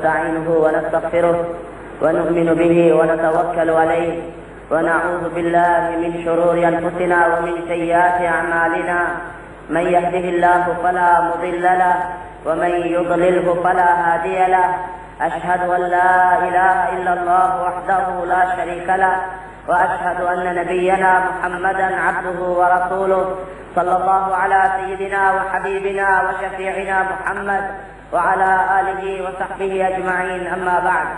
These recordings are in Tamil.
ونستعينه ونستغفره ونؤمن به ونتوكل عليه ونعوذ بالله من شرور أنفسنا ومن سيئات أعمالنا من يهده الله فلا مضل له ومن يضلله فلا هادي له أشهد أن لا إله إلا الله وحده لا شريك له وأشهد أن نبينا محمدا عبده ورسوله صلى الله على سيدنا وحبيبنا وشفيعنا محمد وعلى آله وصحبه أجمعين. أما بعد،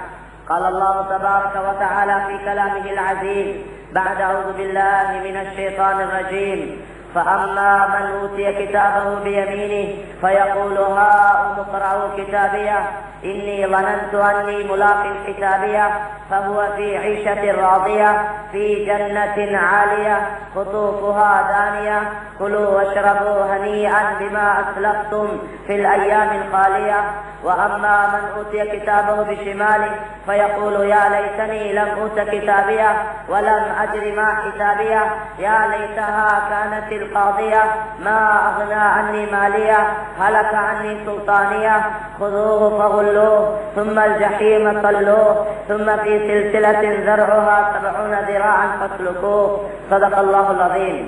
قال الله تبارك وتعالى في كلامه العزيز بعد أعوذ بالله من الشيطان الرجيم: فأما من أوتي كتابه بيمينه فيقول هاؤم اقرءوا كتابيه إني ظننت أني ملاق حسابيه فهو في عيشة راضية في جنة عالية قطوفها دانية كلوا واشربوا هنيئا بما أسلفتم في الأيام الخالية. وأما من أوتي كتابه بشماله فيقول يا ليتني لم أوت كتابيه ولم أدر ما حسابيه يا ليتها كانت القاضية ما أغنى عني مالية هلك عني سلطانية خذوه فغلوه ثم الجحيم صلوه ثم في سلسلة ذرعها 70 ذراعا فاسلكوه. صدق الله العظيم.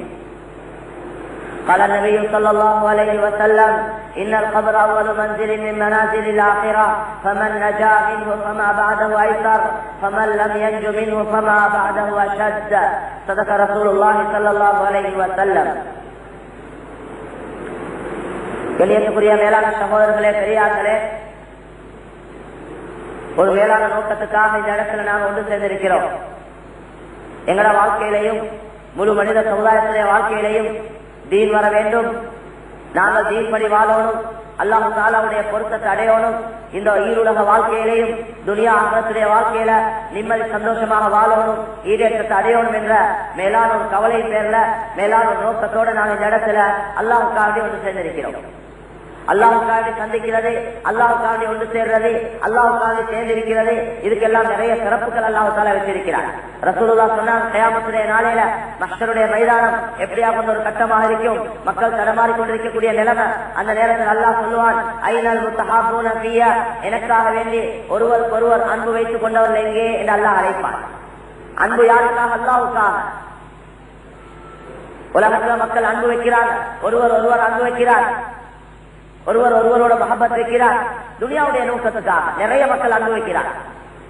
قال النبي صلى الله عليه وسلم: إن القبر أول منزل من منازل الآخرة فمن نجا منه فما بعده أيسر فمن لم ينج منه فما بعده أشد. صدق رسول الله صلى الله عليه وسلم. கண்ணியத்துக்குரிய மேலான சகோதரர்களே, பெரியார்களே, ஒரு மேலான நோக்கத்துக்காக இந்த இடத்துல நாங்கள் ஒன்று சேர்ந்திருக்கிறோம். எங்களோட வாழ்க்கையிலையும் முழு மனித சமுதாயத்துடைய வாழ்க்கையிலையும் தீன் வர வேண்டும். நாங்கள் தீன் படி வாழணும். அல்லாஹ் தஆலாவுடைய பொருத்தத்தை அடையணும். இந்த ஈருலக வாழ்க்கையிலையும் துனியா ஆகிரத்துடைய வாழ்க்கையில நிம்மதி சந்தோஷமாக வாழணும், ஈடேற்றத்தை அடையணும் என்ற மேலான ஒரு கவலை பேர்ல மேலான ஒரு நோக்கத்தோட நாங்கள் இந்த இடத்துல அல்லாஹ்வுக்காக ஒன்று சேர்ந்திருக்கிறோம். அல்லாஹ்வுக்காக சந்திக்கிறது, அல்லாஹ்வுக்காக ஒன்று சேர்றது, அல்லாஹ்வுக்காக சேர்ந்திருக்கிறது. இதுக்கெல்லாம் நிறைய சிறப்புகள் அல்லாஹ் தஆலா வச்சிருக்கிறார். ரசூலுல்லாஹ் சொன்னாங்க, கியாமத்துடைய நாளையில மஹ்ஷருடைய மைதானம் எப்படியாக ஒரு கட்டமாக இருக்கும், மக்கள் தடமாறி கொண்டிருக்கக்கூடிய நிலைமை. அந்த நேரத்தில் அல்லாஹ் சொல்லுவான், ஐனல் முத்தஹாபூன ஃபிய்யா, எனக்காக வேண்டி ஒருவருக்கு ஒருவர் அன்பு வைத்துக் கொண்டவர்கள் எங்கே என்று அல்லாஹ் அழைப்பான். அன்பு யாருக்காக? அல்லாஹ்வுக்காக. உலகத்தில் மக்கள் அன்பு வைக்கிறார், ஒருவர் ஒருவர் அன்பு வைக்கிறார், ஒருவர் ஒருவரோட மஹப்பத் வைக்கிறார். துனியாவுடைய நோக்கத்துக்காக நிறைய மக்கள் அனுபவிக்கிறார்.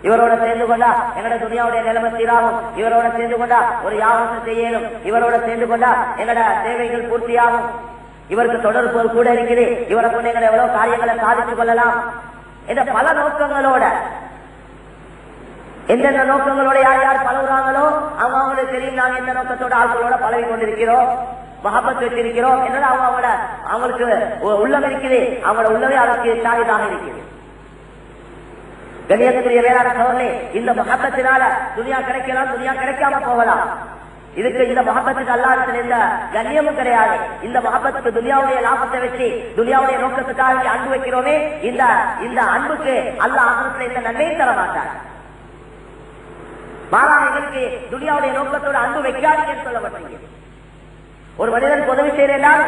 இவரோட சேர்ந்து கொண்டா எங்கட துனியாவுடைய நிலைமை சீராகும், இவரோட சேர்ந்து கொண்டா ஒரு யாவத்தை செய்யணும், இவரோட சேர்ந்து கொண்டா எங்கட தேவைகள் பூர்த்தியாகும், இவருக்கு தொடர்பு கூட இருக்குது, இவரை கொண்டு எங்களை எவ்வளவு காரியங்களை சாதித்துக் கொள்ளலாம் என்ற பல நோக்கங்களோட, எந்தெந்த நோக்கங்களோட யார் யார் பழகுறாங்களோ அவங்க அவங்களுக்கு தெரியும் நாங்க எந்த நோக்கத்தோட ஆட்களோட பழகி கொண்டிருக்கிறோம், மஹப்பத் வச்சிருக்கிறோம் என்னது அவங்களுக்கு உள்ளம் இருக்குது, அவங்களோட உள்ளமே அதற்கு சாகிதாக இருக்குது. கண்ணியத்துக்குரிய வேளாண் சோழர்களே, இந்த மஹப்பத்தினால துனியா கிடைக்கலாம், துனியா கிடைக்காம போகலாம். இதுக்கு இந்த மஹப்பத்துக்கு அல்லாஹ்விடத்தில் எந்த கண்ணியமும் கிடையாது. இந்த மஹப்பத்துக்கு துனியாவுடைய லாபத்தை வச்சு துனியாவுடைய நோக்கத்துக்காக அன்பு வைக்கிறோமே, இந்த அன்புக்கு அல்லாஹ் ஆகிரத்தில் எந்த நன்மையும் தர மாட்டார். மாறாக துனியாவுடைய நோக்கத்தோட அன்பு வைக்காதீங்கன்னு சொல்லப்பட்டிருக்கிறது. ஒரு மனிதன் உதவி செய்யறால்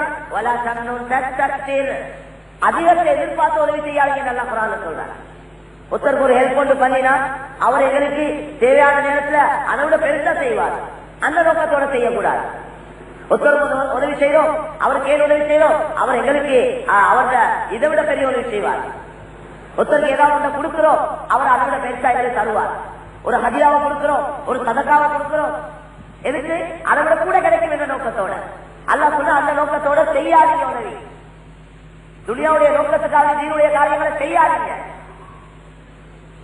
அதிகத்தை எதிர்பார்த்து உதவி செய்யாதீங்க நல்லா குரான்ல சொல்றாங்க. ஒருத்தருக்கு ஒரு ஹெல்ப் கொண்டு பண்ணினா அவர் எங்களுக்கு தேவையான நேரத்துல அதை விட பெருசா செய்வார். அந்த நோக்கத்தோட செய்யக்கூடாது. ஒருத்தருக்கு உதவி செய்யறோம், அவருக்கு ஏன் உதவி செய்யறோம், அவர் எங்களுக்கு அவர்கிட்ட இதை விட பெரிய உதவி செய்வார். ஒருத்தருக்கு ஏதாவது ஒன்றை கொடுக்கிறோம், அவர் அதை விட பெருசா எங்களுக்கு தருவார். ஒரு ஹதியாவை கொடுக்கிறோம், ஒரு சதக்காவை கொடுக்கிறோம், எதுக்கு? அதை விட கூட கிடைக்கும் என்ற நோக்கத்தோட. அல்லாஹ் சொன்ன அந்த நோக்கத்தோட செய்யாதீங்க உதவி. துனியாவுடைய நோக்கத்துக்காக தீனுடைய காரியங்களை செய்யாதீங்க.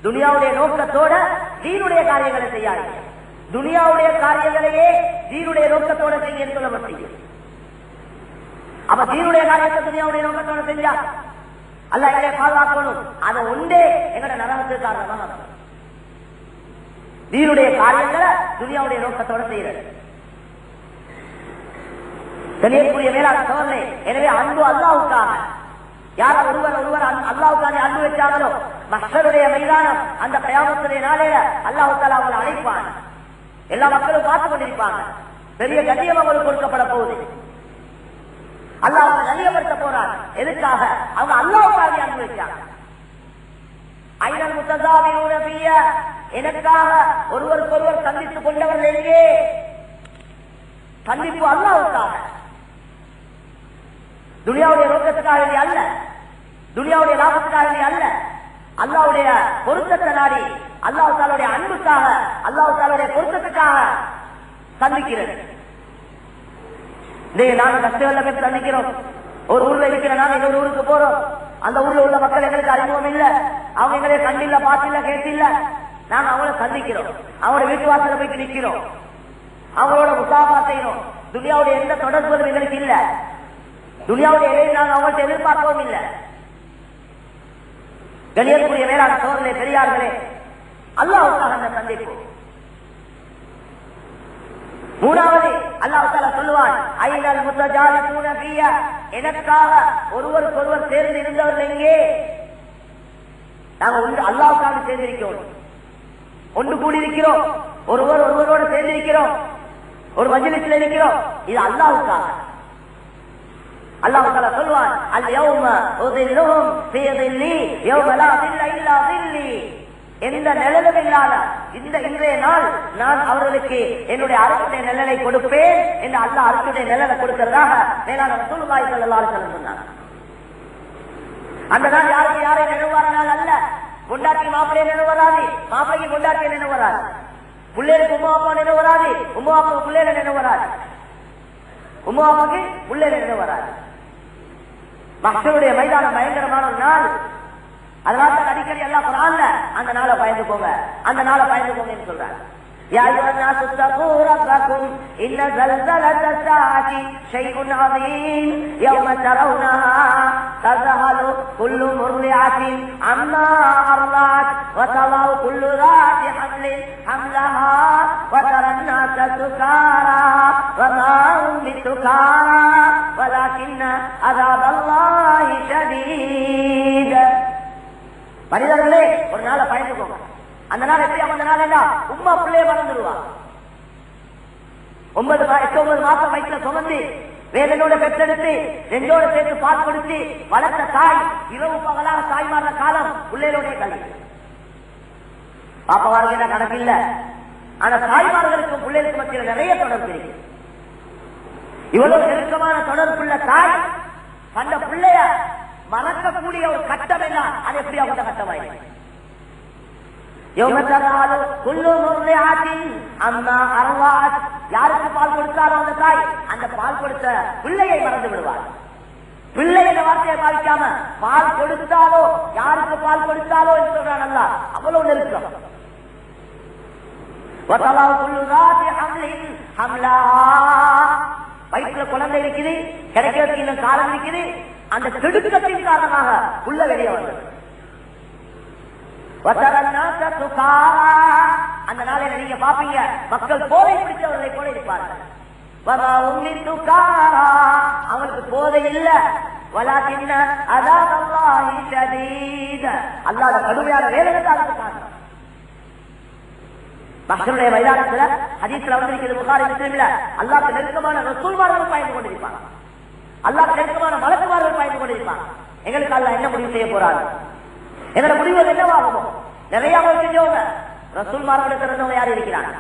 துனியாவுடைய நோக்கத்தோட தீனுடைய காரியங்களை செய்யாதீங்க. துனியாவுடைய காரியங்களையே தீனுடைய நோக்கத்தோட செய்ய சொல்லப்பட்டீங்க. அப்ப தீனுடைய காரியத்தை துனியாவுடைய நோக்கத்தோட செஞ்சா அல்லாஹ் எங்களை பாதுகாக்கணும். அதை ஒன்றே எங்கட நரகத்துக்கு காரணமாக தீனுடைய காரியங்களை துனியாவுடைய நோக்கத்தோட செய்யறது. கண்ணியத்துக்குரிய மேலான சோதனை. எனவே அன்பு அல்லாஹ்வுக்காக. யார ஒருவர் அல்லாஹ்வுக்காக அன்பு வச்சாங்களோ மஹ்ஷருடைய மைதானம் அந்த கியாமத்துடைய நாளையில அல்லாஹ் தஆலா அவங்களை அழைப்பான். எல்லா மக்களும் பார்த்துக் கொண்டிருப்பாங்க. பெரிய கண்ணியம் அவங்களுக்கு கொடுக்கப்பட போகுது. அல்லாஹ் அவங்க கண்ணியப்படுத்த போறார். எதுக்காக? அவங்க அல்லாஹ்வுக்காக அன்பு வச்சாங்க. ஐநா முத்தசாபிரூன ஃபிய, எனக்காக ஒருவருக்கொருவர் சந்தித்துக் கொண்டவர்கள் எங்கே? சந்திப்பு அல்லாஹ்வுக்காக, துனியாவுடைய நோக்கத்துக்காக அல்ல, துனியாவுடைய லாபத்துக்காக அல்ல, அல்லாஹ்வுடைய பொருத்தத்தை நாடி, அல்லாஹ் தஆலாவுடைய அன்புக்காக, அல்லாஹ் தஆலாவுடைய பொருத்தத்துக்காக சந்திக்கிறது. நாங்கள் கஷ்டங்களை பெற்று சந்திக்கிறோம். ஒரு ஊர்ல இருக்கிற நாங்க இன்னொரு ஊருக்கு போறோம். அந்த ஊர்ல உள்ள மக்கள் எங்களுக்கு அறிமுகம் இல்ல, அவங்க எங்களை கண்டில்ல, பாத்தில்ல, கேட்டில்ல. நாங்க அவங்கள சந்திக்கிறோம், அவங்களோட வீட்டு வாசல போயிட்டு நிக்கிறோம், அவங்களோட முசாபா செய்யறோம். துனியாவுடைய எந்த தொடர்புகளும் எங்களுக்கு இல்ல, துனியாவுடைய இடையில் நாங்கள் அவங்கள்ட்ட எதிர்பார்க்கவும் இல்லை. கணியக்கூடிய மேலான சோழர்களே, பெரியார்களே, அல்லாஹ்வுக்காக அந்த சந்திப்பு. மூணாவது அல்லாஹ் தஆலா சொல்லுவான், ஐனல் முத்தஜாலிசூன ஃபிய, எனக்காக ஒருவருக்கொருவர் சேர்ந்து இருந்தவர்கள் எங்கே? நாங்க ஒன்று அல்லாஹ்வுக்காக சேர்ந்திருக்கிறோம், ஒன்று கூடி இருக்கிறோம், ஒருவர் ஒருவரோடு சேர்ந்து இருக்கிறோம், ஒரு மஜ்லிஸ்ல இருக்கிறோம். இது அல்லாஹ்வுக்காக. அல்லாஹ் தஆலா சொல்வான், அல் யௌம உதில்லுஹும் ஃபீ தில்லி யௌம லா தில்ல இல்லா தில்லி, எந்த நிழலும் இல்லாத இந்த இன்றைய நாள் நான் அவர்களுக்கு என்னுடைய அரசுடைய நிழலை கொடுப்பேன் என்று அல்லாஹ் அரசுடைய நிழலை கொடுக்கிறதாக மேலான ரசூலுல்லாஹி ஸல்லல்லாஹு அலைஹி வஸல்லம் சொன்னார். அந்த நாள் யாருக்கு யாரை நினைவார நாள் அல்ல. கொண்டாட்டி மாப்பிள்ளையை நினைவராது, மாப்பிள்ளைக்கு கொண்டாட்டியை நினைவராது, பிள்ளைகளுக்கு உம்மா அப்பா நினைவராது, உம்மா அப்பா பிள்ளைகளை நினைவராது, உம்மா அப்பாக்கு பிள்ளைகளை நினைவராது. மக்களுடைய மைதானம் பயங்கரமான ஒரு நாள். அதனால அடிக்கடி எல்லாம் குர்ஆன்ல அந்த நாளை பயந்து போங்க, அந்த நாளை பயந்து போங்கன்னு சொல்றாங்க. யா அய்யுஹன் தத்தகூ ரப்பக்கும் இன்ன ஸல்ஸலத ஸாஅத்தி ஷைஉன் அஸீம் யௌம தரவுனஹா தஸஹலு குல்லு முர்லிஅத்தின் அம்மா அர்லத் வ தலவு குல்லு ذات ஹம்லின் ஹம்லஹா வ தரன் நாஸ சுகாரா வ மா ஹும் பிசுகாரா வலக்கின்ன அஸாபல்லாஹி ஷதீத். மனிதர்களே, ஒரு நாளை பயந்து போங்க. அந்த நாள் எப்படி? அந்த நாள் என்ன? உம்மா பிள்ளைய மறந்துடுவா. 9 மாசம் வயிற்றுல சுமந்து வேதனோட பெற்றெடுத்து ரெண்டோட சேர்த்து பால் கொடுத்து வளர்த்த தாய் இரவு பகலாக தாய் மாற காலம் பிள்ளைகளுடைய கல்வி. பாப்பவார்கள் கணக்கு இல்ல. ஆனா தாய்மார்களுக்கும் பிள்ளைகளுக்கு மத்தியில் நிறைய தொடர்பு இருக்கு. இவ்வளவு நெருக்கமான தொடர்புள்ள தாய் அந்த பிள்ளைய மறக்கக்கூடிய ஒரு கட்டம் என்ன? அது எப்படி அவங்க கட்டமாயிருக்கு? யாருக்கு பால் கொடுத்தாரோ அந்த தாய் அந்த பால் கொடுத்த பிள்ளையை மறந்து விடுவார். பிள்ளை என்ற வார்த்தையை பாதிக்காம பால் கொடுத்தாலோ யாருக்கு பால் கொடுத்தாலோ என்று சொல்றான் அல்ல. அவ்வளவு நெருக்கம். வயிற்றுல குழந்தை இருக்குது, கிடைக்கிறதுக்கு இன்னும் காலம் இருக்குது. அந்த திடுக்கத்தின் காரணமாக உள்ள வெளியே வந்தது. அந்த நாளையில நீங்க பாப்பீங்க, மக்கள் போதை பிடித்தவர்களை போல இருப்பார்கள். அவங்களுக்கு போதை இல்ல, அல்லாஹ் கடுமையான வேதனைதான். மக்களுடைய மைதானத்துல ஹதீஸ்ல வந்திருக்கிறது, புகாரி முஸ்லிம்ல, அல்லாஹ்வுக்கு நெருக்கமான ரசூல்மார்கள் பயந்து கொண்டிருப்பாங்க, அல்லாஹ்வுக்கு நெருக்கமான மலக்குமார்கள் பயந்து கொண்டிருப்பாங்க. எங்களுக்கு அல்லாஹ் என்ன முடிவு செய்ய போறாரு? என்னோட முடிவு என்னவாகுமோ? நிறைய செஞ்சவங்க ரசூல்மார்கள் திறந்தவங்க யார் இருக்கிறாங்க?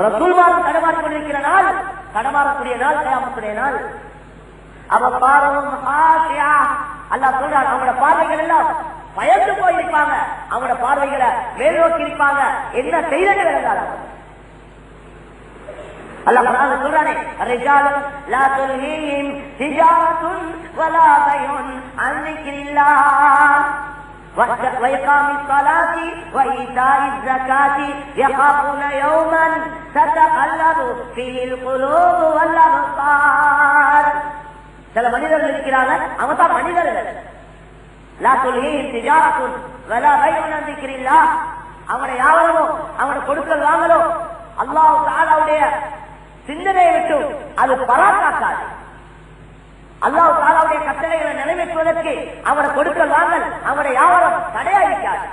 ரசூல்மார்கள் தடமாறி கொண்டிருக்கிற நாள், தடமாறக்கூடிய நாள் கியாமத்துடைய நாள். அவ பாரவும் அல்லாஹ் சொல்றாங்க, அவங்களோட பார்வைகள் எல்லாம் பயந்து போயிருப்பாங்க, அவங்களோட பார்வைகளை மேல் நோக்கி இருப்பாங்க. என்ன செய்யறது விளங்காது. அல்லாஹ் குர்ஆன்ல சொல்றானே, ரிஜாலுன் லா துல்ஹீஹிம் திஜாரத்துன் வலா பைஉன் அன் ذிக்ரில்லாஹ் وإقام الصلاة وإيتاء الزكاة يخافون يوما تتقلب فيه القلوب والأبصار. சில மனிதர்கள் இருக்கிறாங்க, அவங்க தான் மனிதர்கள். லா துல்ஹீஹிம் திஜாரத்துன் வலா பைஉன் அன் ذிக்ரில்லாஹ். அவங்களை யாவரமோ அவங்களை கொடுக்கல் வாங்கலோ அல்லாஹ் தஆலாவுடைய சிந்தனையை விட்டு அது பராக்காக்காது. அல்லாஹ் தஆலாவுடைய கட்டளைகளை நிறைவேற்றுவதற்கு அவரை கொடுக்கல் வாங்கல், அவரை யாவரும் தடையாயிருக்காது.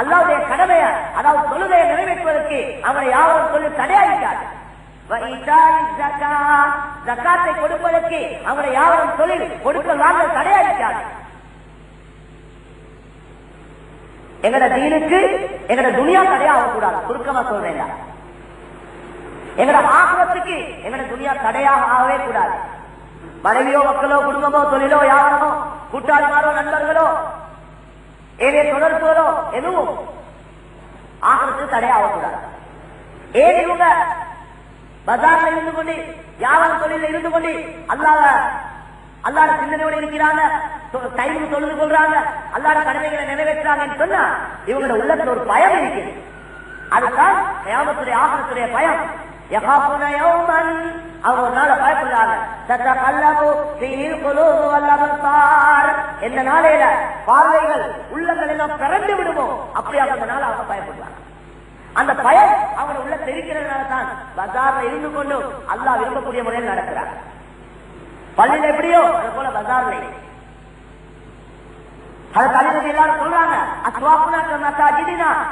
அல்லாஹ்வுடைய கடமையை, அதாவது தொழுகையை நிறைவேற்றுவதற்கு அவரை யாவரும் சொல்லி தடையாயிருக்காது. ஜகாத்தை கொடுப்பதற்கு அவரை யாவரும் சொல்லி கொடுக்கல் வாங்கல் தடையாயிருக்காது. எங்கட தீனுக்கு எங்கட துனியா தடையாகக்கூடாது. சுருக்கமா சொல்றேன், எங்கட ஆகத்துக்கு எங்கட துனியா தடையாக ஆகவே கூடாது. மனைவியோ மக்களோ குடும்பமோ தொழிலோ யாரோ கூட்டாளிமாரோ நண்பர்களோ ஏதே தொடர்புகளோ எதுவும் ஆகத்துக்கு தடையாகக்கூடாது. ஏன் இவங்க பஜார்ல இருந்து கொண்டு யாவர தொழில இருந்து கொண்டு அல்லாத சிந்தனையோடு இருக்கிறாங்க, டைம் தொழுது கொள்றாங்க, அல்லாத கடமைகளை நிறைவேற்றாங்கன்னு சொன்னா இவங்களோட உள்ளத்துல ஒரு பயம் இருக்குது. அதுதான் கியாமத்துடைய ஆகத்துடைய பயம். அவங்க ஒரு நாளை பயப்படுறாங்க. எந்த நாளையில பார்வைகள் உள்ளங்கள் எல்லாம் பிறந்து விடுமோ அப்படியாக அந்த நாள் அவங்க பயப்படுறாங்க. அந்த பயம் அவங்க உள்ள தெரிக்கிறதுனால தான் பஜார்ல இருந்து கொண்டு அல்லாஹ் விரும்பக்கூடிய முறையில் நடக்கிறாங்க. பள்ளியில எப்படியோ அது போல பஜார்ல அது தலைவர் எல்லாரும் சொல்றாங்க,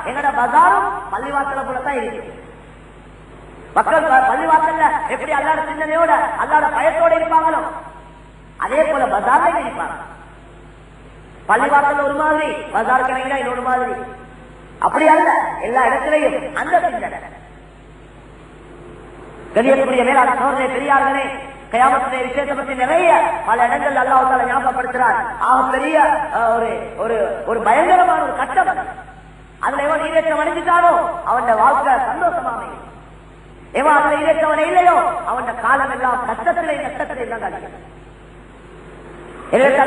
எங்கட பஜாரும் பள்ளிவாசல போலதான் இருக்கு. மக்கள் பள்ளிவாசல்ல எப்படி அல்லாத சிந்தனையோட அல்லாத பயத்தோட இருப்பாங்களோ அதே போல பஜார்ல இருப்பாங்க. பள்ளிவாசல் ஒரு மாதிரி, பஜார் கிடைக்கிறா இன்னொரு மாதிரி. அப்படி அல்ல, எல்லா இடத்திலையும் அந்த சிந்தனை. கண்ணியத்துக்குரிய மேலான சகோதரர்களே, பெரியார்களே, கியாமத்துடைய விஷயத்தை பற்றி நிறைய பல இடங்கள் அல்லாஹ் தஆலா ஞாபகப்படுத்துறார். பெரிய ஒரு பயங்கரமான ஒரு கட்டம். அதுல எவன் ஈரேற்றம் அடைஞ்சிட்டானோ அவன் வாழ்க்கை சந்தோஷமாக, எவன் அதுல ஈரேற்றவன் இல்லையோ அவன் காலம் எல்லாம் கஷ்டத்திலே நஷ்டத்திலே தான் கழிக்கிறான்.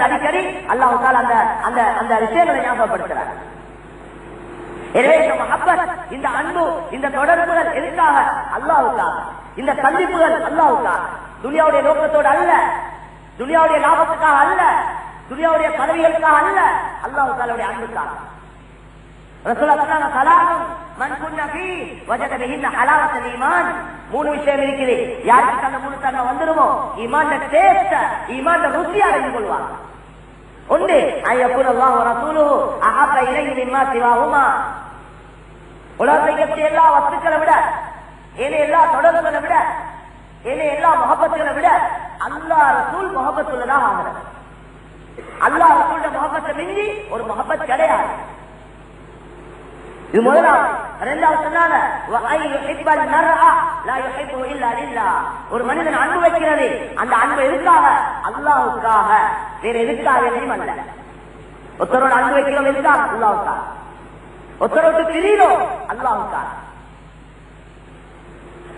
அடிக்கடி அல்லாஹ் தஆலா அந்த அந்த விஷயங்களை ஞாபகப்படுத்துறார். எனவே இந்த அன்பு, இந்த தொடர்புகள் எதுக்காக? அல்லாஹ்வுக்காக. இந்த சந்திப்புகள் அல்லாஹ்வுக்காக, துனியாவுடைய நோக்கத்தோடு அல்ல, துனியாவுடைய லாபத்துக்காக அல்ல, துனியாவுடைய பதவிகளுக்காக அல்ல, அல்லாஹ் தஆலாவுடைய அன்புக்காக. ரசூலுல்லாஹ் ஸல்லல்லாஹு அலைஹி வஸல்லம் மன் குன்ன ஃபீ வஜத பிஹின்ன ஹலாவத்துல் ஈமான். மூணு விஷயம் இருக்குது. யாருக்கு அந்த மூணு தன்மை வந்துருமோ ஈமான்ல டேஸ்ட், ஈமான்ல ருசி அடைந்து கொள்வாங்க. ஒன்று, அய்யகுன அல்லாஹ் வ ரசூலுஹு அஹப்ப இலைஹி மிம்மா சிவாஹுமா. உலகத்தை எல்லா வஸ்துக்களை விட, ஏனைய எல்லா தொடர்புகளை விட, ஏனைய எல்லா முஹப்பத்துகளை விட அல்லாஹ் ரசூல் முஹப்பத்துள்ளதாக ஆகிறது. அல்லாஹ் ரசூலுடைய முஹப்பத்தை மிஞ்சி ஒரு முஹப்பத் கிடையாது. இது முதலாவது. இரண்டாவது சொன்னாங்க, ஒரு மனிதன் அன்பு வைக்கிறது, அந்த அன்பு எதுக்காக? அல்லாஹ்வுக்காக, வேற எதுக்காக அல்ல. ஒருத்தரோட அன்பு வைக்கிறோம் எதுக்காக? அல்லாஹ்வுக்காக. ஒருத்தரோடு பிரியோம் அல்லாஹ்வுக்காக.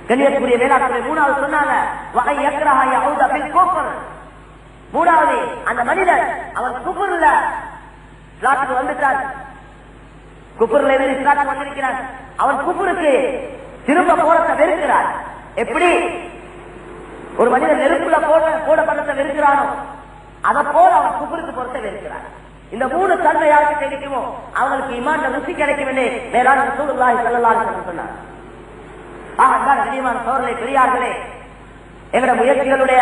கண்ணியத்துக்குரிய மேலாண்மை மூணாவது சொன்னாங்க, மூணாவது அந்த மனிதன் அவன் குஃப்ர்ல இஸ்லாத்துக்கு வந்துட்டான், குஃப்ர்ல இருந்து இஸ்லாத்துக்கு வந்திருக்கிறான், அவன் குஃப்ருக்கு திரும்ப போடத்தை வெறுக்கிறான். எப்படி ஒரு மனிதன் நெருப்புல போடப்படத்தை வெறுக்கிறானோ அதை போல அவன் குஃப்ருக்கு போறதை வெறுக்கிறான். இந்த மூணு தன்மை யாருக்கு கிடைக்குமோ அவங்களுக்கு ஈமான்ல ருசி கிடைக்கும் என்று மேலான ரசூலுல்லாஹி ஸல்லல்லாஹு அலைஹி வஸல்லம் சொன்னார். கண்ணியமான சகோதரர்களே, பெரியார்களே, எங்களுடைய முயற்சிகளுடைய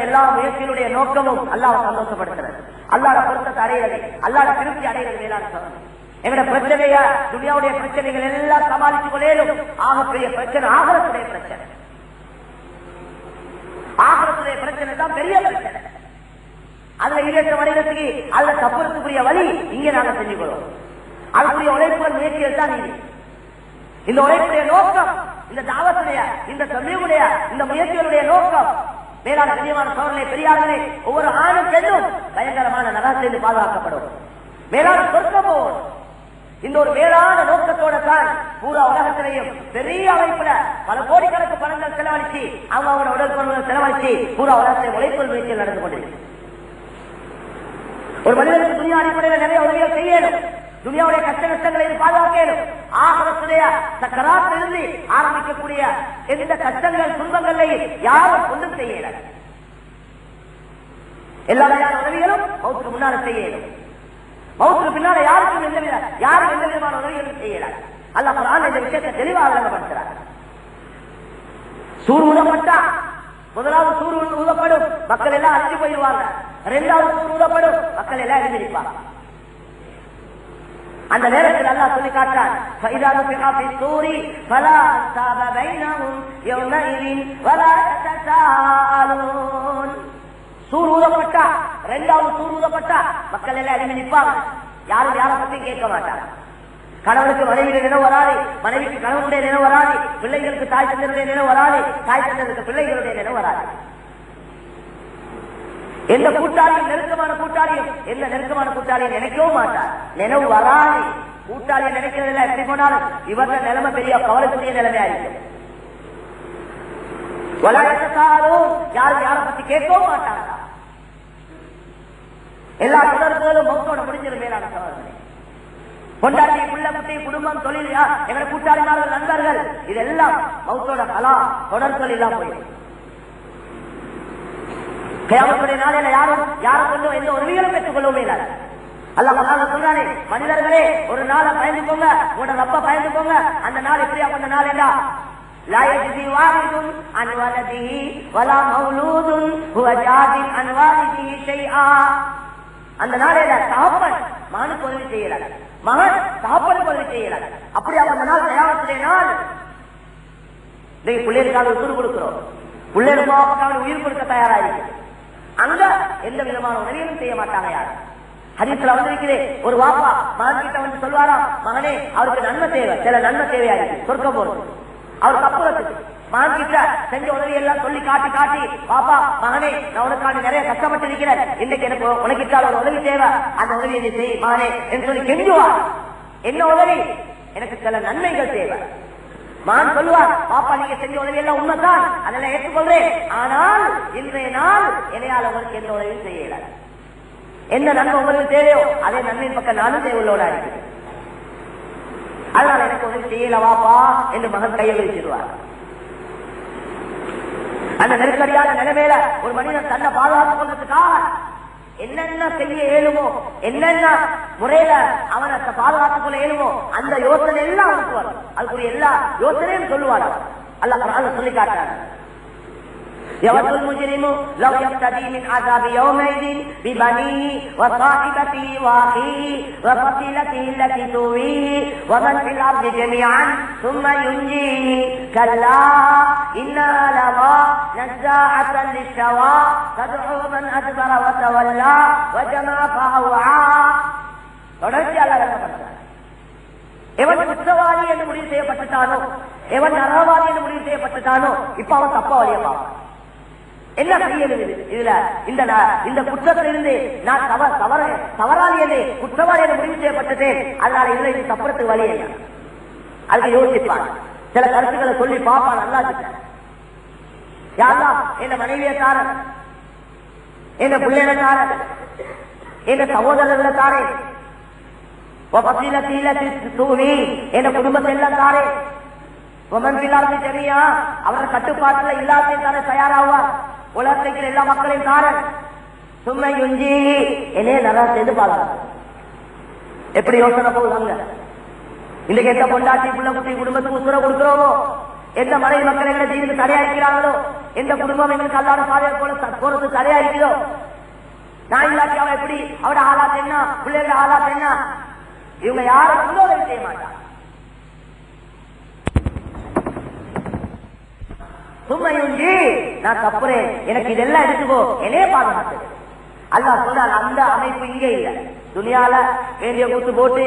எல்லா முயற்சிகளுடைய நோக்கமும் அல்லாஹ்வை சந்தோஷப்படுத்துறது, அல்லாஹ்வோட பொருத்தத்தை அடைகிறது, அல்லாஹ்வோட திருப்தி அடைகிறது. மேலான சகோதரர்களே, எங்களுடைய பிரச்சனைய துனியாவுடைய பிரச்சனைகள் எல்லாம் சமாளித்துக் கொள்ளேனும். ஆகப்பெரிய பிரச்சனை ஆகிரத்துடைய பிரச்சனை. ஆகிரத்துடைய பிரச்சனை தான் பெரிய பிரச்சனை. அதுல ஈரேற்ற வணிகத்துக்கு அதுல தப்புறதுக்குரிய வழி இங்கே நாங்க செஞ்சு கொள்வோம். அதுக்குரிய உழைப்புகள் முயற்சிகள் தான் இது. இந்த உழைப்புடைய நோக்கம், இந்த தாவத்துடைய, இந்த தொழிலுடைய, இந்த முயற்சிகளுடைய நோக்கம் மேலான கண்ணியமான சோழனை பெரியார்களே, ஒவ்வொரு ஆணும் பெண்ணும் பயங்கரமான நரகத்திலிருந்து பாதுகாக்கப்படும், மேலான சொர்க்கம் போவோம். இந்த ஒரு மேலான நோக்கத்தோட தான் பூரா உலகத்திலையும் பெரிய அமைப்புல பல கோடிக்கணக்கு பணங்கள் செலவழிச்சு அவங்களோட உடல் பொருள்கள் செலவழிச்சு பூரா உலகத்தை உழைப்பு முயற்சிகள் நடந்து கொண்டிருக்கு. ஒரு மனிதனுக்கு துனியா அடிப்படையில் நிறைய உதவிகள் செய்யணும், துனியாவுடைய கஷ்ட நஷ்டங்களை பாதுகாக்கணும். ஆகவத்துடைய சக்கராத்திலிருந்து ஆரம்பிக்கக்கூடிய எந்த கஷ்டங்கள் துன்பங்களையும் யாரும் ஒன்றும் செய்யல. எல்லா வகையான உதவிகளும் மௌத்துக்கு முன்னால செய்யணும். மௌத்துக்கு பின்னால யாருக்கும் எந்த விதமான உதவிகளும் செய்யல. அல்லாஹ் குர்ஆன்ல இந்த விஷயத்தை தெளிவாக விளங்கப்படுத்துறார். சூர் ஊதப்பட்டா முதலாவது சூர் ஊதப்படும், மக்கள் எல்லாம் அழிஞ்சு போயிடுவாங்க. இரண்டாவது சூர் ஊதப்படும், மக்கள் எல்லாம் எழுந்திருப்பாங்க. அந்த நேரத்தில் அல்லாஹ் சொல்லி காட்டார், சூர் ஊதப்பட்டா, இரண்டாவது சூர் ஊதப்பட்டா மக்கள் எல்லாம் எழுதி நிற்பாங்க. யாரும் யாரை பத்தி கேட்க மாட்டாங்க. கணவனுக்கு மனைவியுடைய நினைவு வராது, மனைவிக்கு கணவனுடைய நினைவு வராது, பிள்ளைகளுக்கு தாய் தந்தருடைய நினைவு வராது, தாய் தந்தருக்கு பிள்ளைகளுடைய நினைவு வராது. எந்த கூட்டாளியும் நெருக்கமான கூட்டாளியும் எந்த நெருக்கமான கூட்டாளியும் நினைக்கவும் மாட்டார், நினைவு வராது. கூட்டாளியை நினைக்கிறதில்ல, எப்படி போனாலும் இவர நிலைமை பெரிய கவலைக்குரிய நிலைமையா இருக்கும். யாரும் யாரை பத்தி கேட்கவும் மாட்டாங்க. எல்லா தொடர்புகளும் மௌத்தோட முடிஞ்சது. மேலான சகோதரர்களே, கொண்டாட்டி புள்ள குட்டி குடும்பம் தொழில் எங்களை கூட்டாளிமார்கள் நண்பர்கள் இதெல்லாம் மௌத்தோட கலா தொடர் தொழிலாம் போயிடும். கியாமத்துடைய நாளையில யாரும் யாரை கொண்டும் எந்த உதவிகளும் பெற்றுக் கொள்ளவும் இல்லாது. அல்லாஹ் சொல்றானே, மனிதர்களே ஒரு நாளை பயந்துக்கோங்க, உங்களோட ரப்ப பயந்துக்கோங்க. அந்த நாள் எப்படியா அந்த நாள் என்றா லா யஜ்ஸி வாலிதுன் அன் வலதிஹி வலா மௌலூதுன் ஹுவ ஜாஸின் அன் வாலிதிஹி ஷைஆ. அந்த நாளையில தகப்பன் மகனுக்கு உதவி செய்யல, மகன் தகப்பனுக்கு உதவி செய்யல. அப்படி அந்த நாள் கியாமத்துடைய நாள். பிள்ளைகளுக்காக உயிர் கொடுக்கிறோம், பிள்ளைகளுக்காக உயிர் கொடுக்க தயாராக அங்க எந்த விதமான உதவியும் செய்ய மாட்டாங்க. யாரு ஹதீஸ்ல வந்திருக்கிறே, ஒரு வாப்பா மகன் கிட்ட வந்து சொல்வாரா, மகனே அவருக்கு நன்மை தேவை, சில நன்மை தேவையா இருக்கு, சொர்க்கம் போறது அவருக்கு அப்புறத்துக்கு மகன் கிட்ட செஞ்ச உதவி எல்லாம் சொல்லி காட்டி காட்டி, பாப்பா மகனே நான் உனக்கான நிறைய கஷ்டப்பட்டு இருக்கிறேன், இன்னைக்கு எனக்கு உனக்கிட்ட ஒரு உதவி தேவை, அந்த உதவி நீ செய் மகனே என்று சொல்லி கெஞ்சுவார். என்ன உதவி? எனக்கு சில நன்மைகள் தேவை. மகன் சொல்லுவார், பாப்பா நீங்க செஞ்ச உதவி எல்லாம் உண்மைதான், அதெல்லாம் ஏற்றுக்கொள்றேன், ஆனால் இன்றைய நாள் என்னையால் உங்களுக்கு எந்த உதவியும் செய்யல. என்ன நன்மை உங்களுக்கு தேவையோ அதே நன்மையின் பக்கம் நானும் தேவையோட இருக்கு, அதனால எனக்கு உதவி செய்யல வாப்பா என்று மகன் கையை விரிச்சிடுவார். அந்த நெருக்கடியான நிலைமையில ஒரு மனிதன் தன்னை பாதுகாத்துக் கொள்றதுக்காக என்னென்ன செய்ய இயலுமோ, என்னென்ன முறையில அவனை பாதுகாத்துக் கொள்ள இயலுமோ அந்த யோசனை எல்லாம் அவனுக்கு வரும். அதுக்குரிய எல்லா யோசனையும் சொல்லுவார். அல்லாஹ் குர்ஆன்ல சொல்லி காட்டுறாங்க, يود المجرم لو يفتدي من عذاب يومئذ ببنيه وصاحبته واخيه وفصيلته التي تؤويه ومن في الارض جميعا ثم ينجيه كلا انها لظى نزاعة للشوى تدعو من ادبر وتولى وجمع فاوعى. தொடர்ச்சி அல்லாஹ் எவன் குற்றவாளி என்று முடிவு செய்யப்பட்டுட்டானோ, எவன் நரகவாதி என்று முடிவு செய்யப்பட்டுட்டானோ, இப்ப அவன் தப்ப வழிய பார்ப்பான். என்ன செய்யணும் இதுல? இந்த குற்றத்திலிருந்து நான் தவறாளி என்று குற்றவாளி என்று முடிவு செய்யப்பட்டதேன், அதனால இதுல இது தப்புறத்துக்கு வழி என்ன? அதுக்கு யோசிப்பான், சில கருத்துக்களை சொல்லி பார்ப்பான். நல்லா யாரா என் மனைவியத்தாரன், என் பிள்ளைகளுக்காரன், என் சகோதரர்களை தாரேன், என் குடும்பத்தை எல்லாம் தாரேன், தெரியா அவர கட்டுப்பாட்டுல இல்லாத தானே தயாராவார். உலகத்தில் எல்லா மக்களையும் தாரன் சும்மை யுஞ்சி என்னே நல்லா சேர்ந்து பாருங்க. எப்படி யோசனை போகுதாங்க? இன்னைக்கு எந்த பொண்டாட்டி புள்ள குட்டி குடும்பத்துக்கு உசுர கொடுக்கிறோமோ, எந்த மனைவி மக்கள் எங்களை தீர்ந்து தடையாக்கிறாங்களோ, எந்த குடும்பம் எங்களுக்கு அல்லாத பாதையை போறது தடையாக்கிறோ, நான் இல்லாட்டி அவன் எப்படி அவட ஆளாத்து என்ன, பிள்ளைகளோட ஆளாத்து என்ன, இவங்க யாரும் உதவி செய்ய மாட்டாங்க. சும்மையுஞ்சி நான் தப்புறேன், எனக்கு இதெல்லாம் எடுத்துக்கோ, என்னையே பாதுகாத்து. அல்லாஹ் சொல்றான், அந்த அமைப்பு இங்கே இல்ல. துனியால வேண்டிய கூட்டு போட்டு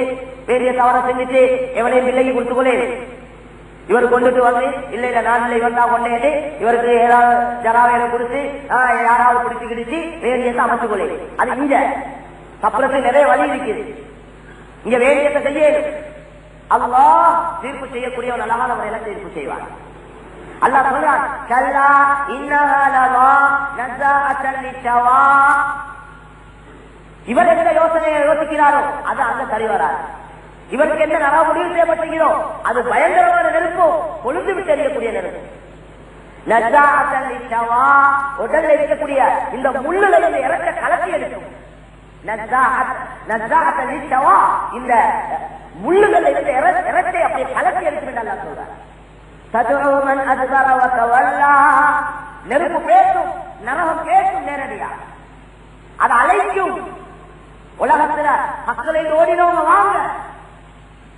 வேண்டிய தவற செஞ்சுட்டு எவனையும் பிள்ளைக்கு கொடுத்துக்கொள்ளே, இவர் கொண்டுட்டு வந்து இல்ல இல்ல நான் இல்லை இவர் தான் கொண்டே இவருக்கு ஏதாவது ஜராவேலை கொடுத்து யாராவது பிடிச்சு கிடிச்சு வேண்டியத்தை அமைச்சு கொள்ளே. அது இங்க தப்புறத்துக்கு நிறைய வழி இருக்குது. இங்க வேண்டியத்தை செய்ய அல்லாஹ் தீர்ப்பு செய்யக்கூடிய ஒரு அழகான முறையில தீர்ப்பு செய்வார். அல்லாஹ் சொல்றான், கல்லா இன்னஹா லவா நஸாஅத்தன் லிஷவா. இவர் எந்த யோசனையை யோசிக்கிறாரோ அது அங்க சரி வராது. இவருக்கு என்ன நரக முடிவு செய்யப்பட்டிருக்கிறோ அது பயங்கரமான நெருப்பு, கொழுந்து விட்டு எறியக்கூடிய நெருப்பு. நஸாஅத்தன் லிஷவா, உடல்ல இருக்கக்கூடிய இந்த முள்ளுகளை இறக்க கலத்தி எடுக்கும். நஸாஅத்தன் லிஷவா, இந்த முள்ளுகளை இறக்கை அப்படியே கலத்தி எடுக்கும் என்று அல்லாஹ் சொல்றார். நெருப்பு பேசும், நரகம் பேசும் நேரடியா, அது அழைக்கும். உலகத்துல மக்களை ஓடினவங்க வாங்க,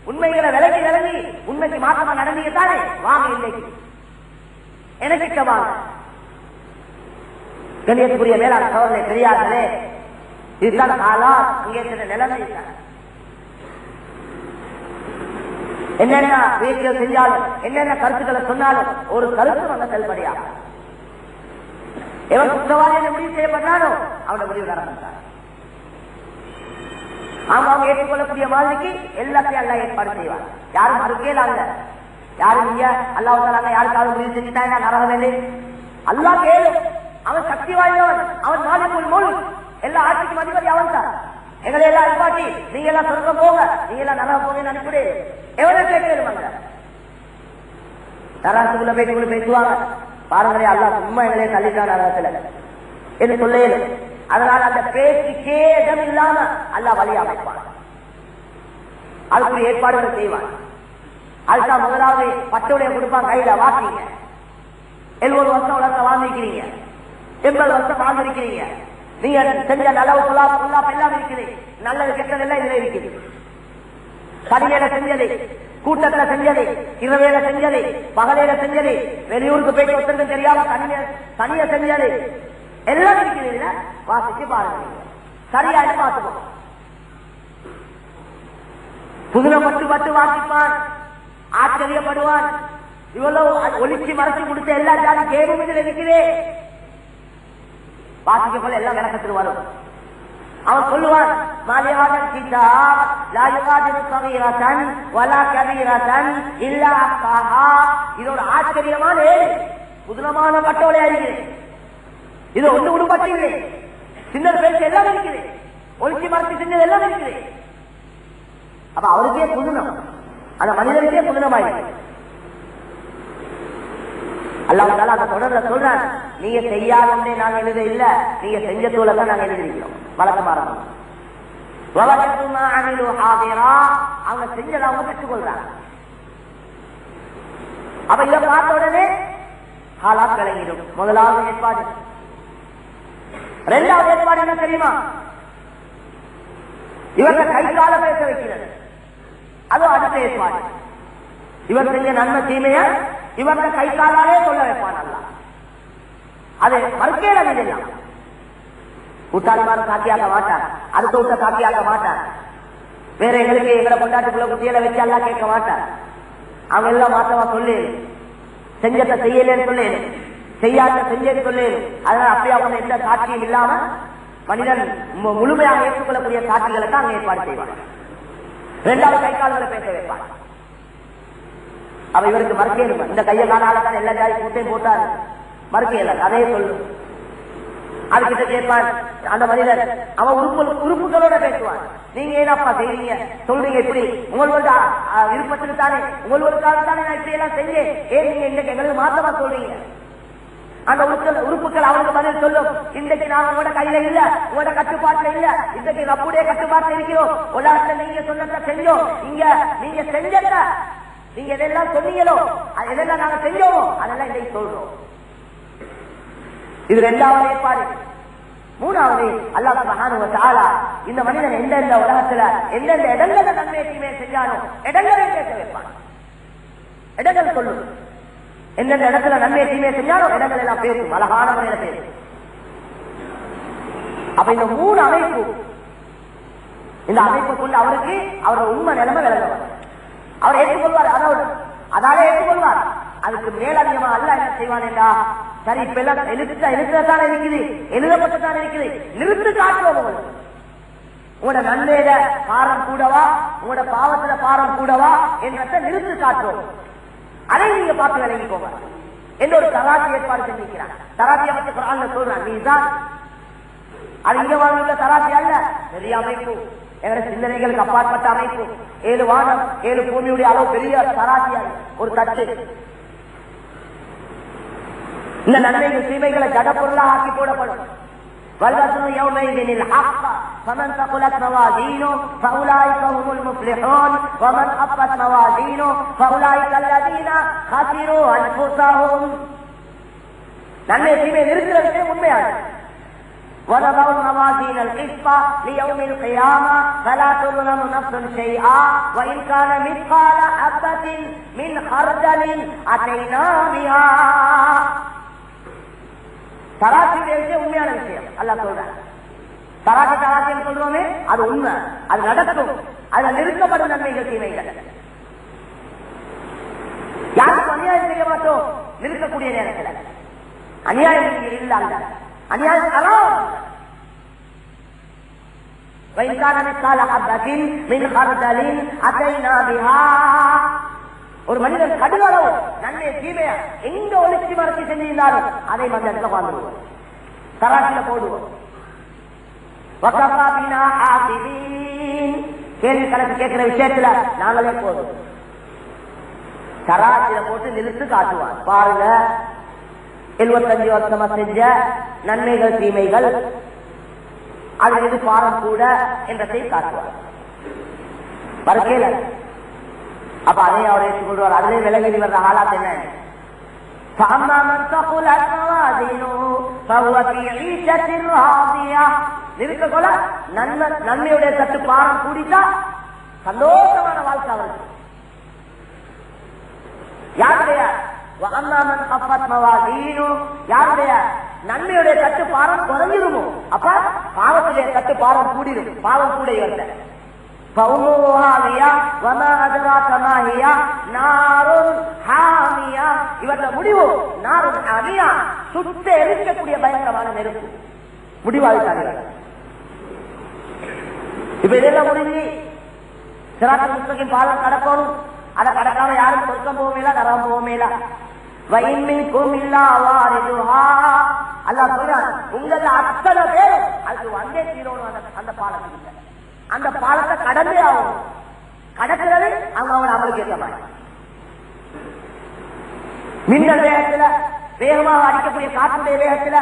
உண்மைகளை விலகி விலகி உண்மைக்கு மாற்றமா நடந்தீங்க தானே, வாங்க இன்னைக்கு எனக்கு வாங்க. கண்ணியத்துக்குரிய மேலாண் சோழனை பெரியார்களே, இதுதான் காலா அங்கே நிலைமை. என்னென்ன பேச்சுகள் செஞ்சாலும் என்னென்ன கருத்துக்களை சொன்னாலும் ஒரு கருத்து வந்து செல்படியாக எவன் குற்றவாளி முடிவு செய்யப்பட்டானோ அவனை முடிவு நடந்தார். அவங்க ஏற்றுக்கொள்ளக்கூடிய மாதிரிக்கு எல்லாத்தையும் எல்லாம் ஏற்பாடு செய்வார். யாரும் மறுக்கேலாங்க, யாரும் நீங்க அல்லாஹ் யாருக்காவது முடிவு செஞ்சுட்டாங்க நரகம் இல்லை. அல்லாஹ் கேளு, அவன் சக்தி வாய்ந்தவன், அவன் மாலிக்குல் முல்க், எல்லா ஆட்சிக்கும் அதிபதி அவன் தான். எங்களை எல்லாம் அனுப்பாட்டி நீங்க எல்லாம் சொர்க்கம் போங்க, நீங்க எல்லாம் நரகம் போங்க அனுப்பிடு எவ்வளவு கேட்கலுமாங்க. நரகத்துக்குள்ள போய் பேசுவாங்க, பாருங்களே அல்லாஹ் சும்மா எங்களே தள்ளிட்டான் நரகத்துல என்று சொல்ல. அதனால அந்த பேச்சுக்கே இடம் இல்லாம அல்லாஹ் வழி அமைப்பான், அதுக்குரிய ஏற்பாடுகள் செய்வான். அதுதான் முதலாவது பட்டுடைய கொடுப்பான், கையில வாக்கிங்க. 70 வருஷம் உலகத்தை வாழ்ந்திருக்கிறீங்க, 80 வருஷம் வாழ்ந்திருக்கிறீங்க, நீங்க செஞ்ச நல்லவு எல்லாம் இருக்குது, நல்லது கெட்டது எல்லாம் இதுல இருக்குது. தனிமையில செஞ்சது, கூட்டத்துல செஞ்சது, இரவேல செஞ்சது, பகலையில செஞ்சது, வெளியூருக்கு போய் ஒருத்தருக்கு தெரியாம தனியா செஞ்சது எல்லாம் இருக்குது. வாசிச்சு பாருங்க, சரியா பார்த்துக்கணும். புதுமைப்பட்டு வாசிப்பான், ஆச்சரியப்படுவான். இவ்வளவு ஒளிச்சு மறைச்சு கொடுத்த எல்லா ஜாதி கேடும் இதில் இருக்கிறே. வாசிக்க போல எல்லாம் விளக்கத்தில் வரும். அவன் சொல்லுவான், இதோட ஆச்சரியமான புதுனமான பட்டோலை அறிகிறேன். இது ஒன்று உடுப்பட்டு இல்லை, சின்ன பேச்சு எல்லாம் இருக்குது, ஒளிச்சு மறைச்சு செஞ்சது எல்லாம் இருக்குது. அப்ப அவருக்கே புதுனம், அந்த மனிதனுக்கே புதுனமாயிருக்கு. அல்லாஹ் தஆலா அந்த தொடர்ல சொல்றான், நீங்க செய்யாதே நாங்க எழுத இல்ல, நீங்க செஞ்ச தூளை தான் நாங்க எழுதிருக்கிறோம். வழக்கமாக அவங்க செஞ்சதை அவங்க பெற்றுக்கொள்றாங்க. அப்ப இதை பார்த்த உடனே ஹாலாத் விளங்கிடும். முதலாவது ஏற்பாடு. இரண்டாவது ஏற்பாடு என்ன தெரியுமா? இவங்க கைகால பேச வைக்கிறது, அதுவும் அடுத்த ஏற்பாடு. இவர் செஞ்ச நன்மை தீமைய இவங்க கைகாலாலே சொல்ல வைப்பான். அது மறுக்கேடம் இல்லையா? கூட்டாளிமாரும் சாத்தியாக்க மாட்டார், அடுத்த விட்ட சாத்தியாக்க மாட்டார், வேற எங்களுக்கு எங்களை கொண்டாட்டுக்குள்ள குட்டியில வச்சு எல்லாம் கேட்க மாட்டார். அவங்க எல்லாம் மாற்றமா சொல்லு, செஞ்சத்தை செய்யலன்னு சொல்லு, செய்யாத செஞ்சது சொல்லு. அதனால அப்பயே அவங்க எந்த சாட்சியும் இல்லாம மனிதன் முழுமையாக ஏற்றுக்கொள்ளக்கூடிய சாட்சிகளை தான் அங்க ஏற்பாடு செய்வாங்க. இரண்டாவது கைகால்களை பேச வைப்பாங்க. அவ இவருக்கு மறுக்கேன், இந்த கைய காலால தான் எல்லா ஜாதி கூட்டையும் போட்டாரு, மறுக்கல அதே சொல்லு. அதுகிட்ட கேட்பான் அந்த மனிதர், அவன் உறுப்புகளோட பேசுவான். நீங்க ஏதாப்பா செய்றீங்க சொல்றீங்க, இப்படி உங்களோட விருப்பத்துக்கு தானே, உங்களுக்காக தானே நான் இப்படி எல்லாம் செஞ்சேன், ஏன் நீங்க இன்னைக்கு எங்களுக்கு மாத்தமா சொல்றீங்க? அந்த உறுப்புகள் அவனுக்கு பதில் சொல்லும், இன்றைக்கு நாங்க உங்களோட கையில இல்ல, உங்களோட கட்டுப்பாட்டுல இல்ல, இன்றைக்கு நம்முடைய கட்டுப்பாட்டுல இருக்கிறோம். உலகத்துல நீங்க சொன்னதை செஞ்சோம், இங்க நீங்க செஞ்சத நீங்க எதெல்லாம் சொன்னீங்களோ எதெல்லாம் நாங்க செஞ்சோமோ அதெல்லாம் இன்றைக்கு சொல்றோம். இது இரண்டாவது ஏற்பாடு. மூணாவது, அல்லாஹ் சுப்ஹானஹு வ தஆலா இந்த மனிதன் எந்தெந்த உலகத்துல எந்தெந்த இடங்கள்ல நன்மையுமே செஞ்சானோ இடங்களை கேட்க வைப்பான். இடங்கள் சொல்லும், எந்தெந்த இடத்துல நன்மை தீமையை செஞ்சாலும் இடங்கள் எல்லாம் பேசும், அழகான முறையில பேசும். அப்ப இந்த மூணு அமைப்பு, இந்த அமைப்புக்குள்ள அவருக்கு அவரோட உண்மை நிலைமை விளங்குவார், அவர் ஏற்றுக்கொள்வார், அதாலே ஏற்றுக்கொள்வார். அதுக்கு மேலதிகமா அல்ல என்ன செய்வான் என்றா, சரி இப்ப எல்லாம் எழுத்துதான் இருக்குது, எழுதப்பட்டுதான் இருக்குது, நிறுத்து காட்டுவோம். உங்களோட நன்மையில பாரம் கூடவா, உங்களோட பாவத்துல பாரம் கூடவா என்றத நிறுத்து காட்டுவோம். அதை நீங்க பார்த்து விளங்கிக்கோங்க என்ற ஒரு தராசி ஏற்பாடு செஞ்சிருக்கிறார். தராசியை பற்றி குர்ஆன்ல சொல்றான், நீதான் அது இங்க வாழ்ந்த தராசி அல்ல, பெரிய அமைப்பு, எங்களுடைய சிந்தனைகளுக்கு அப்பாற்பட்ட அமைப்பு, 7 வானம் 7 பூமியுடைய அளவு பெரிய தராசியாக ஒரு தட்டு. இந்த நன்மைகள் தீமைகளை ஜட பொருளாக ஆக்கி போடப்படும். والوزن يومئذ الحق فمن ثقلت موازينه فأولئك هم المفلحون ومن خفت موازينه فأولئك الذين خسروا أنفسهم. நன்மை தீமை இருக்கிற விஷயம் உண்மையானது. وَنَضَعُ الْمَوَازِينَ الْقِسْطَ لِيَوْمِ الْقِيَامَةِ فَلَا تُظْلَمُ نَفْسٌ شَيْئًا وَإِنْ كَانَ مِثْقَالَ حَبَّةٍ مِنْ خَرْدَلٍ أَتَيْنَا بِهَا. தராசியுடைய விஷயம் உண்மையான விஷயம் அல்லாஹ் சொல்றான். தராசின்னு சொல்றோமே அது உண்மை, அது நடக்கும், அதுல நிறுத்தப்படும் நன்மைகள் தீமைகள். செய்ய மாட்டோம் நிறுத்தக்கூடிய நேரத்தில். அநியாயம் இல்லாத அநியாயம் ஹராம். ஒரு மனிதன் கடுகளவு நன்மை தீமையா எங்க ஒளிச்சி மறைச்சி செஞ்சிருந்தாலும் அதை அந்த இடத்துல வாழ்ந்துருவோம், தராசில போடுவோம். கேள்வி கணக்கு கேட்கிற விஷயத்துல நாங்களே போதும், தராசில போட்டு நிறுத்து காட்டுவான். பாருங்க 75 வருஷமா செஞ்ச நன்மைகள் தீமைகள் அது எது பாரம் கூட என்றதை காட்டுவார். மறுக்கல. அப்ப அதை அவர் ஏற்றுக்கொள்வார். அதிலே விலகி வர்ற ஆளாத் என்ன? நிறுத்தக்கொள்ள நன்மையுடைய சற்று பாரம் கூடிட்டா சந்தோஷமான வாழ்க்கை அவருக்கு. யாருடைய யாருடைய நன்மையுடைய தட்டு பாரம் குறைஞ்சிருமோ அப்ப பாவத்துடைய தட்டு பாரம் கூடிடும். பாவம் கூட இவற்ற முடிவு நாரும் அகியா சுத்த எரிக்கக்கூடிய பயங்கரமான நெருப்பு முடிவாளித்தாங்க. இப்ப இதெல்லாம் முடிஞ்சு சிராத் முஸ்லிம் பாலம் கடக்கணும். அதை கடக்காம யாரும் சொர்க்கம் போவேல நரகம் போவேல. அல்லாஹ் சொல்றான், உங்கள அத்தனை பேரும் அதுக்கு வந்தே தீரணும். அந்த பாலத்துக்கு அந்த பாலத்தை கடந்தே ஆகும். கடக்கிறது அவங்க அவன் அமலுக்கு ஏற்ற மாதிரி. மின்னல் வேகத்துல வேகமாக அடிக்கக்கூடிய காற்றுடைய வேகத்துல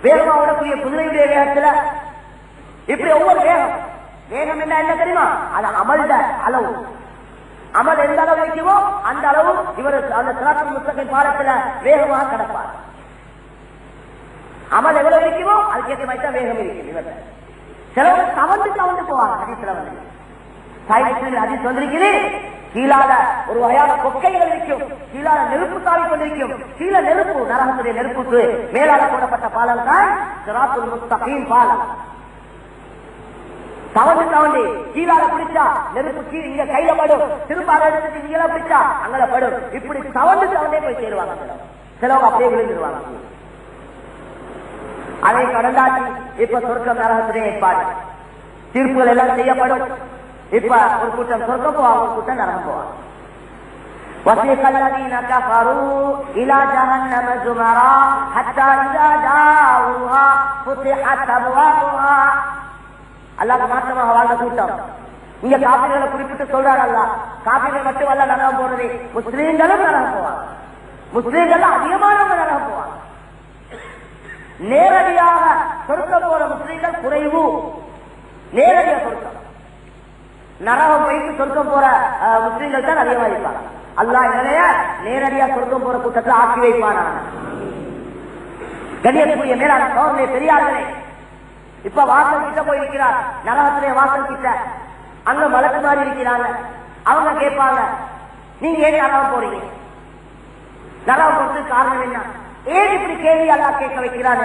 வேகமாக ஓடக்கூடிய குதிரையுடைய வேகத்துல இப்படி ஒவ்வொரு வேகம் வேகம் என்ன தெரியுமா? அது அமல்த அளவு. அமல் எந்த அளவு வைக்குமோ அந்த அளவு இவர் அந்த சிராத்துல் முஸ்தகீம் பாலத்துல வேகமாக கடப்பார். அமல் எவ்வளவு வைக்குமோ அதுக்கேற்ற மாதிரி தான் வேகம் இருக்கு. இவர் சிலவர் தவந்து போவாங்க. ஹதீஸ்ல வந்து ஹதீஸ் வந்திருக்குது, கீழால ஒரு வகையான கொக்கைகள் இருக்கும், கீழால நெருப்பு தாவி கொண்டிருக்கும். கீழே நெருப்பு, நரகத்துடைய நெருப்புக்கு மேலால போடப்பட்ட பாலம் தான் சிராத்துல் முஸ்தகீம் பாலம். தவண்டு கீழால பிடிச்சா நெருப்பு கீழே இங்க கையில படும், திரும்ப அதை எடுத்துட்டு இங்கே பிடிச்சா அங்கே படும். இப்படி தவண்டே போய் சேருவாங்க. சிலவங்க அப்படியே விழுந்துருவாங்க. அதை கடந்தாச்சு. இப்ப சொர்க்கம் நரகத்துடைய ஏற்பாடு தீர்ப்புகள் எல்லாம் செய்யப்படும். இப்ப ஒரு கூட்டம் சொர்க்கம் போவாங்க, ஒரு கூட்டம் நரகம் போவாங்க. وَسِيقَ الَّذِينَ كَفَرُوا إِلَى جَهَنَّمَ زُمَرًا حَتَّى إِذَا جَاءُوهَا فُتِحَتْ أَبْوَابُهَا. அல்லாஹ் மாற்றமாக வாழ்ந்த கூட்டம். இங்க காபிர்களை குறிப்பிட்டு சொல்றாரு அல்லாஹ். காபிர்கள் மட்டும் அல்ல நரகம் போறது, முஸ்லீம்களும் நரகம் போவாங்க. முஸ்லீம்கள் அதிகமானவங்க நரகம் போவாங்க. நேரடியாக சொர்க்கம் போற முஸ்லீம்கள் குறைவு. நேரடியாக சொர்க்கம் நரகம் போயிட்டு சொர்க்கம் போற முஸ்லீம்கள் தான் அதிகமாக இருப்பாங்க. அல்லாஹ் நிறைய நேரடியா சொர்க்கம் போற கூட்டத்தில் ஆக்கி வைப்பான. கண்ணியத்துக்குரிய மேலான சோதனை பெரியார்களே, இப்ப வாசல் கிட்ட போயிருக்கிறார், நரகத்திலே வாசல் கிட்ட. அங்க மலக்கு மாதிரி இருக்கிறாங்க. அவங்க கேட்பாங்க, நீங்க ஏன் நரகம் போறீங்க? நரகம் போறதுக்கு காரணம் என்ன? ஏன் இப்படி கேள்வி அல்லாஹ் கேட்க வைக்கிறான்?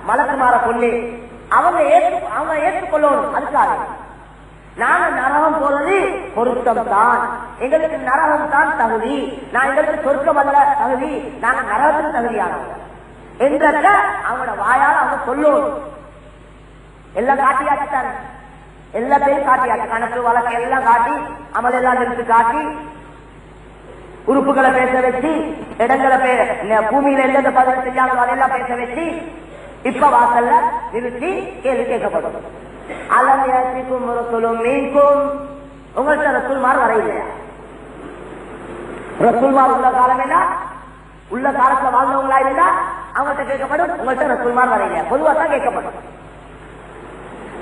மலக்குமார கொள்ளே அவங்க ஏற்றுக்கொள்ளணும். அதுக்காக நாங்க நரகம் போறது பொருத்தம் தான், எங்களுக்கு நரகம் தான் தகுதி, நான் எங்களுக்கு சொர்க்கம் அல்ல தகுதி, நாங்க நரகத்துக்கு தகுதியானவங்க என்ற அவங்களோட வாயால் அவங்க சொல்லணும். எல்லாம் காட்டியாச்சுட்டாங்க, எல்லா பேரும் காட்டியாச்சு. கணக்கு வழக்கு எல்லாம் காட்டி, அமல் எல்லாம் நிறுத்தி காட்டி, உறுப்புகளை பேச வச்சு, இடங்களை பூமியில எந்தெந்த பதிவு செஞ்சாங்களோ அதெல்லாம் பேச வச்சு, இப்ப வாசல்ல நிறுத்தி கேள்வி கேட்கப்படும். அலமியாசிக்கும் ரசூலும் மீன்கும், உங்கள்கிட்ட ரசூல்மார் வர இல்லையா? ரசூல்மார் உள்ள காலம் என்ன, உள்ள காலத்துல வாழ்ந்தவங்களா இருந்தா அவங்கள்ட்ட கேட்கப்படும். உங்கள்கிட்ட ரசூல்மார் வர இல்லையா? பொதுவா தான் கேட்கப்படும்.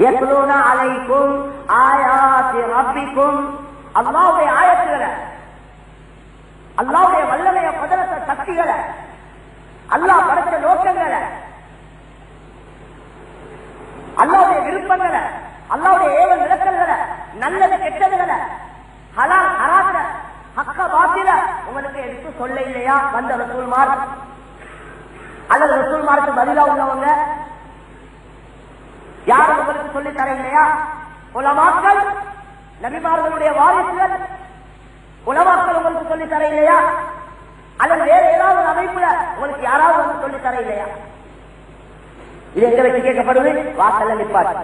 யத்லூன அலைக்கும் ஆயாத்தி ரப்பிக்கும், அல்லாஹ்வுடைய ஆயத்துகளை, அல்லாஹ்வுடைய வல்லமைய பதனத்தை சக்திகளை, அல்லாஹ் படைத்த நோக்கங்களை, அல்லாஹ்வுடைய விருப்பங்களை, அல்லாஹ்வுடைய ஏவல் விளக்கல்களை, நல்லது கெட்டதுகளை, ஹலால் ஹராத்த ஹக்க பாத்தில உங்களுக்கு எடுத்து சொல்ல இல்லையா வந்த ரசூல்மார்? அல்லது ரசூல்மாருக்கு பதிலா உள்ளவங்க யாரும் உங்களுக்கு சொல்லி தர இல்லையா? உலமாக்கள், நபிமார்களுடைய வாரிசுகள், உலமாக்கள் உங்களுக்கு சொல்லி தர இல்லையா? அல்லது வேற ஏதாவது ஒரு அமைப்புல உங்களுக்கு யாராவது வந்து சொல்லி தர இல்லையா? இது எங்க வச்சு கேட்கப்படுது? வாசல்ல நிப்பாட்டு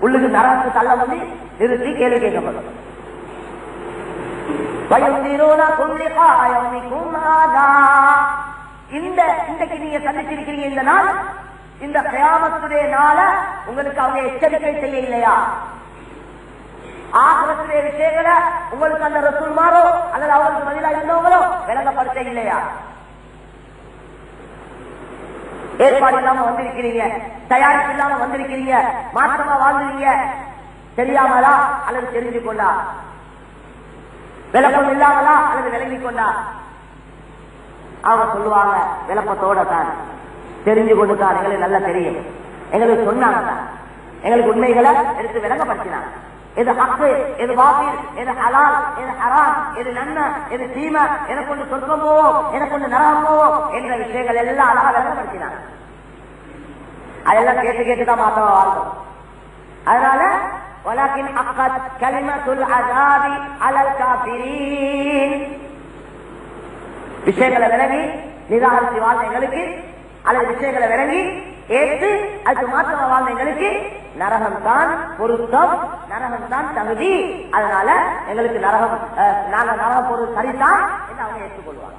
உள்ளுக்கு நரகத்து தள்ள வந்து நிறுத்தி கேள்வி கேட்கப்படும். இன்றைக்கு நீங்க சந்திச்சிருக்கிறீங்க இந்த நாள், இந்த கியாமத்துடைய நாள உங்களுக்கு அவங்க எச்சரிக்கை செய்ய இல்லையா? ஆகிரத்துடைய விஷயங்களை உங்களுக்கு அந்த ரசூல்மாரோ அல்லது அவருக்கு பதிலா இருந்தவங்களோ விளங்கப்படுத்த இல்லையா? ஏற்பாடு இல்லாம வந்திருக்கிறீங்க, தயாரிப்பு இல்லாம வந்திருக்கிறீங்க, மாற்றமா வாழ்ந்துறீங்க, தெரியாமலா அல்லது தெரிஞ்சு கொண்டா, விளக்கம் இல்லாமலா அல்லது விளங்கி கொண்டா? அவங்க சொல்லுவாங்க, விளக்கத்தோட தான், தெரிஞ்சு கொண்டு தான், எங்களுக்கு நல்லா தெரியும், எங்களுக்கு சொன்னாங்க, எங்களுக்கு உண்மைகளை எடுத்து விளங்கப்படுத்தினாங்க. எது ஹக்கு, எது பாத்தில், எது ஹலால், எது ஹராம், எது நன்மை, எது தீமை, எனக்கு ஒன்று சொர்க்கம் போவோம், எனக்கு ஒன்று நரகம் போவோம் என்ற விஷயங்கள் எல்லாம் அழகா விளங்கப்படுத்தினாங்க. அதெல்லாம் கேட்டு கேட்டுதான் மாத்தவ வாழ்ந்தோம். அதனால வலக்கின் ஹக்கத் கலிமத்துல் அஸாபி அலல் காஃபிரீன், விஷயங்களை விளங்கி நிராகரித்து வாழ்ந்த எங்களுக்கு அல்லது விஷயங்களை விளங்கி ஏற்று அதுக்கு மாற்றமா வாழ்ந்த எங்களுக்கு நரகம் தான் பொருத்தம், நரகம் தான் தகுதி. அதனால எங்களுக்கு நரகம், நாங்க நரகம் பொருள் சரிதான் என்று அவங்க ஏற்றுக்கொள்வாங்க.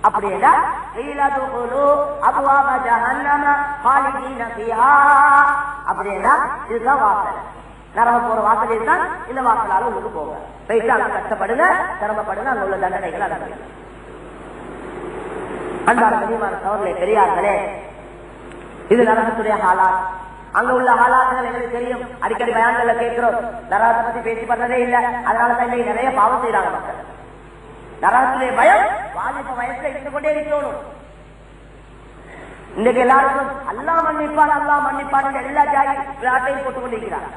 அப்படின்னா அப்படின்னா இதுதான் வாசல், நரகம் போற வாசலில் தான் இந்த வாசலால உங்களுக்கு போங்க, போயிட்டு அங்க கஷ்டப்படுங்க, சிரமப்படுங்க, அங்க உள்ள தண்டனைகள் அனுபவிங்க. அன்பான கனிமான சகோதரர்களே, பெரியார்களே, இது நரகத்துடைய ஹாலாத். அங்க உள்ள ஹாலாத்துகள் எங்களுக்கு தெரியும், அடிக்கடி பயான்கள்ல கேட்கிறோம். நரகத்தை பத்தி பேசி பண்ணதே இல்லை, அதனாலதான் நிறைய பாவம் செய்யறாங்க மக்கள். நரகத்துடைய பயம் வாலிப வயசுல இருந்து கொண்டே இருக்கணும். இன்றைக்கு எல்லாருக்கும் அல்லாஹ் மன்னிப்பான் அல்லாஹ் மன்னிப்பான் எல்லா ஜாட்டையும் போட்டுக் கொண்டிருக்கிறார்.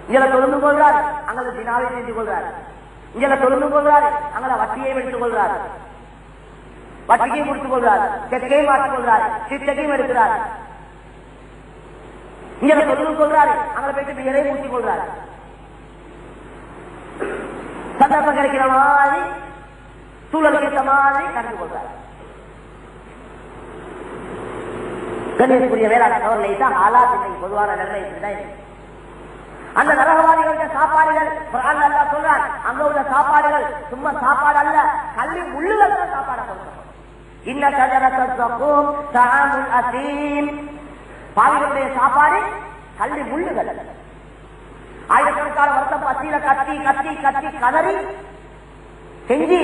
இங்கே தொழுந்து கொள்றாரு, அங்கே தினாவை செஞ்சு கொள்றாரு, இங்கே தொழுந்து கொள்றாரு, அங்கே வட்டியை எடுத்துக் கொள்றாரு, வட்டிக்கையும் முடித்துக் கொள்றாரு, செக்கையும் மாற்றிக் கொள்றாரு, சித்தையும் எடுக்கிறாரு, இங்க தொழுது கொள்றாரு, அங்கே போயிட்டு இறையை முடித்துக் கொள்றாரு. சந்தர்ப்பம் கிடைக்கிற மாதிரி சூழல் ஏற்ற மாதிரி நடந்து கொள்றாரு. கண்ணியத்துக்குரிய வேளாண் சவர்களை தான் ஆலாத்தினை பொதுவான நிலைமை இப்படிதான். அந்த நரகவாதிகளுடைய சாப்பாடுகள் சொல்றான், அங்க உள்ள சாப்பாடுகள் சும்மா சாப்பாடு அல்ல, கல்வி முள்ளுகள் தான் சாப்பாடு கொடுக்கணும். பாவிகளுடைய சாப்பாடு கல்வி முள்ளுகள். ஆயிரக்கணக்கான வருஷம் பசியில கத்தி கத்தி கத்தி கதறி செஞ்சு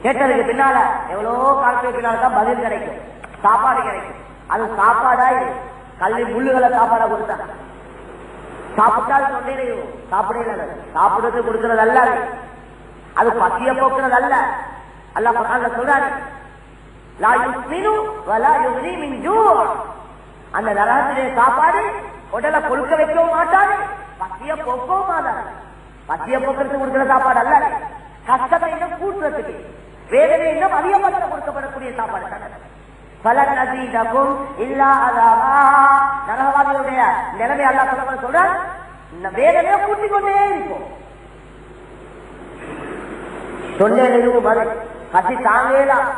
கேட்டதுக்கு பின்னால எவ்வளவோ காலத்துக்கு பின்னால்தான் பதில் கிடைக்கும், சாப்பாடு கிடைக்கும். அது சாப்பாடா கல்வி முள்ளுகளை சாப்பாடா கொடுத்தாங்க. சாப்பிட்டால் சொன்னேன் சாப்பிடல, சாப்பிடுறது கொடுக்கிறது அல்ல, அது பசிய போக்குறது அல்ல. அல்லாஹ் குர்ஆன்ல சொல்றாரு, லா யுஸ்மினு வலா யுக்னி மின் ஜூ. அந்த நரகத்திலே சாப்பாடு உடலை கொழுக்க வைக்கவும் மாட்டாது, பசிய போக்கவும் மாட்டாது. பசிய போக்குறதுக்கு கொடுக்கிற சாப்பாடு அல்ல, கஷ்டத்தை இன்னும் கூட்டுறதுக்கு, வேதனை இன்னும் அதிகமாக கொடுக்கப்படக்கூடிய சாப்பாடு. பலன் அசீதக்கும் இல்லா அதாவா. நரகவாதிகளுடைய நிலைமை அல்லாஹ் சொல்றார், வேதனையை கூட்டிக் கொண்டே இருக்கும். தொண்டையில இருக்கும் அது கசி தாங்கலாம்,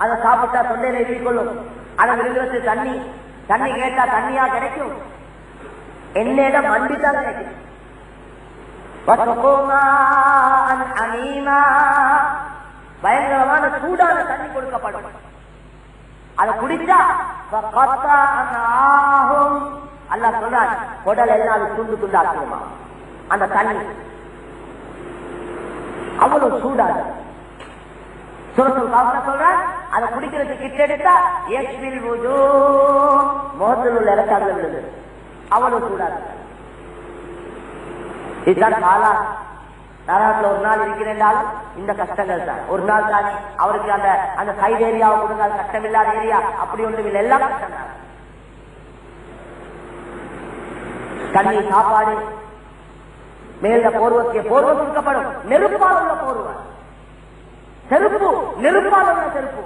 அதை சாப்பிட்டா தொண்டையில எதிர்கொள்ளும். அதை விழுகிறது தண்ணி, தண்ணி கேட்டா தண்ணியா கிடைக்கும், என்னிடம் மண்டி தான் கிடைக்கும். பயங்கரமான சூடான தண்ணி கொடுக்கப்படும், அதை குடிச்சா அல்லாஹ் சொல்றார், குடல் எல்லாம் துண்டு துண்டாக்குமா அந்த தண்ணி, அவ்வளவு சூடாது. சூரத்துல் கஹ்ஃப்ல சொல்றார், அதை குடிக்கிறதுக்கு கிட்ட எடுத்தா முகத்தில் உள்ள இறக்காது விழுது, அவ்வளவு சூடாது. இதுதான் காலா. நரகத்துல ஒரு நாள் இருக்கிறேன்னாலும் இந்த கஷ்டங்கள் தான். ஒரு நாள் தானே அவருக்கு அந்த அந்த சைடு ஏரியாவை கொடுங்க, கஷ்டம் இல்லாத ஏரியா அப்படி ஒன்றும் இல்லை, எல்லாம் கஷ்டம் தான். தண்ணி, சாப்பாடு, மேல போர்வத்திய போர்வை கொடுக்கப்படும், நெருப்பால் உள்ள போர்வை, செருப்பு நெருப்பால் உள்ள செருப்பு,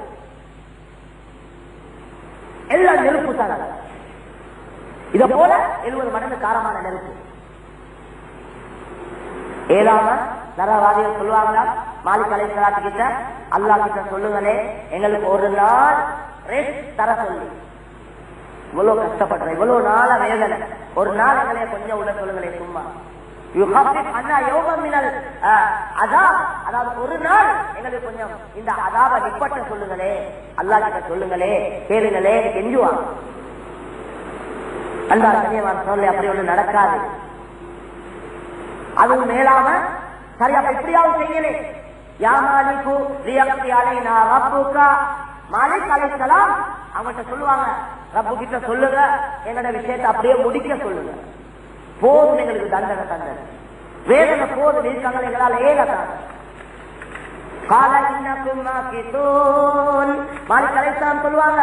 எல்லாம் நெருப்பு தான். இத போல 70 மடங்கு காரமான நெருப்பு. ஏழாம நரவாதிகள் சொல்லுவாங்க மாலிக் அலைஹிஸ்ஸலாத்து கிட்ட, அல்லாஹ் கிட்ட சொல்லுங்களே எங்களுக்கு ஒரு நாள் ரெஸ்ட் தர சொல்லி. இவ்வளவு கஷ்டப்படுற, இவ்வளவு நாள வேதனை, ஒரு நாள் எங்களே கொஞ்சம் உள்ள சொல்லுங்களே சும்மா. அதாவது ஒரு நாள் எங்களுக்கு கொஞ்சம் இந்த அதாப நிப்பட்ட சொல்லுங்களே, அல்லாஹ் கிட்ட சொல்லுங்களே, கேளுங்களே, கெஞ்சுவாங்க. அல்லாஹ் கண்ணியமான சொல்ல அப்படி ஒண்ணு நடக்காது. அதுவும் மேலாம சரி அப்ப எப்படியாவது செய்யலே. யா மாலிகு லியக்தி அலைனா ரப்புகா, மாலிக் அலைஹிஸ்ஸலாம் அவங்கள்ட்ட சொல்லுவாங்க, ரப்பு கிட்ட சொல்லுங்க எங்களோட விஷயத்தை அப்படியே முடிக்க சொல்லுங்க, போதும் எங்களுக்கு தண்டனை தண்டனை வேதனை போதும் இருக்காங்க எங்களால் ஏகத்தான். கால இன்னக்கும் மாகிதூன், மாலிக் அலைஹிஸ்ஸலாம் சொல்லுவாங்க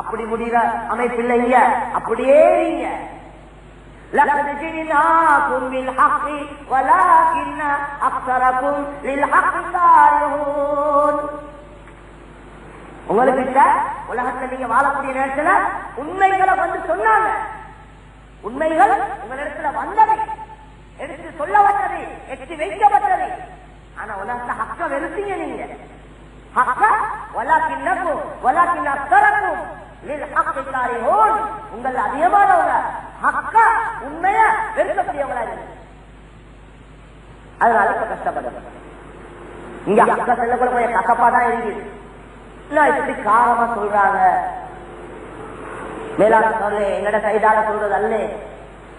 அப்படி முடிகிற அமைப்பில்லை, இங்க அப்படியே நீங்க لقد جئناكم بالحق ولكن أكثركم للحق كارهون. உங்களுக்கு உலகத்தில் நீங்க வாழக்கூடிய நேரத்தில் உண்மைகளை வந்து சொன்னாங்க, உண்மைகள் உங்களிடத்துல வந்தது, எடுத்து சொல்லப்பட்டது, எடுத்து வைக்கப்பட்டது. ஆனா உலகத்தை ஹக்க வெறுத்தீங்க நீங்க. ஹக்க வலாக்கின்னக்கும் வலாக்கின் அக்ஸரக்கும் லில்ஹக்கி காரிஹூன், உங்கள் அதிகமானவங்க ஹக்க உண்மைய வெறுக்கக்கூடியவங்களா இருக்கு. அதனால கஷ்டப்படுது. இங்க ஹக்க செல்லக்கூட கொஞ்சம் கசப்பாதான் இருக்குது. இப்படி காரமா சொல்றாங்க, மேலான சொல்ல எங்கட கைதால சொல்றது அல்ல,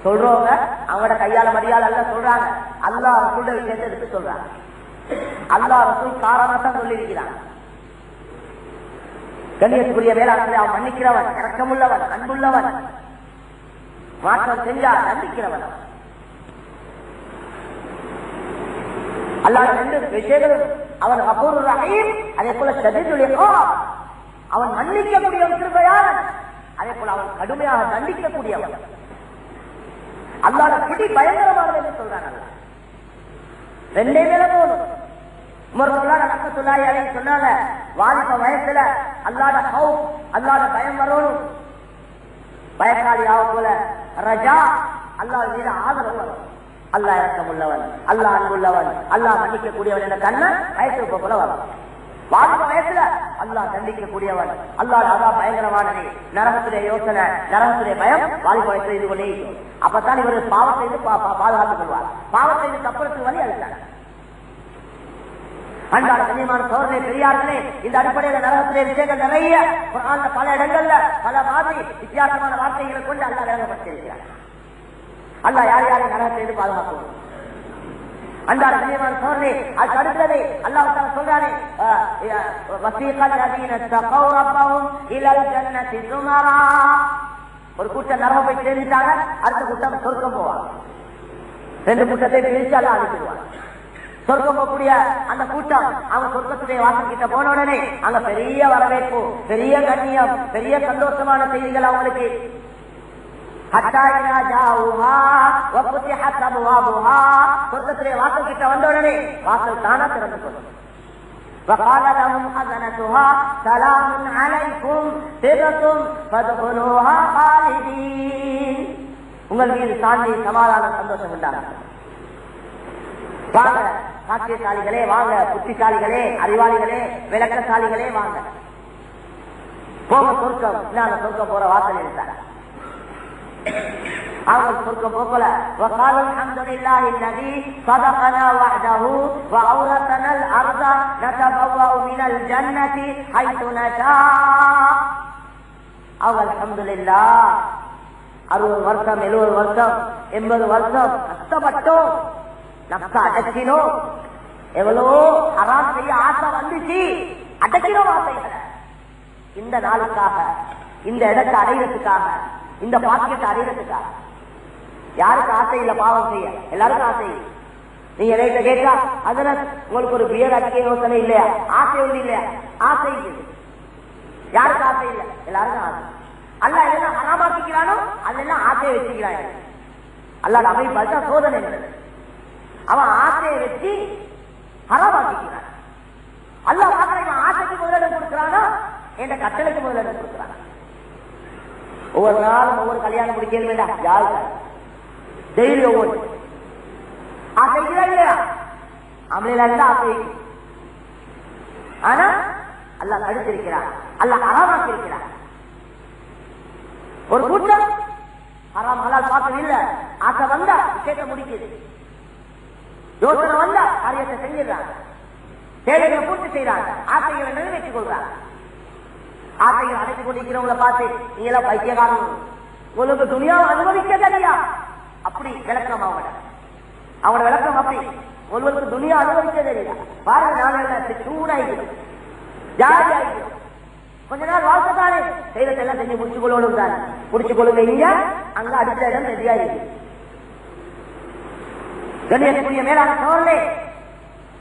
சொல்றவங்க அவங்களோட கையால மடியால அல்ல சொல்றாங்க, அல்லாஹ் ரசூல் விஷயத்தை எடுத்து சொல்றாங்க. அல்லாஹ் ரசூல் காரமா தான் சொல்லி இருக்கிறாங்க. கண்ணியத்துக்குரிய மேலாளர்களே, அவன் மன்னிக்கிறவன், இரக்கமுள்ளவன், அன்புள்ளவன், மாற்றம் செஞ்சா நம்பிக்கிறவன். அல்லாஹ் ரெண்டு விஷயங்களும், அவன் கஃபூர் ரஹீம், அதே போல ஷதீதுல் இகாப், அவன் மன்னிக்கக்கூடிய கிருபையாளன், அதே போல அவன் கடுமையாக தண்டிக்கக்கூடியவன். அல்லாஹ்வுடைய பிடி பயங்கரமானது என்று சொல்றாங்க. ரெண்டே வேலை போதும். சொன்னாங்க வாலிப வயசுல அல்லாஹ்வுடைய ஹவுஃப், அல்லாஹ்வுடைய பயம் வரணும். பயக்காளியாக போல ரஜா, அல்லாஹ் மீது ஆதரவு வரும். அல்லாஹ் இரக்கமுள்ளவன், அல்லாஹ் அன்புள்ளவன், அல்லாஹ் மன்னிக்கக்கூடியவன் என்ற கண்ணை வயசுக்கு போல வரும். வாலிப வயசுல அல்லாஹ் தண்டிக்கக்கூடியவன், அல்லாஹ் அதான் பயங்கரமானது, நரகத்துடைய யோசனை, நரகத்துடைய பயம் வாலிப வயசுல இது கொண்டே இருக்கும். அப்பதான் இவர் பாவத்தை பாதுகாத்துக் கொள்வார். பாவத்தை தப்புறத்துக்கு வழி அளித்தார். அன்றாட கண்ணியமான சோதனை பெரியார்களே, இந்த அடிப்படையில் நரகத்திலே விஷயங்கள் நிறைய பல இடங்கள்ல பல மாதிரி வித்தியாசமான வார்த்தைகளை கொண்டு அல்லாஹ் விளங்கப்பட்டிருக்கிறார். அல்லாஹ் யார் யாரை நரகத்திலிருந்து பாதுகாக்கும். அன்றாட கண்ணியமான சோதனை அது அடுத்தது அல்லாஹ் சொல்றானே, ஒரு கூட்டம் நரகம் போய் சேர்ந்துட்டாங்க, அடுத்த கூட்டம் சொர்க்கம் போவாங்க. ரெண்டு கூட்டத்தை பிரிச்சு அல்லாஹ் அனுப்பிடுவாங்க. சொர்க்கம் போகக்கூடிய அந்த கூட்டம் அவங்க சொர்க்கத்துடைய வாசல் கிட்ட போன உடனே அங்க பெரிய வரவேற்பு, பெரிய கண்ணியம், பெரிய சந்தோஷமான செய்திகள் அவங்களுக்கு. சொர்க்கத்துடைய வாசல் கிட்ட வந்த உடனே வாசல் தானா திறந்து கொள்ளும். உங்கள் மீது சாந்தி, சமாதானம், சந்தோஷம் உண்டாகும். வாங்க சாத்தியசாலிகளே, வாங்க புத்திசாலிகளே, அறிவாளிகளே, விளக்கசாலிகளே, வாங்க போக சொர்க்கம். நாங்க சொர்க்கம் போற வாசல் இருந்தாங்க. அவங்க சொர்க்கம் போகல. وقالوا الحمد لله الذي صدقنا وعده وأورثنا الأرض نتبوأ من الجنة حيث نشاء. அவங்க அல்ஹம்துலில்லாஹ் 60 வருஷம், 70 வருஷம், 80 வருஷம் கஷ்டப்பட்டோம், நப்ச அடக்கினோம், எவ்வளோ ஹராம் செய்ய ஆசை வந்துச்சு, அடக்கினோம் ஆசைகளை. இந்த நாளுக்காக, இந்த இடத்தை அடையிறதுக்காக, இந்த பாக்கியத்தை அடையிறதுக்காக. யாருக்கு ஆசை இல்ல பாவம் செய்ய? எல்லாருக்கும் ஆசை. நீங்க எதை கேட்டா அதுல உங்களுக்கு ஒரு பியர் அடிக்க யோசனை இல்லையா? ஆசை ஒண்ணு இல்லையா? ஆசை யாருக்கு ஆசை இல்லை? எல்லாருக்கும் ஆசை. அல்லாஹ் எதெல்லாம் ஹராமாக்கிக்கிறானோ அதெல்லாம் ஆசையை வச்சுக்கிறாங்க. அல்லாஹ் அமைப்பு சோதனை, அவன் ஆசையை வச்சு ஹராமாக்கிக்கிறான். அல்லாஹ் பார்க்கறான் ஆசைக்கு முதலிடம் கொடுக்கிறானா, என்ற கட்டளைக்கு முதலிடம் கொடுக்கிறான். ஒவ்வொரு நாளும் ஒவ்வொரு கல்யாணம் முடிக்கல வேண்டாம், யாரு டெய்லி ஒவ்வொரு ஆசைக்கிறா இல்லையா? அமலில இருந்தா ஆசை. ஆனா அல்லாஹ் தடுத்திருக்கிறார், அல்லாஹ் ஹராமாக்கி இருக்கிறார். ஒரு கூட்டம் ஹராம் ஹலால் பார்க்க இல்ல, ஆசை வந்தா விஷயத்தை முடிக்குது, யோசனை வந்தா காரியத்தை செஞ்சிடறாங்க, தேவைகளை பூர்த்தி செய்யறாங்க, ஆசைகளை நிறைவேற்றிக் கொள்றாங்க. ஆசைகள் அடைத்துக் கொண்டிருக்கிறவங்களை பார்த்து நீங்க எல்லாம் பைத்தியகாரம், உங்களுக்கு துணியாவை அனுமதிக்க தெரியா, அப்படி விளக்கம் அவங்களோட விளக்கம் அப்படி, உங்களுக்கு துணியா அனுமதிக்க தெரியா. பாருங்க, நாங்கள் சூடாயிருக்கிறோம், ஜாலி ஆகிக்கிறோம், கொஞ்ச நாள் வாழ்க்கைத்தானே செய்யறதை எல்லாம் செஞ்சு முடிச்சு கொள்ளணும் தானே, முடிச்சு கொள்ளுங்க. இங்க அங்க அடுத்த இடம் ரெடியா இருக்கு. கண்ணியத்துக்குரிய மேலான சோழர்களே,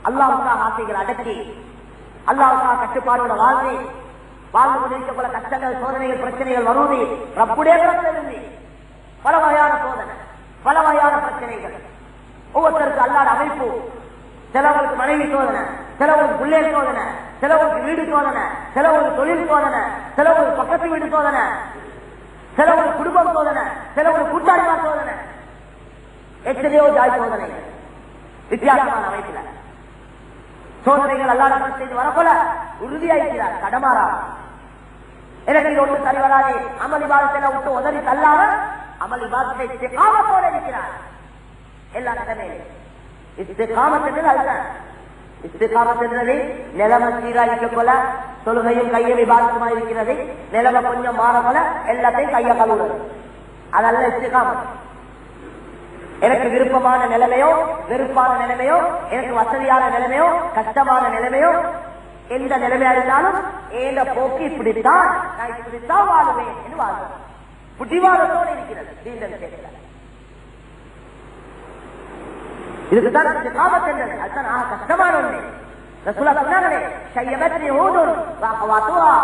அல்லாஹ்வுக்காக ஆசைகள் அடக்கி அல்லாஹ்வுக்காக கட்டுப்பாடோட வாழ்ந்து கொண்டிருக்கக்கூடிய கஷ்டங்கள், சோதனைகள், பிரச்சனைகள் வருவது ரப்புடைய இருந்து பல வகையான சோதனை, பல வகையான பிரச்சனைகள். ஒவ்வொருத்தருக்கு அல்லாத அமைப்பு, சிலவருக்கு மனைவி சோதனை, சிலவருக்கு பிள்ளைகள் சோதனை, சிலவருக்கு வீடு சோதனை, சிலவருக்கு தொழில் சோதனை, சிலவருக்கு பக்கத்து வீடு சோதனை, சிலவருக்கு குடும்பம் சோதனை, சிலவருக்கு கூட்டாளிமா சோதனை, எத்தனையோ ஜாய் சோதனை, வித்தியாசமான அமைப்புல சோதனைகள் அல்லாத செய்து வரப்போல உறுதியாகிறார், கடமாறா. எனக்கு ஒன்று சரி வராது, அமல் இபாதத்தை விட்டு உதறி தள்ளாம அமல் இபாதத்தை இஸ்திகாமத்தோட இருக்கிறார். எல்லா நிலைமையிலும் இஸ்திகாமத் என்றது அதுதான். இஸ்திகாமத் என்றது நிலைமை சீராக போல தொழுகையும் கையும் இபாதத்துமா இருக்கிறது, நிலைமை கொஞ்சம் மாற போல எல்லாத்தையும் கைய கழுவுறது, அதல்ல இஸ்திகாமத். எனக்கு விருப்பமான நிலைமையோ வெறுப்பான நிலைமையோ, எனக்கு வசதியான நிலைமையோ கஷ்டமான நிலைமையோ, எந்த நிலைமையா இருந்தாலும் ஏந்த போக்கு இப்படித்தான், நான் இப்படித்தான் வாழுவேன் என்று வாழ்வேன், புத்திவாதத்தோடு இருக்கிறது. இதுக்குதான் இஸ்திகாமத் என்றது, அதுதான் கஷ்டமான ஒன்று. ரசூலுல்லாஹ் சொன்னாங்களே, ஷய்யபத்னி ஹூதுன் வஅகவாத்துஹா,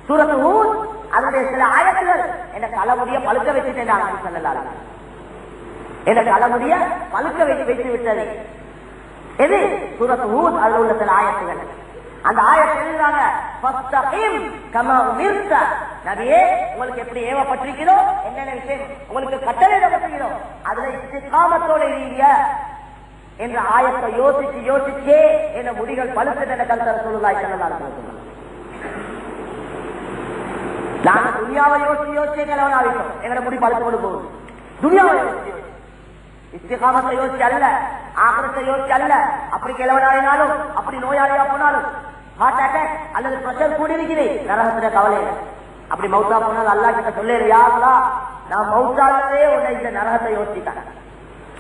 சூரத்து ஹூத் அதனுடைய சில ஆயத்துகள் என்ற தலைமுடிய பழுக்க வச்சுட்டேன் நபி ஸல்லல்லாஹு அலைஹி வஸல்லம், என்ற தலைமுடிய பழுக்க வைத்து விட்டது. எது? சூரத்து ஹூத், அதில் உள்ள சில ஆயத்துகள். அந்த ஆயத்தை எழுதுறாங்க, ஃபஸ்தகீம் கமா உமிர்த, நபியே உங்களுக்கு எப்படி ஏவப்பட்டிருக்கிறோ, என்னென்ன விஷயம் உங்களுக்கு கட்டளையிடப்பட்டிருக்கிறோ அதுல இஸ்திகாமத்தோட இருங்க என்ற ஆயத்தை யோசிச்சே என்ன முடிகள் பழுத்து என்ற கருத்தை ரசூலுல்லாஹி ஸல்லல்லாஹு அலைஹி வஸல்லம். நாங்க துனியாவை யோசிச்சே கிளவனாவிட்டோம், எங்களை முடி பழுத்து கொண்டு போகுது. துனியாவை யோசிச்சு இஸ்திகாமத்தை யோசிச்சு அல்ல, ஆகிரத்தை யோசிச்சு அல்ல. அப்படி கிழவனாயினாலும், அப்படி நோயாளியா போனாலும், ஹார்ட் அட்டாக் அல்லது பிரஷர் கூடி இருக்கிறேன், நரகத்துல கவலை. அப்படி மௌத்தா போனால் அல்லாஹ் கிட்ட சொல்லேரு, யா அல்லாஹ் நான் மௌத்தாலே உன்னை இந்த நரகத்தை யோசிச்சிட்டேன்,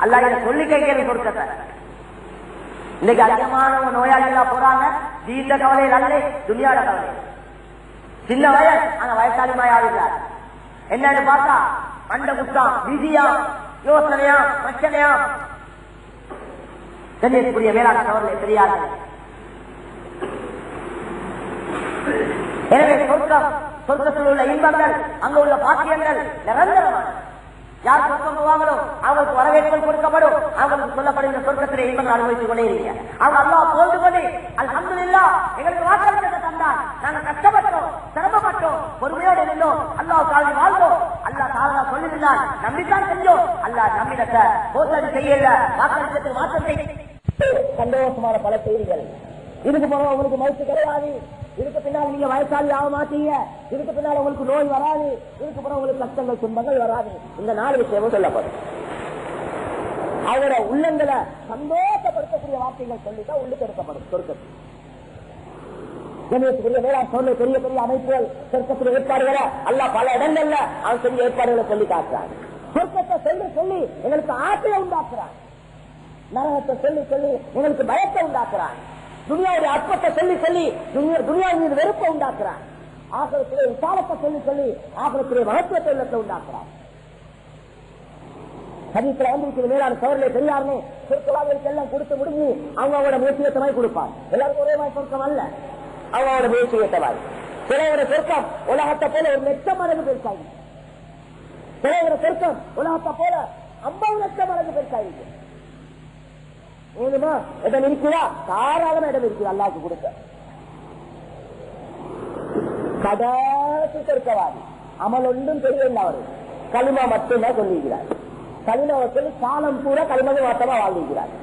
அல்லாஹ் கிட்ட சொல்லி கேட்கிறேன் பொறுக்கத்தை. இன்னைக்கு அதிகமான நோயாளிகளா போறாங்க, தீண்ட கவலையில் அல்ல, துனியாட கவலை. சின்ன வயசு ஆனா வயசாலிமாய் ஆகிறார். என்னன்னு பார்த்தா மண்ட குத்தம், விதியா, யோசனையா, பிரச்சனையா. கண்ணியத்துக்குரிய மேலாண் அவர்களே, பெரியார்கள், எனவே சொர்க்கத்தில் உள்ள இன்பங்கள், அங்க உள்ள பாக்கியங்கள் நிரந்தரமான. யார் சொர்க்கம் போவாங்களோ அவங்களுக்கு வரவேற்பு கொடுக்கப்படும், அவங்களுக்கு சொல்லப்படுகிற சொர்க்கத்திலே இன்பங்கள் அனுபவித்துக் கொண்டே இருக்க. அவங்க அல்லாஹ் போன்று கொண்டு அல்ஹம்துலில்லாஹ் எங்களுக்கு வாக்களித்ததை தந்தார், நாங்க கஷ்டப்பட்டோம், சிரமப்பட்டோம், பொறுமையோடு இருந்தோம், அல்லாஹ் காலி வாழ்ந்தோம், அல்லாஹ் தாரா சொல்லியிருந்தார், நம்பித்தான் செஞ்சோம், அல்லாஹ் நம்பினத்தை போத்தடி செய்யல, வாக்களித்ததுக்கு மாற்றத்தை சந்தோஷமான பல செய்திகள். இதுக்கு போன உங்களுக்கு மவுத்து கிடையாது, இதுக்கு பின்னால் நீங்க வயசாளி ஆக மாட்டீங்க, இதுக்கு பின்னால் உங்களுக்கு நோய் வராது, இதுக்கு பிறகு உங்களுக்கு கஷ்டங்கள் துன்பங்கள் வராது. இந்த 4 விஷயமும் சொல்லப்படும். அவரோட உள்ளங்களை சந்தோஷப்படுத்தக்கூடிய வார்த்தைகள் சொல்லிதான் உள்ளுக்கு எடுக்கப்படும் சொர்க்கத்தில். கண்ணியத்துக்குரிய வேளாண் சொல்ல பெரிய பெரிய அமைப்புகள் சொர்க்கத்தில் ஏற்பாடுகளை அல்லாஹ் பல இடங்கள்ல அவன் செஞ்ச ஏற்பாடுகளை சொல்லி காட்டுறான். சொர்க்கத்தை சொல்லி எங்களுக்கு ஆசையை உண்டாக்குறான், நரகத்தை சொல்லி எங்களுக்கு பயத்தை உண்டாக்குறான், துனியாவுடைய அற்பத்தை சொல்லி துனியா மீது வெறுப்பை உண்டாக்குறான், ஆகலத்திலே விசாலத்தை சொல்லி ஆகலத்திலே மகத்துவத்தை உள்ளத்தை உண்டாக்குறான். ஹதீஸ்ல வந்து மேலான சோழர்களே, பெரியாருன்னு சொற்களாவிற்கு எல்லாம் கொடுத்து முடிஞ்சு அவங்களோட முயற்சியத்தமாய் கொடுப்பார். எல்லாருக்கும் ஒரே மாதிரி சொர்க்கம் அல்ல, அவங்களோட முயற்சியத்தமாய். சிலையோட சொர்க்கம் உலகத்தை போல 1 லட்சம் மடங்கு பெருசாகி, சிலையோட சொர்க்கம் உலகத்தை போல 50 லட்சம் மடங்கு பெருசாகி. வேணுமா இடம் இருக்குதா? தாராளமா இடம் இருக்குது அல்லாஹ்வுக்கு கொடுக்க. கடைசி சொர்க்கவாதி அமல் ஒன்றும் தெரியல, அவரு களிமா மட்டும்தான் சொல்லிக்கிறார். களிமாவை சொல்லி காலம் பூரா களிமாவை மாத்தமா வாழ்ந்துக்கிறார்.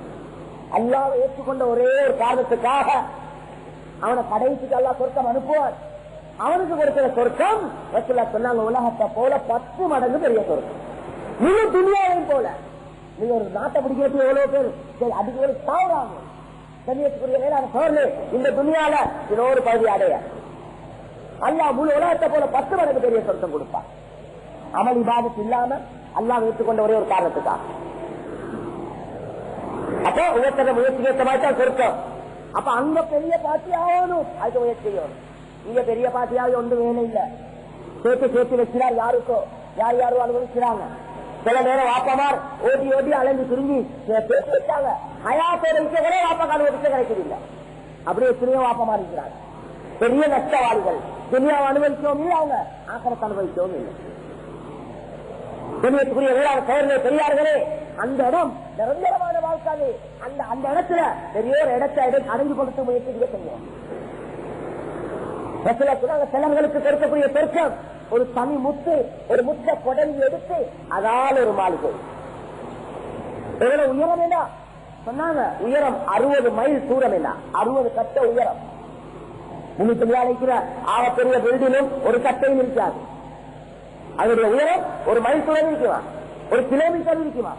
அல்லாஹ்வை ஏற்றுக்கொண்ட ஒரே ஒரு காரணத்துக்காக அவனை கடைசிக்கு அல்லாஹ் சொர்க்கம் அனுப்புவார். அவனுக்கு கொடுக்கிற சொர்க்கம் ரசூலுல்லாஹ் சொன்னாங்க, உலகத்தை போல 10 மடங்கு பெரிய சொர்க்கம், முழு துனியாவையும் போல. நீங்க ஒரு நாட்டை பிடிக்கிறது எவ்வளவு பேர், சரி அதுக்கு ஒரு சாவராங்க கண்ணியத்துக்குரிய மேலான சோழர்களே, இந்த துனியால இன்னொரு பகுதி அடைய அல்லாஹ் முழு உலகத்தை போல 10 மடங்கு பெரிய சொர்க்கம் கொடுப்பார். அமல் இபாதத் இல்லாம அல்லாஹ் ஏற்றுக்கொண்ட ஒரே ஒரு காரணத்துக்காக. அப்போ ஒவ்வொருத்தர முயற்சி ஏற்ற மாதிரி தான் சொர்க்கம். அப்ப அங்க பெரிய பாட்டி ஆகணும், அதுக்கு முயற்சி செய்யணும். இங்க பெரிய பாட்டியாக ஒன்று வேணும் இல்ல, சேர்த்து வச்சுறாரு யாருக்கோ, யார் யாரும் அனுபவிக்கிறாங்க. சில நேரம் வாப்பமார் ஓடி ஓடி அலைஞ்சு திரும்பி சேர்த்து வச்சாங்க, ஹயாத்தோட விஷயங்களே வாப்பாக்கு அனுபவிக்க கிடைக்கிறது இல்லை. அப்படியே எத்தனையோ வாப்பமா இருக்கிறாங்க, பெரிய நஷ்டவாதிகள். துனியாவை அனுபவிக்கவும் இல்லை, அவங்க ஆக்கிரத்தை அனுபவிக்கவும் இல்லை. துணியத்துக்குரிய வேளாண் செயல்களே பெரியார்களே, அந்த இடம் நிரந்தரமான வாழ்க்காது. அந்த இடத்துல பெரிய ஒரு இடத்தை அடைந்து கொடுத்து முயற்சி செய்யும். சிலர்களுக்கு கொடுக்கக்கூடிய பெருக்கம் ஒரு தனி முத்து, ஒரு முத்தை கொடங்கி எடுத்து அதால் ஒரு மாளிகை. எவ்வளவு உயரம் என்ன சொன்னாங்க, உயரம் 60 மைல் தூரம் என்ன, 60 கட்ட உயரம். முன்னுக்கு அழைக்கிற ஆக பெரிய பில்டிங்கும் ஒரு கட்டையும் இருக்காது. அதனுடைய உயரம் ஒரு மைல் தூரம் இருக்குமா, ஒரு கிலோமீட்டர் இருக்குமா.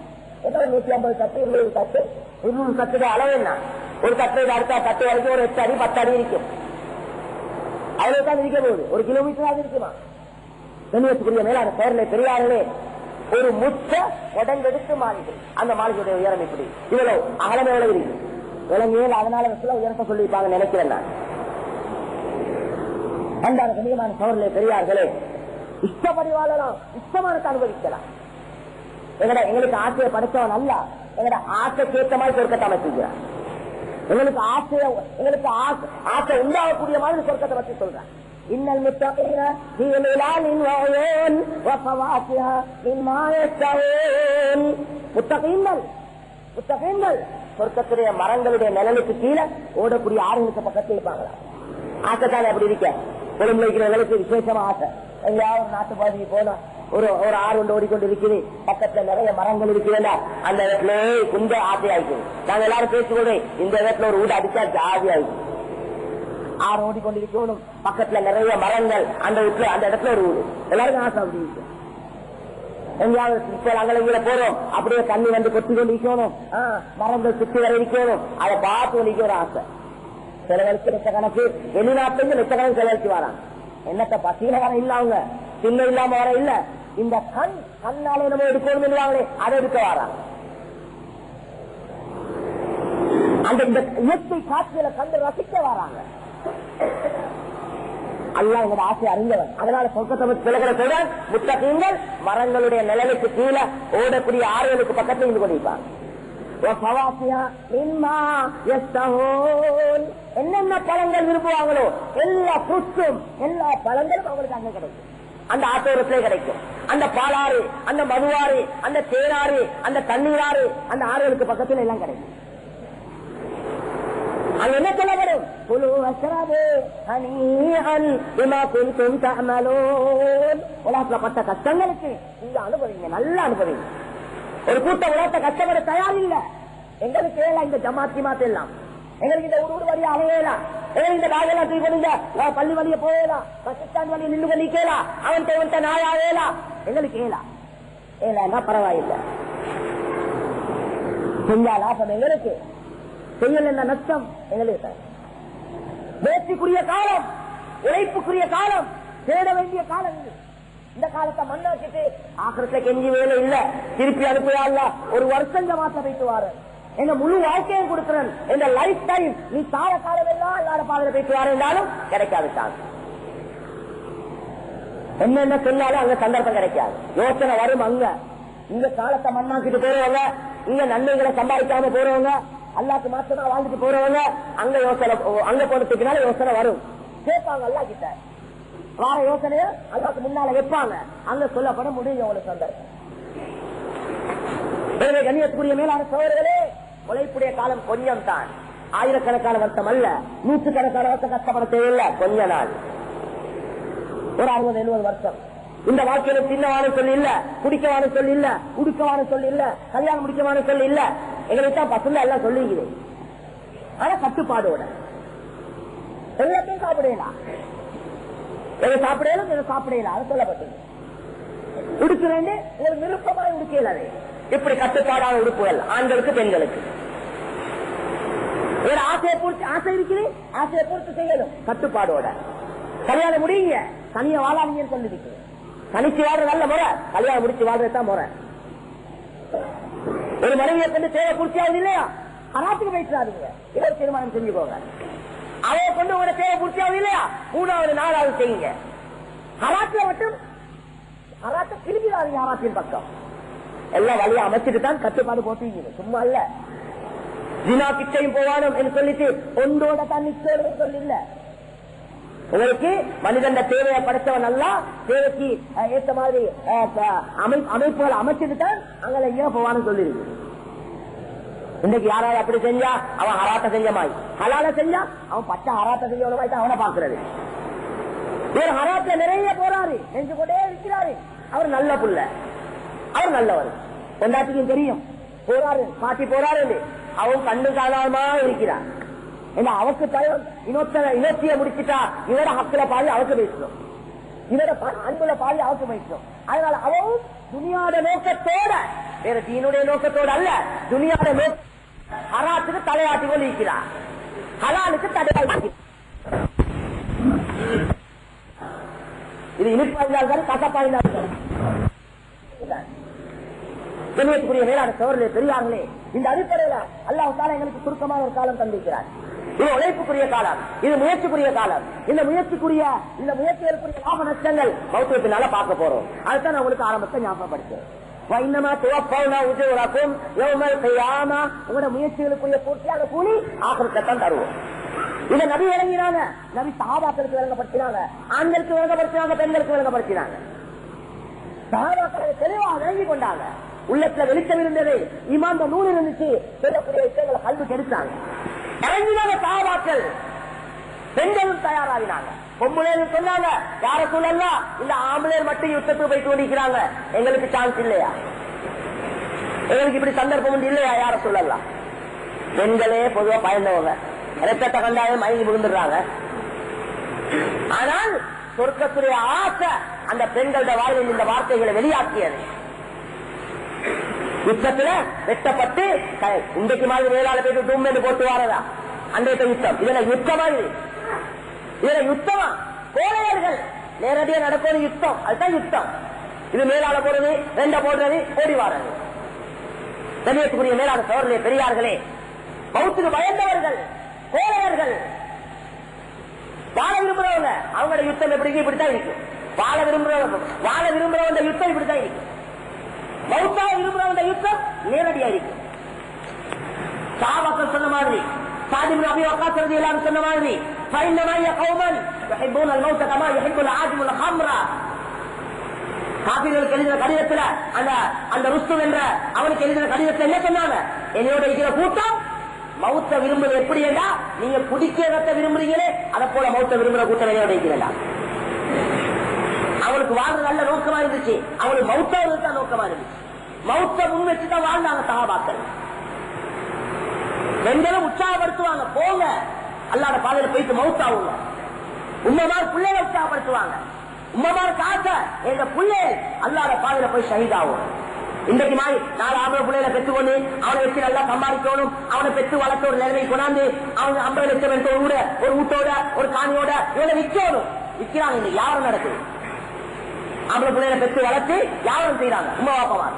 150 கட்டு 200 கட்டு 200 கட்டுடைய அளவு என்ன, ஒரு கட்டை அடுத்த கட்டு வரைக்கும் ஒரு 8 அடி 10 அடி இருக்கும். அவ்வளவுதான் இருக்க போகுது, ஒரு கிலோமீட்டராக இருக்குமா. கண்ணியத்துக்குரிய மேலான செயல்களை பெரியார்களே, ஒரு முச்ச உடம்பெடுத்து மாளிகை. அந்த மாளிகையுடைய உயரம் இப்படி இவ்வளவு அகலம் எவ்வளவு இருக்கு விலங்கியல். அதனால உயரத்தை சொல்லியிருப்பாங்க நினைக்கிறேன் நான். அந்த கண்ணியமான சோழர்களே பெரியார்களே, இஷ்டப்படி வாழலாம், இஷ்டமானத்தை அனுபவிக்கலாம். எங்களுக்கு ஆசையை படைத்தவன் அல்ல, எங்களோட ஆசைக்கு ஏற்ற மாதிரி சொர்க்கத்தை அமைச்சிருக்கிறான். எங்களுக்கு ஆசை உண்டாகக்கூடிய மாதிரி சொர்க்கத்தை பற்றி சொல்றேன். இன்னல் முத்தகீன ஃபீ லிலாலின் வ உயூன் வ ஃபவாகிஹ மிம்மா யஷ்தஹூன். முத்தகீன்கள் சொர்க்கத்துடைய மரங்களுடைய நிழலுக்கு கீழே ஓடக்கூடிய ஆறுகளுக்கு பக்கத்தில் இருப்பாங்களா. ஆசைத்தானே அப்படி இருக்க, குடும்பம் இருக்கிறவங்களுக்கு விசேஷமா ஆசை. எங்கேயாவது நாட்டு பகுதிக்கு போனா ஒரு ஆறு ஒன்று ஓடிக்கொண்டு இருக்குது, பக்கத்துல நிறைய மரங்கள் இருக்குதுல்ல, அந்த இடத்துல கொஞ்சம் ஆசையாயிருக்கு. நாங்க எல்லாரும் பேசிக்கொண்டு இந்த இடத்துல ஒரு வீடு அடிச்சா ஜாதி ஆயிடுச்சு. ஆறு ஓடிக்கொண்டு இருக்கணும், பக்கத்துல நிறைய மரங்கள், அந்த வீட்டுல அந்த இடத்துல ஒரு வீடு, எல்லாருக்கும் ஆசை அப்படி இருக்கு. எங்கேயாவது இப்போ நாங்கள் எங்களை போறோம், அப்படியே தண்ணி வந்து கொட்டி கொண்டு இருக்கணும், மரங்கள் சுற்றி வர இருக்கணும், அதை பார்த்து கொண்டு ஒரு ஆசை. சிலவருக்கு லட்சக்கணக்கு, வெளிநாட்டுல லட்சக்கணக்கு செலவழிச்சு வராங்க. என்னத்த பசியில வர இல்ல, அவங்க சின்ன இல்லாம வர இல்ல, இந்த கண்ணாலே நம்ம எடுக்கணும் இல்லையாங்களே, அதை எடுக்க வராங்க. அந்த இந்த இயற்கை காட்சியில கண்டு ரசிக்க வராங்க. அல்லாஹ் எங்களோட ஆசை அறிந்தவன். அதனால சொர்க்கத்தை விலகிற முத்தகீன்கள் மரங்களுடைய நிழலுக்கு கீழே ஓடக்கூடிய ஆறுகளுக்கு பக்கத்தில் இருந்து கொண்டிருப்பாங்க. என்னென்ன பழங்கள் விரும்புவாங்களோ எல்லா ஃப்ரூட்ஸும் எல்லா பழங்களும் அவங்களுக்கு அங்க கிடைக்கும். அந்த ஆத்தோரத்திலே கிடைக்கும். அந்த பாலாறு, அந்த மதுவாறு, அந்த தேனாறு, அந்த தண்ணீராறு, அந்த ஆறுகளுக்கு பக்கத்தில் எல்லாம் கிடைக்கும். அங்க என்ன சொல்லப்படும், உலகப்பட்ட கஷ்டங்களுக்கு நீங்க அனுபவிங்க, நல்லா அனுபவிங்க. ஒரு கூட்ட உலகத்தை கஷ்டப்பட தயார் இல்ல. எங்களுக்கு ஏலாம் இந்த ஜமாத்தி மாத்த எல்லாம், எங்களுக்கு இந்த ஊடு வழியா அலையலாம், எங்களுக்கு இந்த காயெல்லாம் தூக்கி கொடுங்க, பள்ளி வழிய போயலாம், பஸ் ஸ்டாண்ட் வழியை நின்று பண்ணிக்கலாம், அவன்கிட்ட நாயா ஏலாம், எங்களுக்கு ஏலா பரவாயில்லை. செஞ்சா லாபம் எங்களுக்கு, செய்யல என்ன நஷ்டம் எங்களுக்கு. வேட்சிக்குரிய காலம், உழைப்புக்குரிய காலம், தேட வேண்டிய காலம் இது. இந்த காலத்தை மண்ணாக்கிட்டு ஆக்கிரத்துல கெஞ்சி வேலை இல்ல, திருப்பி அனுப்புவாள், ஒரு வருஷம் மாத்த போயிட்டு வாரு, எங்க முழு வாழ்க்கையும் கொடுக்கிறேன், எங்க லைஃப் டைம் நீ தார காலம் எல்லாம் எல்லார பாதையில போயிட்டு வாரு என்றாலும் கிடைக்காது. என்னென்ன சொன்னாலும் அங்க சந்தர்ப்பம் கிடைக்காது. யோசனை வரும் அங்க. இந்த காலத்தை மண்ணாக்கிட்டு போறவங்க, இங்க நன்மைகளை சம்பாதிக்காம போறவங்க, அல்லாக்கு மாற்றமா வாழ்ந்துட்டு போறவங்க, அங்க யோசனை, அங்க போனதுக்குனால யோசனை வரும், கேட்பாங்க அல்லா கிட்ட. வார யோசனைய அல்லாக்கு முன்னால வைப்பாங்க, அங்க சொல்லப்பட முடியும் உங்களுக்கு சந்தர்ப்பம். கண்ணியத்துக்குரிய மேலான சோழர்களே, உழைப்புடைய காலம் கொஞ்சம் தான், ஆயிரக்கணக்கான வருஷம் அல்ல, நூற்றுக்கணக்கான வருஷம் கஷ்டப்பட தேவையில்லை, கொஞ்ச நாள், ஒரு 60-70 வருஷம் இந்த வாழ்க்கையில சின்னவான சொல்லி இல்ல, குடிக்கவான சொல்லி இல்ல, உடுக்கவான சொல்லி இல்ல, கல்யாணம் முடிக்கவான சொல்லி இல்ல. எங்களுக்கு தான் பசங்க எல்லாம் சொல்லிக்கிறேன். ஆனா கட்டுப்பாடோட எல்லாத்தையும் சாப்பிடலாம், எதை சாப்பிடலாம் எதை சாப்பிடலாம் அது சொல்லப்பட்டது. உடுக்கிறேன் உங்களுக்கு விருப்பமா உடுக்கல. இப்படி கட்டுப்பாடான உடுப்புகள் ஆண்களுக்கு பெண்களுக்கு. ஒரு ஆசையை பூர்த்தி, ஆசை இருக்கிறேன் ஆசையை பூர்த்தி செய்யணும் கட்டுப்பாடோட. கல்யாணம் முடியுங்க, தனியா வாழாதீங்கன்னு சொல்லிருக்கிறேன். தனிச்சு வாழ்ற நல்ல முறை, கல்யாணம் முடிச்சு வாழ்றதுதான் முறை. ஒரு மனைவியை கொண்டு தேவை பூர்த்தி ஆகுது இல்லையா, ஹராத்துக்கு போயிட்டாதீங்க, இவர் தீர்மானம் செஞ்சுக்கோங்க. அதை கொண்டு உங்களோட தேவை பூர்த்தி ஆகுது இல்லையா, 3வது 4வது செய்யுங்க. ஹராத்துல மட்டும் ஹராத்தை திருப்பிடாதீங்க. ஹராத்தின் பக்கம் எல்லாம் வழியை அமைச்சிட்டு தான் கட்டுப்பாடு போட்டீங்க, சும்மா இல்ல. ஜினா கிச்சையும் போவானும் என்று சொல்லிட்டு ஒன்றோட தான் நிச்சயோட சொல்ல. உங்களுக்கு மனிதன் தேவையை படைத்தவன் அல்ல, தேவைக்கு ஏற்ற மாதிரி அமைப்புகளை அமைச்சிட்டு தான் அங்கே ஏன் போவான்னு சொல்லிருக்கு. இன்னைக்கு யாராவது அப்படி செஞ்சா அவன் ஹராத்த செஞ்ச மாதிரி, ஹலால செஞ்சா அவன் பச்சை ஹராத்த செஞ்சவன மாதிரி தான் அவனை பாக்குறது. ஒரு ஹராத்த நிறைய போறாரு, செஞ்சு கொண்டே இருக்கிறாரு. அவர் நல்ல புள்ள, அவர் நல்லவர், கொண்டாட்டிக்கும் தெரியும். போறாரு பாட்டி போறாரு, அவன் கண்ணு காணாம இருக்கிறான். அவக்கு பயம் இனத்திய முடிச்சுட்டா இவர ஹக்கில பாதி அவக்கு பேசணும், இவர அன்புல பாதி அவக்கு பேசணும். அதனால அவன் துனியாட நோக்கத்தோட, வேற தீனுடைய நோக்கத்தோட அல்ல, துனியாட நோக்க ஹராத்துக்கு தலையாட்டி கொண்டு இருக்கிறான், ஹலாலுக்கு தலையாட்டி. இது இனிப்பாயிருந்தாலும் கசப்பாயிருந்தாலும் கண்ணியத்துக்குரிய மேலான சோழர்களே பெரியார்களே, இந்த அடிப்படையில அல்லாஹ் தஆலா எங்களுக்கு சுருக்கமான ஒரு காலம் தந்திருக்கிறார். இது உழைப்புக்குரிய காலம், இது முயற்சிக்குரிய காலம். இந்த முயற்சிகளுக்குரிய லாப நஷ்டங்கள் மௌத்தத்தினால பார்க்க போறோம். அதுதான் நான் உங்களுக்கு ஆரம்பத்தை ஞாபகப்படுத்தேன். உங்களோட முயற்சிகளுக்குரிய பூர்த்தியான கூலி ஆகிரத்தான் தருவோம். இதை நபி இறங்கினாங்க, நபி சஹாபாக்களுக்கு விளங்கப்படுத்தினாங்க, ஆண்களுக்கு விளங்கப்படுத்தினாங்க, பெண்களுக்கு விளங்கப்படுத்தினாங்க. சஹாபாக்களை தெளிவாக விளங்கி கொண்டாங்க, உள்ளத்துல வெளிச்சம் இருந்தது, இமாந்த நூல் இருந்துச்சு, சொல்லக்கூடிய விஷயங்களை கல்வி கெடுத்தாங்க. இறங்கினாங்க சஹாபாக்கள், பெண்களும் தயாராகினாங்க. பொம்பளைன்னு சொன்னாங்க, யார சொல்லலாம், இந்த ஆம்பளையர் மட்டும் யுத்தத்துக்கு போயிட்டு கொண்டிருக்கிறாங்க, எங்களுக்கு சான்ஸ் இல்லையா, எங்களுக்கு இப்படி சந்தர்ப்பம் உண்டு இல்லையா, யார சொல்லலாம். பெண்களே பொதுவா பயந்தவங்க, ரத்தத்தை கண்டாலும் மயங்கி விழுந்துடுறாங்க. ஆனால் சொர்க்கத்துடைய ஆசை அந்த பெண்களுடைய வாழ்வில் இந்த வார்த்தைகளை வெளியாக்கியது. யுத்தத்துல வெட்டப்பட்டு இன்றைக்கு மாதிரி வேளாள போயிட்டு டூம் போட்டு வாரதா அன்றைய யுத்தம், இதுல யுத்தமா, இதுல யுத்தமா, கோழையர்கள் நேரடியா நடக்கிற யுத்தம், அதுதான் யுத்தம். இது மேலாள போறது, ரெண்ட போடுறது, ஓடி வாரது. கண்ணியத்துக்குரிய மேலாள சோழர்களே பெரியார்களே, பௌத்துக்கு பயந்தவர்கள், கோழையர்கள், வாழ விரும்புறவங்க, அவங்களோட யுத்தம் எப்படி இப்படித்தான் இருக்கும். வாழ விரும்புறவங்க யுத்தம் இப்படித்தான் இருக்கும். மௌத்தா விரும்புறவங்க யுத்தம் நேரடியா இருக்கும். சஹாபாக்கள் சொன்ன மாதிரி, சாத் இப்னு அபீ வக்காஸ் ரலியல்லாஹு அன்ஹு சொன்ன மாதிரி, ஃபைன்னமா யகௌமன் யுஹிப்பூன அல் மௌத கமா யுஹிப்புல் ஆஜிமுல் ஹம்ரா. காபிர்கள் எழுதின கடிதத்துல அந்த ருஸ்தும் என்ற அவனுக்கு எழுதின கடிதத்தை என்ன சொன்னாங்க, என்னோட இருக்கிற கூட்டம் மௌத்த விரும்புறது எப்படி என்றா, நீங்க குடிக்கிறத விரும்புறீங்களே அதை போல மௌத்த விரும்புற கூட்டம் என்னோட இருக்கிறதா. அவனுக்கு வாழ்ற நல்ல நோக்கமா இருந்துச்சு, அவனுக்கு மௌத்தாவது நோக்கமா இருந்துச்சு. மௌத்த முன் வச்சுதான் வாழ்ந்தாங்க சஹாபாக்கள். பெண்களும் உற்சாகப்படுத்துவாங்க, போங்க அல்லாஹ்வுடைய பாதையில போயிட்டு மௌத்தாவுங்க. உம்மமார் பிள்ளைகளை உற்சாகப்படுத்துவாங்க, உம்மமார் காசை எங்க பிள்ளைகள் அல்லாஹ்வுடைய பாதையில போய் ஷஹீதாகும். இன்றைக்கு மாதிரி 4 ஆம்பளை பிள்ளைகளை பெற்றுக்கொண்டு அவனை வச்சு நல்லா சம்பாதிக்கணும், அவனை பெற்று வளர்த்த ஒரு நிலைமை கொண்டாந்து அவங்க 50 லட்சம் எடுத்த ஒரு வீட்டோட ஒரு காணியோட இவனை விற்கணும். விற்கிறாங்க, இன்னைக்கு யாரும் நடக்குது. ஆம்பளை பிள்ளைகளை பெற்று வளர்த்து யாரும் செய்யறாங்க, உமா வாப்பமா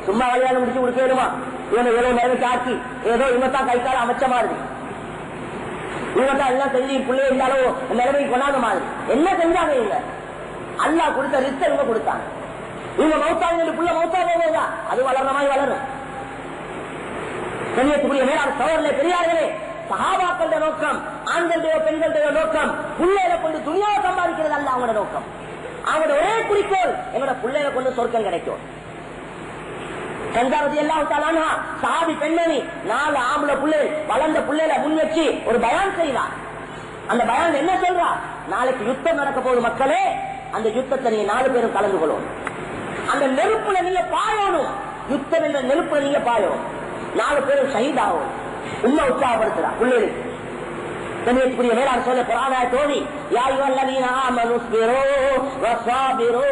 சும்மா வழியாக முடிச்சு கொடுக்கணுமா, இவனை எவ்வளவு நிலைமைக்கு ஆக்கி ஏதோ இவத்தான் கைக்கால அமைச்ச மாதிரி, இவத்தான் எல்லாம் செஞ்சு பிள்ளைய இருந்தாலும் நிலைமைக்கு கொண்டாத மாதிரி என்ன செஞ்சாங்க. இவங்க அல்லாஹ் கொடுத்த ரிஸ்க் இவங்க கொடுத்தாங்க. இவங்க மௌத்தாங்க புள்ள மௌத்தாங்க, அது வளர்ற மாதிரி வளரும். கண்ணியத்துக்குரிய மேலான சகோதரர்களே பெரியார்களே, சஹாபாக்களுடைய நோக்கம், ஆண்களுடைய பெண்களுடைய நோக்கம் புள்ளையில கொண்டு துனியாவை சம்பாதிக்கிறது அல்ல அவங்களோட நோக்கம். அவங்களோட ஒரே குறிக்கோள் எங்களோட பிள்ளைகளை கொண்டு சொர்க்கம் கிடைக்கும். சஹாபி பெண்மணி 4 ஆம்பளை பிள்ளை வளர்ந்த பிள்ளைல முன் வச்சு ஒரு பயான் செய்யலாம். அந்த பயான் என்ன சொல்றா, நாளைக்கு யுத்தம் நடக்க போகுது மக்களே, அந்த யுத்தத்தை நீங்க 4 பேரும் கலந்து கொள்ளும். அந்த நெருப்புல நீங்க பாயணும். யுத்தம் என்ற நெருப்புல நீங்க பாயணும். 4 பேரும் ஷஹீதாகும். உண்மை உற்சாகப்படுத்துறா பிள்ளைகளுக்கு. கண்ணியத்துக்குரிய மேலாண் சொல்ல குர்ஆனாய தோழி யா அய்யுஹல்லதீன ஆமனு ஸ்பிரு வஸாபிரு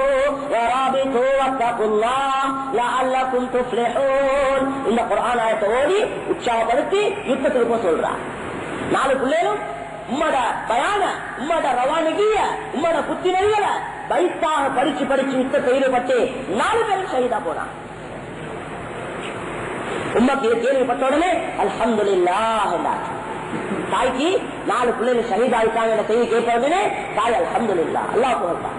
வராபிது வத்தகுல்லாஹ் லஅல்லகும் துஃப்லிஹூன். இந்த குர்ஆனாய தோழி உற்சாகப்படுத்தி யுத்தத்துக்கு போக சொல்றா. 4 பிள்ளைகளும் உம்மட பயான உம்மட ரவானகிய உம்மட புத்திமதிகளை பைத்தாக படிச்சு யுத்தத்தை ஈடுபட்டு 4 பேரும் ஷஹீதா போனான். உம்மக்கு கேள்விப்பட்ட உடனே அல்ஹம்துலில்லாஹ் என்றார். தாய்க்கு 4 பிள்ளைகள் ஷஹீதாயிட்டாங்க செய்தி கேட்ட உடனே தாய் அல்ஹம்துலில்லாஹ் அல்லாஹ் புகழ்ந்தார்.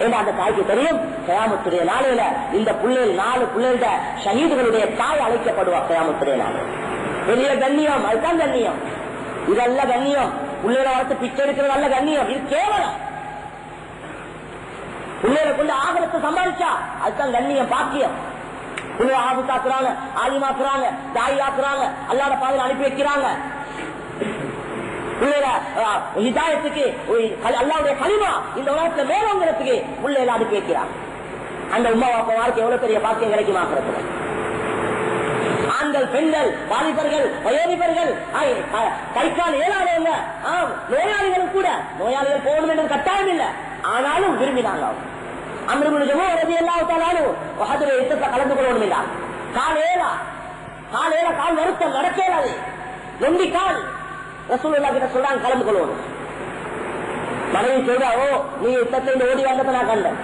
ஏன்னா அந்த தாய்க்கு தெரியும் கியாமத்துடைய நாளையில இந்த பிள்ளைகள் 4 பிள்ளைகள ஷஹீதுகளுடைய தாய் அழைக்கப்படுவா. கியாமத்துடைய நாள் பெரிய கண்ணியம். அதுதான் கண்ணியம். இதல்ல கண்ணியம். பிள்ளைகளை வளர்த்து பிச்சை எடுக்கிறது நல்ல கண்ணியம். இது கேவலம். பிள்ளைகளை கொண்டு ஆகலத்தை சம்பாதிச்சா அதுதான் கண்ணியம், பாக்கியம். பிள்ளைய ஆபத்தாக்குறாங்க, ஆலிமாக்குறாங்க, தாய் ஆக்குறாங்க, அல்லாத பாதையில் அனுப்பி வைக்கிறாங்க. பிள்ளைகளை ஹிதாயத்துக்கு அல்லாவுடைய கலிமா இந்த உலகத்துல மேலோங்கிறதுக்கு பிள்ளைகளை அனுப்பி வைக்கிறாங்க. அந்த உம்மா வாப்ப வாழ்க்கை எவ்வளவு பெரிய பாக்கியம் கிடைக்குமாக்குறது. ஆண்கள், பெண்கள், வாலிபர்கள், வயோதிபர்கள், கைக்கால் ஏழாதவங்க, நோயாளிகளும் கூட. நோயாளிகள் போகணும் என்று கட்டாயம் இல்லை, ஆனாலும் விரும்பினாங்க. அம்ருபின் ஜமூ ரலியல்லாஹு தஆலா வஹதுல யுத்தத்தை கலந்து கொள்ளணும் என்றார். கால் வருத்தம் நடக்கேடாது, நொண்டி கால். ரசூலுல்லாஹ் கிட்ட சொல்றாங்க கலந்து கொள்ளணும். மனைவி சொல்றா, ஓ நீ யுத்தத்தை ஓடி வந்ததை நான் கண்டேன்.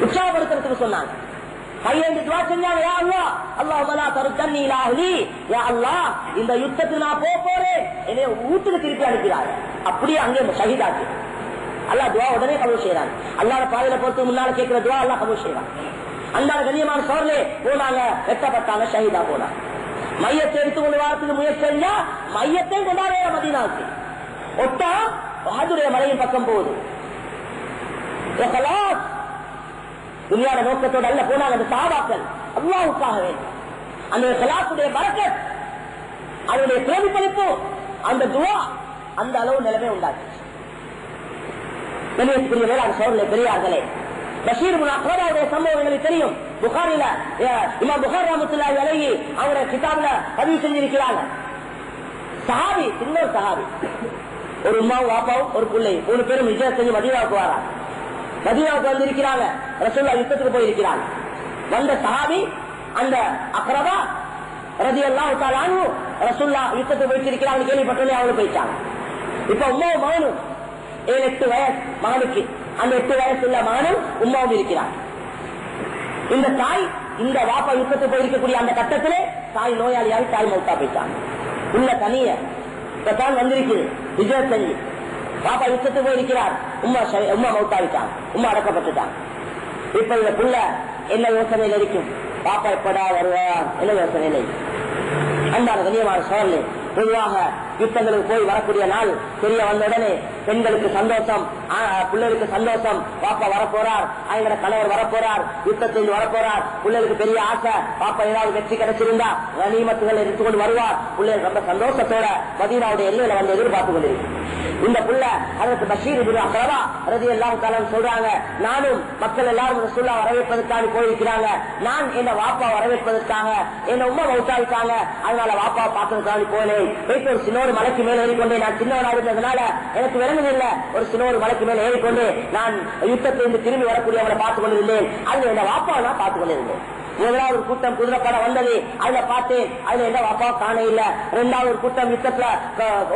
உற்சாகப்படுத்துறதுக்கு சொன்னாங்க. கையேந்து துவா செஞ்சாங்க, யா அல்லாஹ் அல்லாஹும்ம லா தருத்தன்னி இலா அஹ்லி, யா அல்லாஹ் இந்த யுத்தத்துக்கு நான் போறேன், என்னை வீட்டுக்கு திருப்பி அனுப்பினாங்க. அப்படியே அங்கே ஷஹீதாக்கு அல்லாஹ் துவா உடனே கபூல் செய்யறாங்க. அல்லாஹ் பாதையில பொறுத்து முன்னால கேட்கிற துவா அல்லாஹ் கபூல் செய்யறாங்க. அந்த கண்ணியமான சோழர்களே போனாங்க, வெட்டப்பட்டாங்க, ஷஹீதா போனாங்க. மையத்தை எடுத்துக்கொண்டு வாரத்துக்கு முயற்சி செஞ்சா மையத்தை கொண்டாட மதீனாவுக்கு ஒட்டா வஹதுடைய மலையின் பக்கம் போகுது. துனியாட நோக்கத்தோடு அல்ல போனாங்க அந்த சஹாபாக்கள், அல்லாஹ்வுக்காக வேண்டும். அந்த ஸலாத்துடைய பரக்கத், அதனுடைய பிரதிபலிப்பு, அந்த துஆ அந்த அளவு நிலைமை உண்டாச்சு. கண்ணியத்துக்குரிய மேலான சகோதரர்களே, பெரியார்களே, பஷீர் இப்னு அக்ரபாவுடைய சம்பவம் எங்களுக்கு தெரியும். புகாரில இமாம் புகாரி ரஹ்மத்துல்லாஹி அலைஹி அவருடைய கிதாபுல பதிவு செஞ்சிருக்கிறாங்க. சஹாபி, இன்னொரு சஹாபி, ஒரு உம்மாவும் வாப்பாவும் ஒரு பிள்ளை 3 பேரும் ஹிஜ்ரத் செஞ்சு மதீனாவுக்கு வராங்க. மதீனாவுக்கு வந்திருக்கிறாங்க. ரசூலுல்லாஹ் யுத்தத்துக்கு போயிருக்கிறாங்க. வந்த சஹாபி அந்த அக்ரபா ரலியல்லாஹு தஆலா அன்ஹு ரசூலுல்லாஹ் யுத்தத்துக்கு போயிருக்கிறாங்க கேள்விப்பட்டோன்னே அவங்க போயிட்டாங்க. இப்ப உம்மாவும் மகனும் 7-8 வயசு மகனுக்கு, அந்த 8 வயசு உள்ள மகனும் உம்மாவும் இருக்கிறார். இந்த தாய் இந்த வாப்பா யுத்தத்துக்கு போயிருக்கக்கூடிய அந்த கட்டத்திலே தாய் நோயாளியாக தாய் மௌத்தா போயிட்டாங்க. உள்ள தனிய தான் வந்திருக்கு ஹிஜ்ரத் செஞ்சு. பாப்பா யுத்தத்துக்கு போயிருக்கிறார், உம்மா மௌத்தாவிட்டாங்க, உம்மா அடக்கப்பட்டுட்டாங்க. இப்ப இந்த புள்ள என்ன யோசனையில் இருக்கும், பாப்பா எப்படா வருவார் என்ன யோசனையில். அன்பான கண்ணியமான சோழர்களே, பொதுவாக யுத்தங்களுக்கு போய் வரக்கூடிய நாள் தெரிய வந்த உடனே பெண்களுக்கு சந்தோஷம், பிள்ளைகளுக்கு சந்தோஷம். பாப்பா வரப்போறார், அவங்களோட கணவர் வரப்போறார், யுத்தத்தில் வரப்போறார். பிள்ளைகளுக்கு பெரிய ஆசை, பாப்பா ஏதாவது வெற்றி கிடைச்சிருந்தா கனிமத்துகள் எடுத்துக்கொண்டு வருவார். பிள்ளைகள் ரொம்ப சந்தோஷத்தோட மதீனாவுடைய எல்லையில வந்து எதிர்பார்த்து கொண்டிருக்கு. இந்த புள்ள அதற்கு பஷீர் இப்னு அக்ரபா ரலியல்லாஹு தஆலா சொல்றாங்க, நானும் மக்கள் எல்லாரும் ரசூலுல்லாஹ் வரவேற்பதற்காக போயிருக்கிறாங்க. நான் என்ன வாப்பா வரவேற்பதற்காக, என்ன உம்மா மௌத்தாவிட்டாங்க, அதனால வாப்பா பார்க்கறதுக்காக போனேன். போயிட்டு ஒரு சின்னோரு மலைக்கு மேல ஏறிக்கொண்டே, நான் சின்னவனாக இருந்ததுனால எனக்கு விளங்குதில்லை, ஒரு சின்னோரு மலைக்கு மேல ஏறிக்கொண்டு நான் யுத்தத்திலிருந்து திரும்பி வரக்கூடியவங்களை பார்த்துக் கொண்டிருந்தேன். அதுல என்ன வாப்பா நான் பார்த்துக் கொண்டிருந்தேன். முதலாவது கூட்டம் குதிரைப்பட வந்தது, அதுல பார்த்தேன், அதுல எந்த வாப்பா காண இல்ல. 2வது கூட்டம் யுத்தத்துல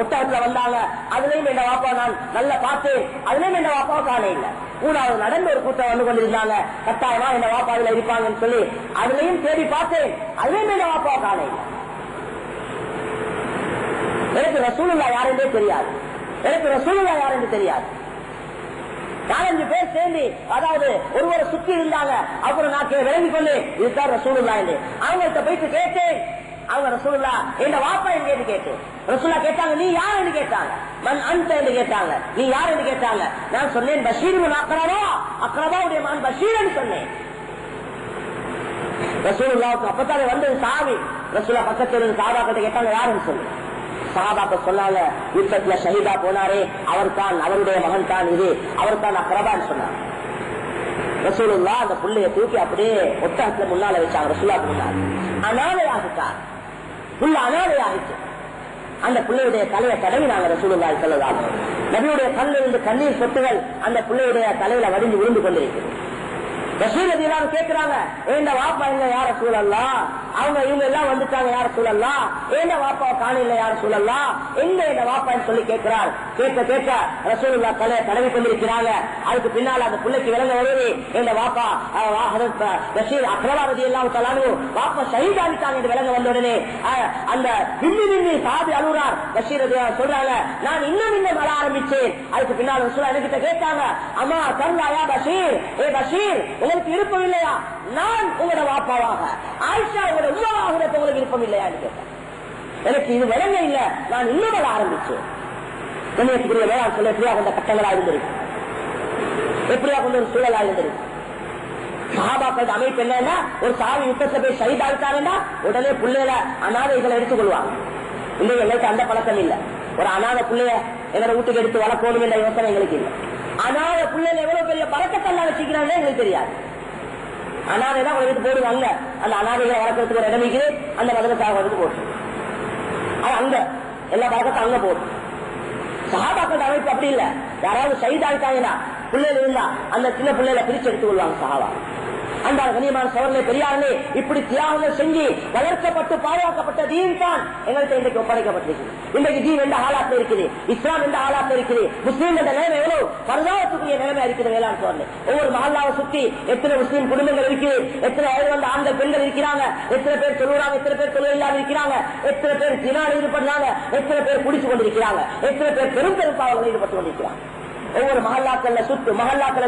ஒட்டகத்துல வந்தாங்க, அதுலயும் எந்த வாப்பா நான் நல்லா பார்த்தேன், அதுலயும் எந்த வாப்பா காண இல்ல. 3வது நடந்து ஒரு கூட்டம் வந்து கொண்டிருந்தாங்க, கட்டாயமா எந்த வாப்பா அதுல இருப்பாங்கன்னு சொல்லி அதுலயும் தேடி பார்த்தேன், அதுலயும் எந்த வாப்பா காண இல்ல. எனக்கு ரசூலுல்லாஹ் யாருன்றே தெரியாது, எனக்கு ரசூலுல்லாஹ் யாருன்னு தெரியாது. 4-5 பேர் சேர்ந்து, அதாவது ஒருவரை சுற்றி இருந்தாங்க. அப்புறம் நான் விளங்கி கொண்டு இதுதான் ரசூலுல்லாஹ் என்று அவங்கள்ட்ட போயிட்டு கேட்டேன். அவங்க ரசூலுல்லாஹ் என் வாப்பா எங்கேன்னு கேட்டேன். ரசூலுல்லாஹ் கேட்டாங்க, நீ யார் என்று கேட்டாங்க. மன் அன்த என்று கேட்டாங்க, நீ யார் என்று கேட்டாங்க. நான் சொன்னேன், பஷீர் இப்னு அக்ரபா, அக்ரபாவுடைய மகன் பஷீர் என்று சொன்னேன். ரசூலுல்லாஹ்வுக்கு அப்பத்தாலே வந்தது சஹாபி. ரசூலுல்லாஹ் பக்கத்தில் இருந்து சஹாபாக்கிட்ட கேட்டாங்க, யாருன்னு சொல்லு. சஹாபாக்க சொன்னாங்க, யுத்தத்துல ஷஹீதா போனாரே அவர் தான், அவருடைய மகன் தான் இது, அவர் தான் அக்ரபான்னு சொன்னாங்க. ரசூலுல்லாஹ் அந்த புள்ளைய தூக்கி அப்படியே ஒட்டகத்துல முன்னால வச்சாங்க. ரசூலுல்லாஹ்க்கு முன்னால அனாதையாகிட்டார். புள்ள அனாதையாகிச்சு. அந்த பிள்ளையுடைய தலையை தடவினாங்க ரசூலுல்லாஹி ஸல்லல்லாஹு அலைஹி வஸல்லம். நபியுடைய கண்ணில் இருந்து கண்ணீர் சொட்டுகள் அந்த பிள்ளையுடைய தலையில வடிஞ்சு விழுந்து கொண்டிருக்கிறது. ரசூல் ரலியல்லாஹு கேட்கிறாங்க, ஏண்ட வாப்பா எங்க யா ரசூலல்லாஹ்? அவங்க இவங்க எல்லாம் வந்துட்டாங்க யா ரசூலல்லாஹ், ஏண்ட வாப்பா காணல யா ரசூலல்லாஹ், எங்க இந்த வாப்பான்னு சொல்லி கேட்கிறார். கேட்க ரசூலுல்லாஹ் தலையை தடவி கொண்டிருக்கிறாங்க. அதுக்கு பின்னால் அந்த பிள்ளைக்கு விளங்க வருது, எங்க வாப்பா பஷீர் அக்ரமா ரலியல்லாஹு தஆலா வாப்பா ஷஹீதாகிட்டாங்க என்று விளங்க வந்த உடனே அந்த விம்மி சாதி அழுறார். பஷீர் ரலியல்லாஹு சொல்றாங்க, நான் இன்னும் அழ ஆரம்பிச்சேன். அதுக்கு பின்னால் ரசூலுல்லாஹ் என்கிட்ட கேட்டாங்க, அம்மா தர்லாயா பஷீர், ஏ பஷீர் உங்களுக்கு விருப்பம் இல்லையா நான் உங்களோட வாப்பாவாக, ஆயிஷா உங்களோட உருவாக உங்களுக்கு விருப்பம் இல்லையா கேட்டேன். எனக்கு இது விளங்க இல்ல, நான் இன்னும் வர ஆரம்பிச்சேன். கண்ணியத்துக்குரிய வேளாண் சொல்ல எப்படியா கொண்ட கட்டங்களா இருந்திருக்கு, எப்படியா கொண்ட ஒரு சூழலா இருந்திருக்கு. சஹாபாக்கள் அமைப்பு என்னன்னா, ஒரு சாவி யுத்தத்தை போய் ஷஹீதாகிட்டாங்கன்னா உடனே பிள்ளைல அனாதைகளை எடுத்துக்கொள்வாங்க. இன்னும் எங்களுக்கு அந்த பழக்கம் இல்ல. ஒரு அனாதை பிள்ளைய எங்களை வீட்டுக்கு எடுத்து வளர்க்கணும் என்ற யோசனை எங்களுக்கு இல்லை. அனாதை பிள்ளைல எவ்வளவு பெரிய பழக்கத்தெல்லாம் வச்சுக்கிறாங்க எங்களுக்கு தெரியாது. அனாதை தான் உங்களுக்கு போடுவாங்க. அந்த அனாதைகளை வளர்க்கறதுக்கு ஒரு இடமைக்கு அந்த மதரசாக வந்து போட்டு அங்க எல்லா பழக்கத்தை அங்க போடும். சஹாபாக்கள் அமைப்பு அப்படி இல்ல. யாராவது ஷஹீதாகிட்டாங்கன்னா பிள்ளைகள் இருந்தா அந்த சின்ன பிள்ளைகளை பிரிச்சு எடுத்துக் கொள்வாங்க சஹாபா. அந்த கண்ணியமான சவர்களே பெரியார்களே, இப்படி தியாகங்கள் செஞ்சு வளர்க்கப்பட்டு பாதுகாக்கப்பட்ட தீன் தான் எங்கள்கிட்ட இன்றைக்கு ஒப்படைக்கப்பட்டிருக்குது. இன்றைக்கு தீன் எந்த ஆளாத்த இருக்குது, இஸ்லாம் எந்த ஆளாத்த இருக்குது, முஸ்லீம் என்ற நிலைமை எவ்வளவு பரதாபத்துக்குரிய நிலைமை இருக்குது. வேளாண் சோழனை ஒவ்வொரு மஹல்லாவை சுற்றி எத்தனை முஸ்லீம் குடும்பங்கள் இருக்குது, எத்தனை வயது வந்த ஆண்கள் பெண்கள் இருக்கிறாங்க, எத்தனை பேர் சொல்லுறாங்க, எத்தனை பேர் தொழில் இல்லாமல் இருக்கிறாங்க, எத்தனை பேர் தினால் ஈடுபடுறாங்க, எத்தனை பேர் குடிச்சு கொண்டிருக்கிறாங்க, எத்தனை பேர் பெரும் பெரும் பாவங்கள் ஈடுபட்டு கொண்டிருக்கிறாங்க. ஒவ்வொரு மஹல்லாக்களை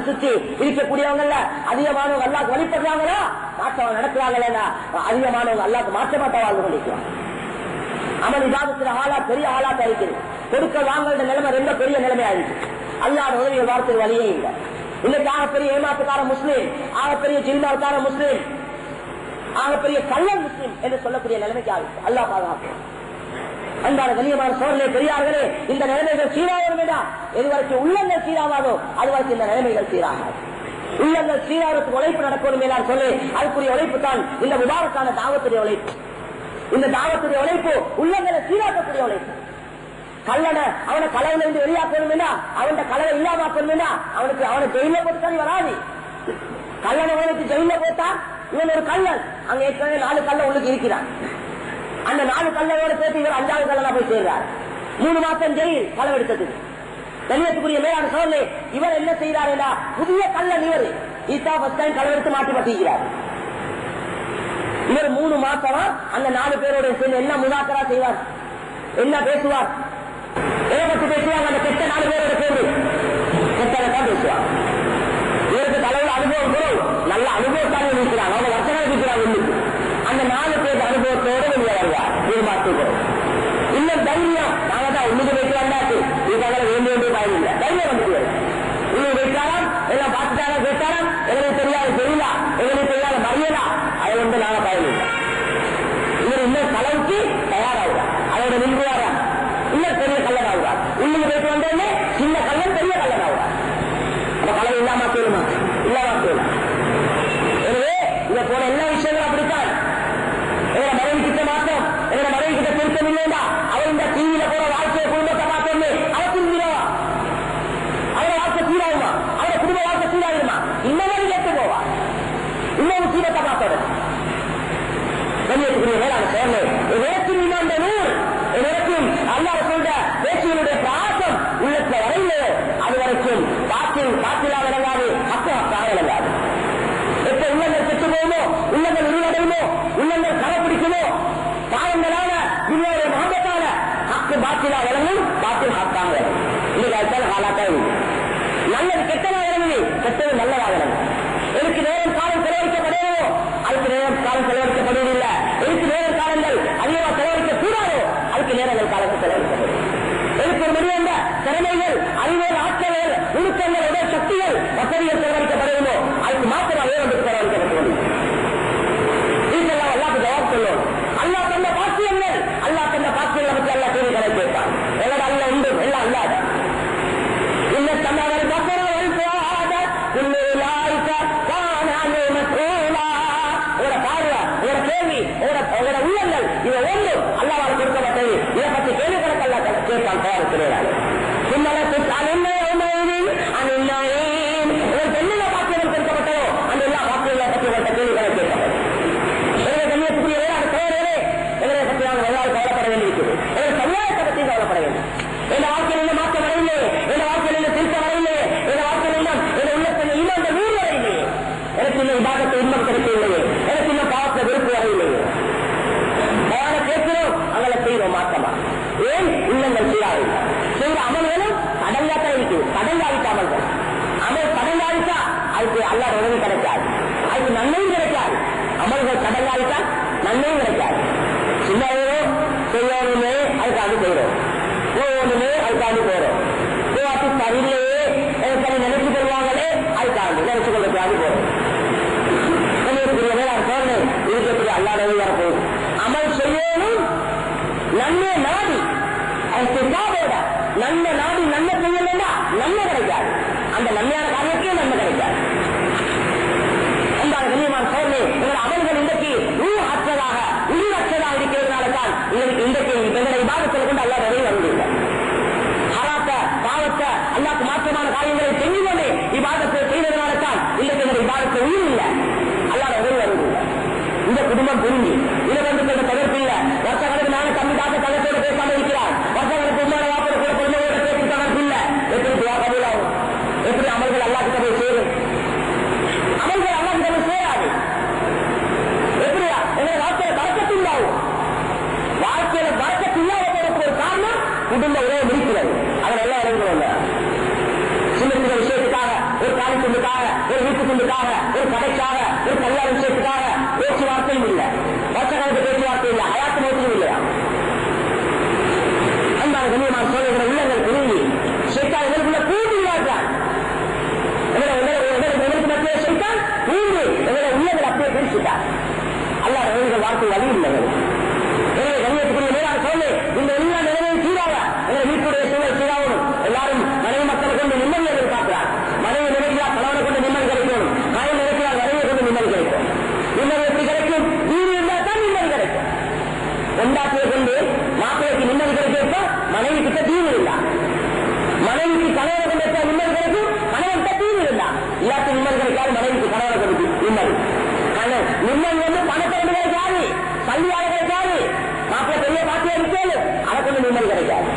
சுற்றி இருக்கக்கூடியவங்க அதிகமானவங்க அல்லாஹ்க்கு வழிபடுறாங்களா, மாற்றவங்க நடக்கிறாங்களா, அதிகமானவங்க அல்லாஹ்க்கு மாற்ற மாட்ட வாழ்ந்து கொண்டிருக்கிறாங்க. அமல் இபாதத்துல ஆளா பெரிய ஆளாக இருக்குது. கொடுக்க வாங்கல நிலைமை ரொம்ப பெரிய நிலைமையா இருக்கு. அல்லாஹ் உதவியை வார்த்தை வழியே இல்லை. இன்னைக்கு ஆகப்பெரிய ஏமாத்துக்கார முஸ்லீம், ஆகப்பெரிய ஜில்மாவுக்கார முஸ்லீம், ஆகப்பெரிய கள்ளன் முஸ்லீம் என்று சொல்லக்கூடிய நிலைமைக்கு ஆகுது. அல்லாஹ் பாதுகாப்பு. அன்பான கண்ணியமான சோழர்களே பெரியார்களே, இந்த நிலைமைகள் சீராக வேண்டாம். எதுவரைக்கும் உள்ளங்கள் சீராகாதோ அதுவரைக்கும் இந்த நிலைமைகள் சீராகாது. உள்ளங்கள் சீராகிறதுக்கு உழைப்பு நடக்கணும் மேலார் சொல்லி அதுக்குரிய உழைப்பு தான் இந்த முபாரக்கான தாவத்துடைய உழைப்பு. இந்த தாவத்துடைய உழைப்பு உள்ளங்களை சீராக்கக்கூடிய உழைப்பு. கல்லனை அவனை கலவுல இருந்து வெளியாக்கணும், அவன் கலவை இல்லாமக்கணும், அவனை ஜெயில போட்டு தான் வராது. கல்லனை அவனுக்கு ஜெயில போட்டா இவன் ஒரு கல்லன், அங்க ஏற்கனவே 4 கல்ல உள்ளுக்கு இருக்கிறான். அந்த 4 கல்லோட சேர்த்து இவர் 5வது கல்லனா போய் சேர்றார். 3 மாசம் ஜெயில் களவெடுத்ததுக்கு. கண்ணியத்துக்குரிய மேலான சோழனே, இவர் என்ன செய்யறார் என்றா புதிய கல்லன் இவர் ஈசா ஃபர்ஸ்ட் டைம் களவெடுத்து மாற்றி பட்டிருக்கிறார். இவர் 3 மாசமா அந்த 4 பேரோட சேர்ந்து என்ன முதாக்கரா செய்வார், என்ன பேசுவார், எதை பற்றி பேசுவாங்க, அந்த கெட்ட 4 பேரோட சேர்ந்து கெட்டதான் பேசுவார். இவருக்கு தலைவர் அனுபவம் குரு, நல்ல அனுபவத்தால் இருக்கிறாங்க, அவங்க வச்சனை இருக்கிறாங்க. இன்னைக்கு அந்த 4 பேர் அனுபவத்தோடு வெளியே வருவார். தீர்மானிக்கிறோம் இன்னும் தைரியம், நாங்க தான் உள்ளுக்கு வைக்கிறாண்டாச்சு, இதுக்காக வேண்டிய பயன் இல்லை, தைரியம் வந்து உள்ளுக்கு வைக்காராம், எல்லாம் பார்த்துட்டாங்க கேட்டாராம், எங்களுக்கு தெரியாது தெரியல, எங்களுக்கு தெரியாத மறியலா, அதை வந்து நாங்க பயன் இல்லை. இவர் இன்னும் கலவுக்கு தயாராகிறார், அதோட நின்றுவாரா, இன்னும் பெரிய கல்லன் ஆகுறார். உள்ளுக்கு போயிட்டு வந்தோடனே சின்ன கல்லன் பெரிய கல்லன் ஆகுறார். அப்ப கலவு இல்லாம கேளுமா, இல்லாம கேளும். எனவே இதை போன எல்லா விஷயங்களும் அப்படித்தான். எங்களை மனைவி கிட்ட மாற்றம், எங்களை மனைவி கிட்ட திருத்தம் இல்லையா, அவர் இந்த டிவியில போற வாழ்க்கையை குடும்பத்தை பார்த்தோன்னு அவர் திரும்பிடுவா, அவரை வாழ்க்கை சீராகுமா, அவரை குடும்ப வாழ்க்கை சீராகுமா, இன்னொரு கேட்டு போவா, இன்னொரு சீரத்தை பார்த்தோட கண்ணியத்துக்குரிய மேலான செயல் எனக்கும் இந்த நூல் எனக்கும் அல்லாஹ் சொல்ற பேச்சியனுடைய பிராசம் உள்ளத்துல வரையில அது வரைக்கும் காற்றிலா விளங்காது, ஹக்காக விளங்காது. எப்ப உள்ளங்கள் செத்து போகுமோ, உள்ளங்கள் உருவடையுமோ, உள்ளங்கள் கடைப்பிடிக்குமோ, பாவங்களால இவருடைய மகத்தால ஹக்கு பாத்திலா விளங்கும், பாத்தில் ஹக்காக விளங்கும். இன்னைக்கு அதுதான் ஹாலாக்கா இருக்கு. நல்லது கெட்டதா விளங்குது, கெட்டது நல்லதா விளங்கும். எனக்கு நேரம் காலம் செலவழிக்கப்படையோ அதுக்கு நேரம் காலம் செலவழிக்கப்படுவதில்லை. எனக்கு நேரம் காலங்கள் அதிகமா செலவழிக்க கூடாதோ அதுக்கு நேரங்கள் காலங்கள் செலவழிக்கப்படும். எனக்கு ஒரு முடிவென்ற திறமைகள், அறிவியல், ஆற்றல்கள், நுணுக்கங்கள், உடல் சக்திகள், வசதிகள் செலவழிக்கப்படுவதோ அதுக்கு மாத்திரம் வந்து செலவழிக்கப்பட முடியும். இதெல்லாம் அல்லாஹ்வுக்கு ஜவாப் சொல்லும். அல்லாஹ் தந்த பாக்கியங்கள், அல்லாஹ் தந்த பாக்கியங்களை பற்றி அல்லாஹ் கேள்விகளை கேட்பான். எல்லாம் அல்ல உண்டு, எல்லாம் அல்லாத இல்லை தன்னாவது நன்மை நாடி நன்மை செய்யலன்னா நன்மை கிடைக்காது. அந்த நன்மையான காரியத்தையும் நன்மை கிடைக்காது. அந்த கண்ணியமான சோழனே அவர்கள் இன்றைக்கு அற்றதாக உயிரற்றதாக இருக்கிறதுனால தான் இன்றைக்கு எங்களை விவாதத்தில் கொண்டு அல்லா வரையும் வருவதில்லை. ஹராத்த பாவத்தை அல்லாக்கு மாற்றமான காரியங்களை செஞ்சு கொண்டு விவாதத்தை செய்வதனால தான் இன்றைக்கு எங்கள் விவாதத்தை உயிர் இல்லை, அல்லாத வரையும் வருவதில்லை. இந்த குடும்பம் புரிஞ்சு இதை வந்து கொண்ட தவிர்ப்பு இல்லை. வருஷ கணக்கு நானும் தம்பி தாக்க தகத்தோடு பேசாமல் இருக்கிறார். வருஷ கணக்கு உண்மையான வாப்போட கூட குடும்பத்தோட பேசி தகர்ப்பு இல்லை. எப்படி கபூலாகும்? எப்படி அமல்கள் அல்லாஹ்கிட்ட போய் சேரும்? அமல்கள் அல்லாஹ்கிட்ட போய் சேராது. எப்படியா எங்களை வாழ்க்கையில பறக்கத்து இல்லாகும். வாழ்க்கையில பறக்கத்து இல்லாத போறதுக்கு ஒரு காரணம் குடும்ப உறவு முடிக்கிறது. அதில் எல்லாம் இறங்குறோம். சின்ன சின்ன விஷயத்துக்காக, ஒரு காலி துண்டுக்காக, ஒரு வீட்டு துண்டுக்காக, ஒரு கடைக்காக, ஒரு கல்யாண விஷயத்துக்காக பேச்சுவார்த்தையும் இல்லை. வருஷங்களுக்கு பேச்சுவார்த்தை இல்லை, அயாத்து மோசமும் இல்லையா? அன்பான கண்ணியமான சோழர்கள் உள்ளங்கள் புரிஞ்சு ஷைத்தான் எங்களுக்குள்ள பூண்டு விளையாடுறான். எங்களுக்கு மத்திய ஷைத்தான் பூண்டு எங்களை உள்ளங்கள் அப்படியே பிரிச்சுட்டான். அல்லாஹ் எங்களுக்கு வார்த்தை வழி இல்லை. எனவே கண்ணியத்துக்குரிய மேலான சோழ இந்த எல்லா நிலைமையும் சீராக எங்களை வீட்டுடைய சூழல் சீராகணும். எல்லாரும் மனைவி மக்களை கொண்டு நிம்மதியை எதிர்பார்க்கிறார். மனைவி நினைக்கிறார் கணவனை கொண்டு நிம்மதி கிடைக்கணும். மனைவி நினைக்கிறார் மனைவியை கொண்டு நிம்மதி கிடைக்கும். நிம்மதி எப்படி கிடைக்கும்? வீடு இருந்தால் தான் நிம்மதி கிடைக்கும். கொண்டாட்டியை கொண்டு மாப்பிளைக்கு நிம்மதி கிடைக்கிறப்ப மனைவி கிட்ட தீவு இருந்தா, மனைவிக்கு கணவனை கொண்டு நிம்மதி கிடைக்கும். கணவன் கிட்ட தீவு இருந்தா எல்லாத்தையும் நிம்மதி கிடைக்காது. மனைவிக்கு கணவனை கொண்டு நிம்மதி நிம்மதி வந்து பணத்தை கொண்டு கிடைக்காது, பள்ளியாக கிடைக்காது. மாப்பிள்ளை பெரிய பாத்தியா இருக்காது, அதை கொண்டு நிம்மதி கிடைக்காது.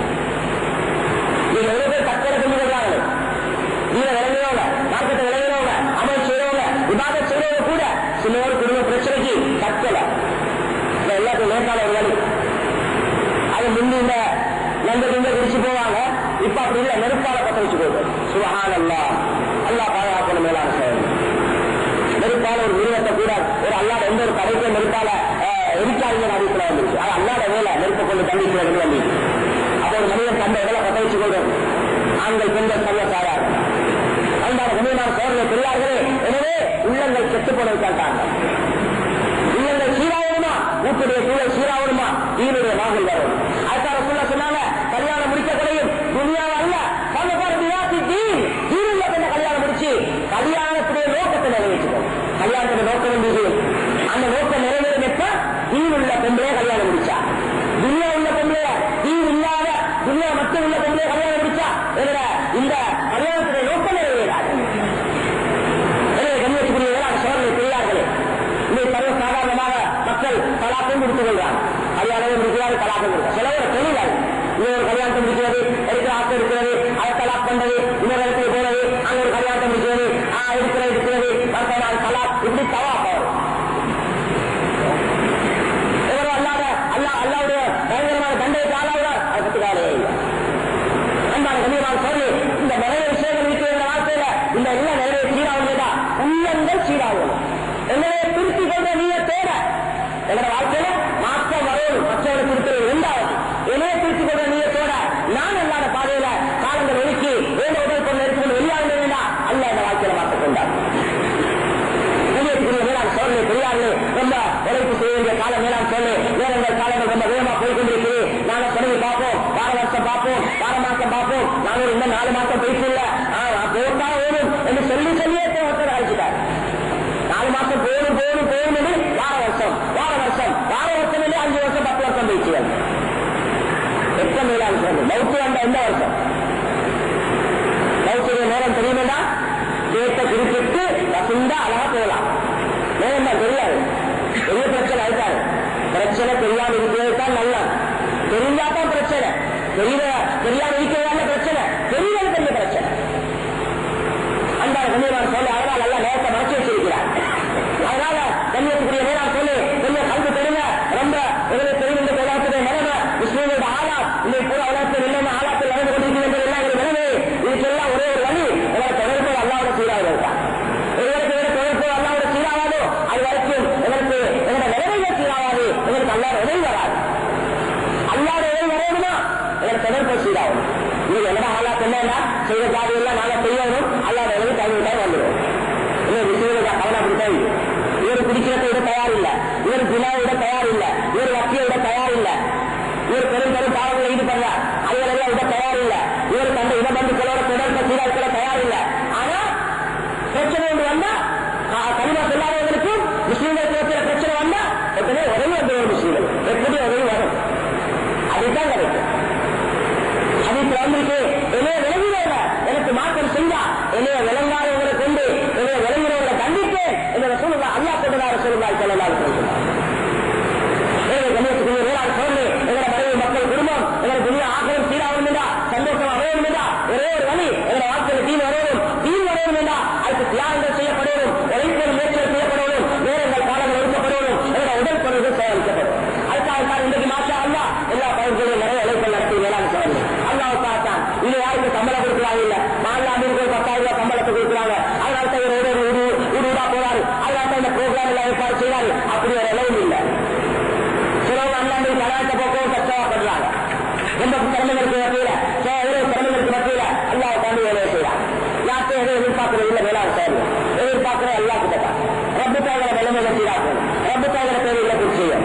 நீங்க எவ்வளவு பேர் தற்கொலை செஞ்சு கொள்றாங்க. நீங்க விளைஞ்சவங்க, மார்க்கெட்டை விளைஞ்சவங்க, அமல் செய்யறவங்க, விவாதம் செய்யறவங்க கூட சில ஒரு குடும்ப பிரச்சனைக்கு தற்கொலை எல்லாத்தையும் நேர்கால ஒரு வழி. அது முந்தி இந்த நம்ப திங்க குடிச்சு போவாங்க. இப்ப அப்படி இல்லை, நெருப்பால பத்த வச்சு போகுது. சுபஹான் அல்லாஹ், அல்லாஹ் பாதுகாக்கணும். மேலான செயல் நெருப்பால ஒரு உருவத்தை கூட ஒரு அல்லாத எந்த ஒரு கடைக்கே நெருப்பால எரிக்காதீங்கன்னு அறிவிப்புல வந்துச்சு. அது அல்லாத வேலை நெருப்பை கொண்டு தண்டிக்கிற வந்து அப்போ ஒரு மனிதன் தந்த வேலை பத்த வச்சு கொள்றது. ஆண்கள் பெண்கள் சர்வ சாரார். அன்பான கண்ணியமான சோழர்கள் பெரியார்களே, எனவே உள்ளங்கள் கெட்டு போன வைக்காட்டாங்க. உள்ளங்கள் சீராகணுமா, வீட்டுடைய சூழல் சீராகணுமா, தீனுடைய வாகல் வரும். அதுக்காக சொன்னாங்க கல்யாணம் முடிக்கக்கூடையும் துணியாவை அல்ல தீனுள்ள பெண்ண கல்யாணம் முடிச்சு கல்யாணத்துடைய நோக்கத்தை நிறைவேற்றுக்கணும். கல்யாணத்துடைய நோக்கம் வந்து அந்த நோக்கம் நிறைவேறும் எப்ப தீனுள்ள பெண்களே கல்யாணம் முடிச்சா. துணியா உள்ள பெண்களே, தீன் இல்லாத துணியா மட்டும் உள்ள பெண்களே கல்யாணம் முடிச்சா இந்த கல்யாணத்துடைய நோக்கம் நிறைவேறாது. எனவே கண்ணியத்துக்குரிய சோழனை பெரியார்களே, இதை சர்வசாதாரணமாக மக்கள் கலாப்பம் முடித்துக் கொள்றாங்க. கல்யாணம் முடிக்கிறாரு, கலாப்பம் கொடுக்க சிலவர தொழிலாளி இன்னொரு கல்யாணத்தை முடிக்கிறது, எடுக்கிற ஆசை இருக்கிறது, அதை தலாக் பண்றது, இன்னொரு இடத்துல போறது, அங்க ஒரு கல்யாணத்தை முடிக்கிறது, இருக்கிறது நாள் கலாப், இப்படி தவா போறது. அல்லாவுடைய பயங்கரமான தண்டைக்கு ஆளாகிறார். அதை பற்றி காலையே இல்லை. அன்பான கண்ணியமான சொல்லி இந்த நிறைய விஷயங்கள் இருக்கிற வாழ்க்கையில இந்த எல்லாம் நிறைய சீராகுதா, உள்ளங்கள் சீராகணும். என்னைய திருத்திக் கொண்ட நீயத்தோட எங்களோட வாழ்க்கையில மாற்றம் வரணும். மற்றவரை திருத்தல் இரண்டாவது என்னைய திருத்திக் கொண்ட நீயத்தோட நான் அல்லாத பாதையில காலங்கள் ஒதுக்கி வேலை உடல் கொண்டு எடுத்துக்கொண்டு வெளியாகுதுன்னா அல்ல இந்த வாழ்க்கையில மாற்றிக் கொண்டார். சோழனை பெரியாரு ரொம்ப உழைப்பு செய்ய வேண்டிய காலம் மேலாம் சொல்லு. நேரங்கள் காலங்கள் ரொம்ப வேகமா போய்கொண்டிருக்கிறது. நாங்க தொடங்கி பார்ப்போம், வார வருஷம் பார்ப்போம், வார மாசம் பார்ப்போம். நாங்கள் இன்னும் 4 மாசம் போயிட்டு இல்ல போட்டா ஓடும் என்று சொல்லியே ஒருத்தர் அழைச்சிட்டார். 4 மாசம் போகணும் என்று வார வருஷம் என்று 5 வருஷம் 10 வருஷம் போயிடுச்சு. எத்தனை மேலாண் சொல்லு பௌத்து வந்த எந்த வருஷம் பௌத்துடைய நேரம் தெரியுமெண்டா கேட்ட குறிப்பிட்டு வசந்தா அழகா போகலாம். நேரம் தான் தெரியாது. பெரிய பிரச்சனை ஆயிட்டாரு. பிரச்சனை தெரியாம இருக்கிறது தான் நல்லா. தெரிஞ்சாதான் பிரச்சனை. தெரியாம இருக்கிறதால பிரச்சனை. தெரியாது பெரிய பிரச்சனை. அந்த கண்ணியமான சொல்லு அதனால நல்லா நேரத்தை மறைச்சு வச்சிருக்கிறார். அதனால கண்ணியத்துக்குரிய நேரம் சொல்லு கொஞ்சம் கல்வி தெரியுங்க. ரொம்ப தெரியும் இந்த உலகத்துடைய நிலைமை, முஸ்லீம்களோட ஆளா இந்த பூரா உலகத்தில் இல்லைன்னு ஆளாத்தில் நடந்து கொண்டிருக்கிறது எல்லாம் எங்களுக்கு நிலைமை. இதுக்கெல்லாம் ஒரே ஒரு வழி, உங்களை தொடர்பு அல்லாவோட சீராக இருக்கான். தொடர்பு அல்லாவோட சீராகாதோ அது வரைக்கும் எங்களுக்கு எங்களோட நிலைமைகள் சீராகாது. எங்களுக்கு அல்லாத உதவி வராது. அல்லாத உதவி வரணுமா எங்களுக்கு தொடர்பு சீராகும். நீங்க என்னடா ஆளாத்து என்னன்னா செய்த ஜாதியெல்லாம் நாங்க செய்யணும், அல்லாத உதவி தகுதிதான் வந்துடும். இன்னொரு விஷயம் கவலைப்படுத்தாது. இவர் குடிக்கிறத விட தயார் இல்லை, இவர் தினாவை விட தயார் இல்லை, இவர் வக்கியை விட தயார் இல்லை, இவர் பெரும் பாவங்களை ஈடுபடுறார். அல்ல அநாயத்தை போக்கவும் கஷ்டப்படுறாங்க. ரொம்ப சிரமங்களுக்கு மத்தியில சிரமங்களுக்கு மத்தியில அல்லாஹ் தாண்டி வேலையை செய்யலாம். யார்கிட்ட எதை எதிர்பார்க்கறது இல்லை, வேளாண் செயல் எதிர்பார்க்கிற எல்லா கிட்டதான் ரப்புக்காக நிலைமையில சீராக்கும், ரப்புக்காக தேவையில்லை குறிச்சு செய்யும்.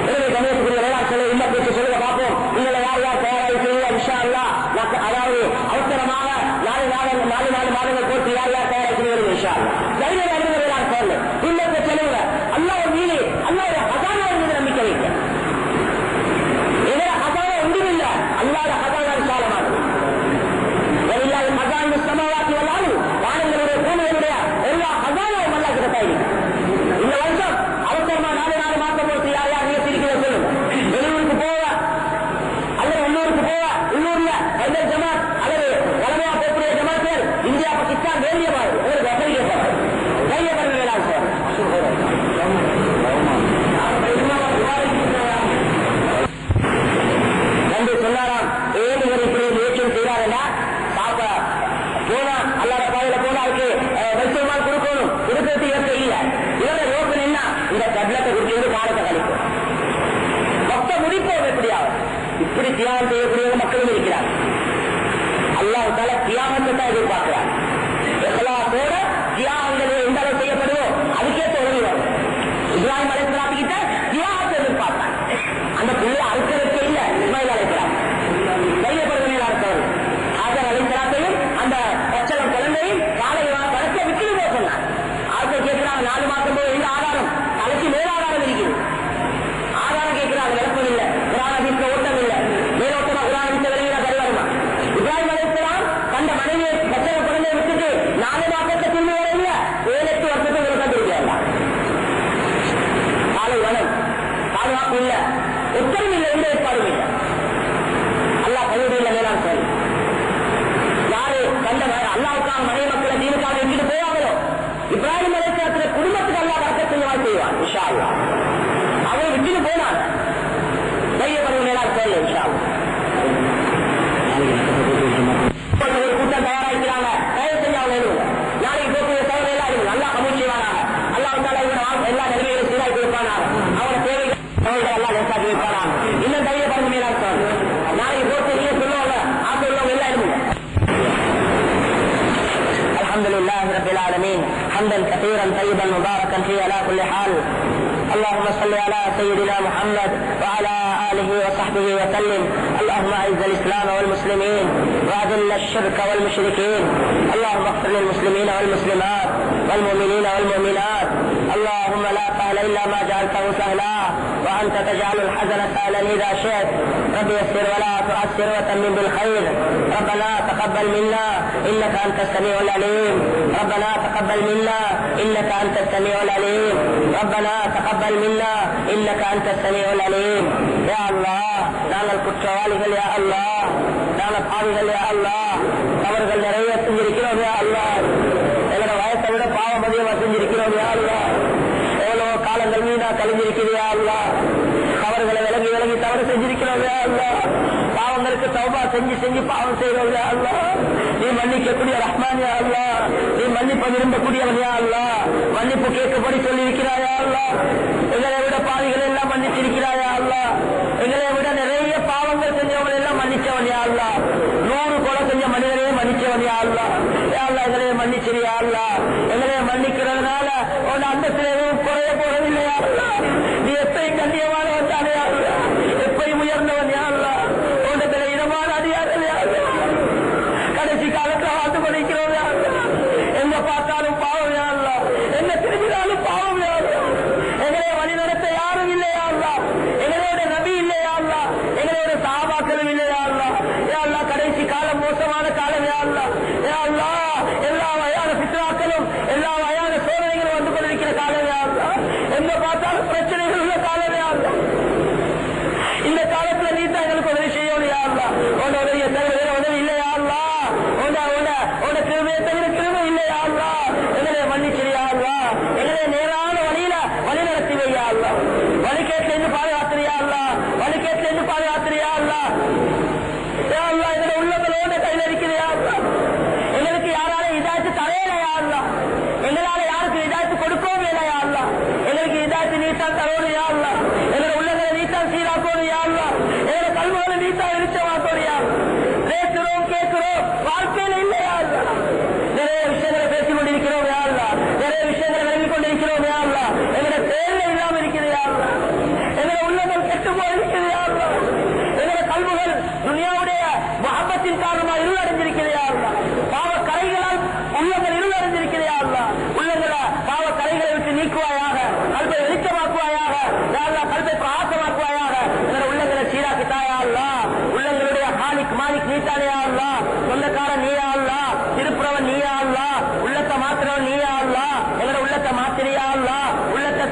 எனவே கணேசக்குரிய வேளாண் சொல்ல இல்லை குறிச்சு சொல்லுங்க பார்ப்போம். நீங்களை யார் யார் தயாராகிறீங்க இன்ஷா அல்லாஹ். அதாவது அவசரமாக 4 மாதங்கள் போட்டு யார் யார் தயாராகிறீர்கள் இன்ஷா அல்லாஹ். தைரியம் அறிந்த வேளாண் செயல் இல்லத்தை செலவுல அல்லாஹ் மீது அல்லாஹ் ஹசானா மீது நம்பிக்கை வைக்க. இதர ஹசானா ஒன்றும் இல்லை, அல்லாஹ் ஹசானா விசாலமானது. எல்லாரும் ஹசான் சமாவாக்கி வந்தாலும் வானங்களுடைய பூமிகளுடைய எல்லா ஹசானாவும் அல்லாஹ் கிட்ட தயாரிக்கும். இந்த வருஷம் அவசரமா 4 மாதம் போட்டு யார் யார் நிகழ்ச்சிருக்கிற சொல்லுங்க. வெளியூருக்கு போவ அல்லது உள்ளூருக்கு போவ, உள்ளூர்ல பைதல் ஜமாத் அல்லது வளமையா போகக்கூடிய ஜமாத்தர் இந்தியா பாகிஸ்தான் வேண்டியவாறு ஒரு வசதிக்கப்படும் தைரியப்படுகிறார் சார். நன்றி சொன்னாராம். ஏன் இவர் இப்படி முயற்சியும் செய்கிறாருன்னா பாப்ப போனா அல்லாத பாதையில போனா அதுக்கு வைத்தியமால் கொடுக்கணும், இருக்கிறது இயற்கை இல்லை. இவர யோசனை என்ன, இந்த கட்லத்தை குடிக்கிறது காலத்தை கழிக்கும், மொத்த முடிப்போம் எப்படியாவது. இப்படி தியாகம் செய்யக்கூடிய மக்களும் இருக்கிறார். அல்லாஹ் தால தியாகத்தை தான் எதிர்பார்க்கிறார். எல்லாத்தோட தியாகங்கள் எந்த அளவு செய்யப்படுவோ அதுக்கே தொடங்கி வரும். இப்ராஹிம் அலைஹிஸ்ஸலாத்துக்கிட்ட தியாகத்தை எதிர்பார்த்தார். அந்த பிள்ளை அறுக்கிறதுக்கே இல்லை இஸ்மாயில் அலைஹிஸ்ஸலாம் தைரியப்படுவதில் அறுத்தவர். ஹாஜர் அலைஹிஸ்ஸலாத்தையும் அந்த பச்சளம் குழந்தையும் காலை வளர்க்க விட்டு சொன்னார். ஆட்கள் கேட்கிறாங்க 4 மாதம் போது எந்த ஆதாரம், தலைக்கு மேலாதாரம் இருக்குது. ஆதாரம் கேட்கிறாங்க, விளப்பம் இல்லை, குரான் ஹதீஸ்ல ஓட்டம் இல்லை, மேலோட்டமா குரான் ஹதீஸ்ல வெளியில வருமா. இப்ராஹிம் அலைஹிஸ்ஸலாம் தந்த மனைவியை பச்சளம் குழந்தையை விட்டுட்டு 4 மாதத்தை திரும்பி வர இல்லை, 7-8 வருஷத்துக்கு விளக்கம் காலை வனம் பாதுகாப்பு இல்லை, ஒத்தரும் இல்லை, எந்த ஏற்பாடும் இல்லை. அல்லாஹ் கைவிட மேலாண் சரி. யாரு கண்ட அல்லாவுக்கான மனைவி மக்களை தீனுக்காக எங்கிட்டு போவாங்களோ இப்ராஹிம் அலைஹிஸ்ஸலாத்துடைய குடும்பத்துக்கு அல்லாஹ் வரக்கத் செய்வான் செய்வான் இன்ஷா அல்லாஹ். அவரை விட்டுட்டு போனாங்க தைரியப்படுவ மேலாண் சரி இன்ஷா அல்லாஹ். ஒரு கூட்டம் தயாராகிறாங்க, தயவு செஞ்சு அவங்க எழுதுங்க. நாளைக்கு போக்குவரத்து தவறு எல்லாம் நல்லா கமூல் செய்வானாக. அல்லாஹ் எல்லா நிலைமைகளும் சீராய் கொடுப்பானாக. அவரை தேவைகள் எல்லாம் லேசாக்கி வைப்பானாக. இன்னும் தைரியப்படுவ மேலாண் சரி. நாளைக்கு போட்டு நீங்க சொல்லுவாங்க, ஆசை உள்ளவங்க எல்லாம் எழுதுங்க. الحمد لله رب العالمين حمدا كثيرا طيبا مباركا فيه على كل حال. اللهم صل على سيدنا محمد وعلى آله وصحبه وسلم. اللهم أعز الإسلام والمسلمين وأذل الشرك والمشركين. اللهم اغفر للمسلمين والمسلمات والمؤمنين والمؤمنات. اللهم لا سهل إلا ما جعلته سهلا وأنت تجعل الحزن سهلا إذا شئت. رب يسر ولا تعسر وتمم بالخير. ربنا تقبل منا إنك أنت السميع العليم. ربنا تقبل منا إنك أنت السميع العليم. ربنا تقبل منا إنك أنت السميع العليم. يا الله நாங்கள் குற்றவாளிகள், யா அல்லாஹ் நாங்கள் பாவிகள், யா அல்லாஹ் தவறுகள் நிறைய செஞ்சிருக்கிறோம், யா அல்லாஹ் எங்களோட வயசை விட பாவம் அதிகமாக செஞ்சிருக்கிறோம், யா அல்லாஹ் எவ்வளவு காலங்கள் மீதா கழிஞ்சிருக்கிறது, யா அல்லாஹ் தவறுகளை விலகி தவறு செஞ்சிருக்கிறோம், யா அல்லாஹ் பாவங்களுக்கு தௌபா செஞ்சு பாவம் செய்கிறோம், யா அல்லாஹ் நீ மன்னிக்கக்கூடிய ரஹ்மான், யா அல்லாஹ் நீ மன்னிப்பு விரும்பக்கூடியவன், யா அல்லாஹ் மன்னிப்பு கேட்கப்படி சொல்லியிருக்கிறாய், யா அல்லாஹ் எங்களை விட பாவிகள் எல்லாம் மன்னிச்சிருக்கிறாய், யா அல்லாஹ் எங்களை விட நிறைய பாவங்கள் செஞ்சவங்க எல்லாம் மன்னிச்சவன், யா அல்லாஹ் 100 கொலை செஞ்ச மனிதரையே மன்னிச்சவன், யா அல்லாஹ் யா அல்லாஹ் எங்களையே மன்னிச்சிரு, யா அல்லாஹ் எங்களையே மன்னிக்கிறதுனால உன் அந்தத்தில் எதுவும் குறைய போறதில்லை, யா அல்லாஹ் நீ எப்பயும் கண்ணியமானவன் தானே, யா அல்லாஹ் எப்பயும் உயர்ந்தவன், யா அல்லாஹ் உன்னிடத்துல இடமான அடியார்கள், யா அல்லாஹ் கடைசி காலத்தில் வாழ்ந்து கொண்டிருக்கிறோம், யா அல்லாஹ் எங்க பார்த்தாலும் பாவம், யா அல்லாஹ் என்ன திரும்பினாலும் பாவம், யா அல்லாஹ் எங்களை வழிநடத்த யாரும் இல்லை, யா அல்லாஹ் எங்களோட நபி இல்லை, யா அல்லாஹ் எங்களோட சஹாபாக்களும் இல்லை, யா அல்லாஹ் யா அல்லாஹ் கடைசி காலம் மோசமான காலம், யா அல்லாஹ் யா அல்லாஹ் எல்லா வகையான ஃபித்னாக்களும் எல்லா வகையான சோதனைகளும் வந்து கொண்டிருக்கிற காலம், யா அல்லாஹ் எங்க பார்த்தாலும் பிரச்சனைகள் உள்ள காலம், யா அல்லாஹ்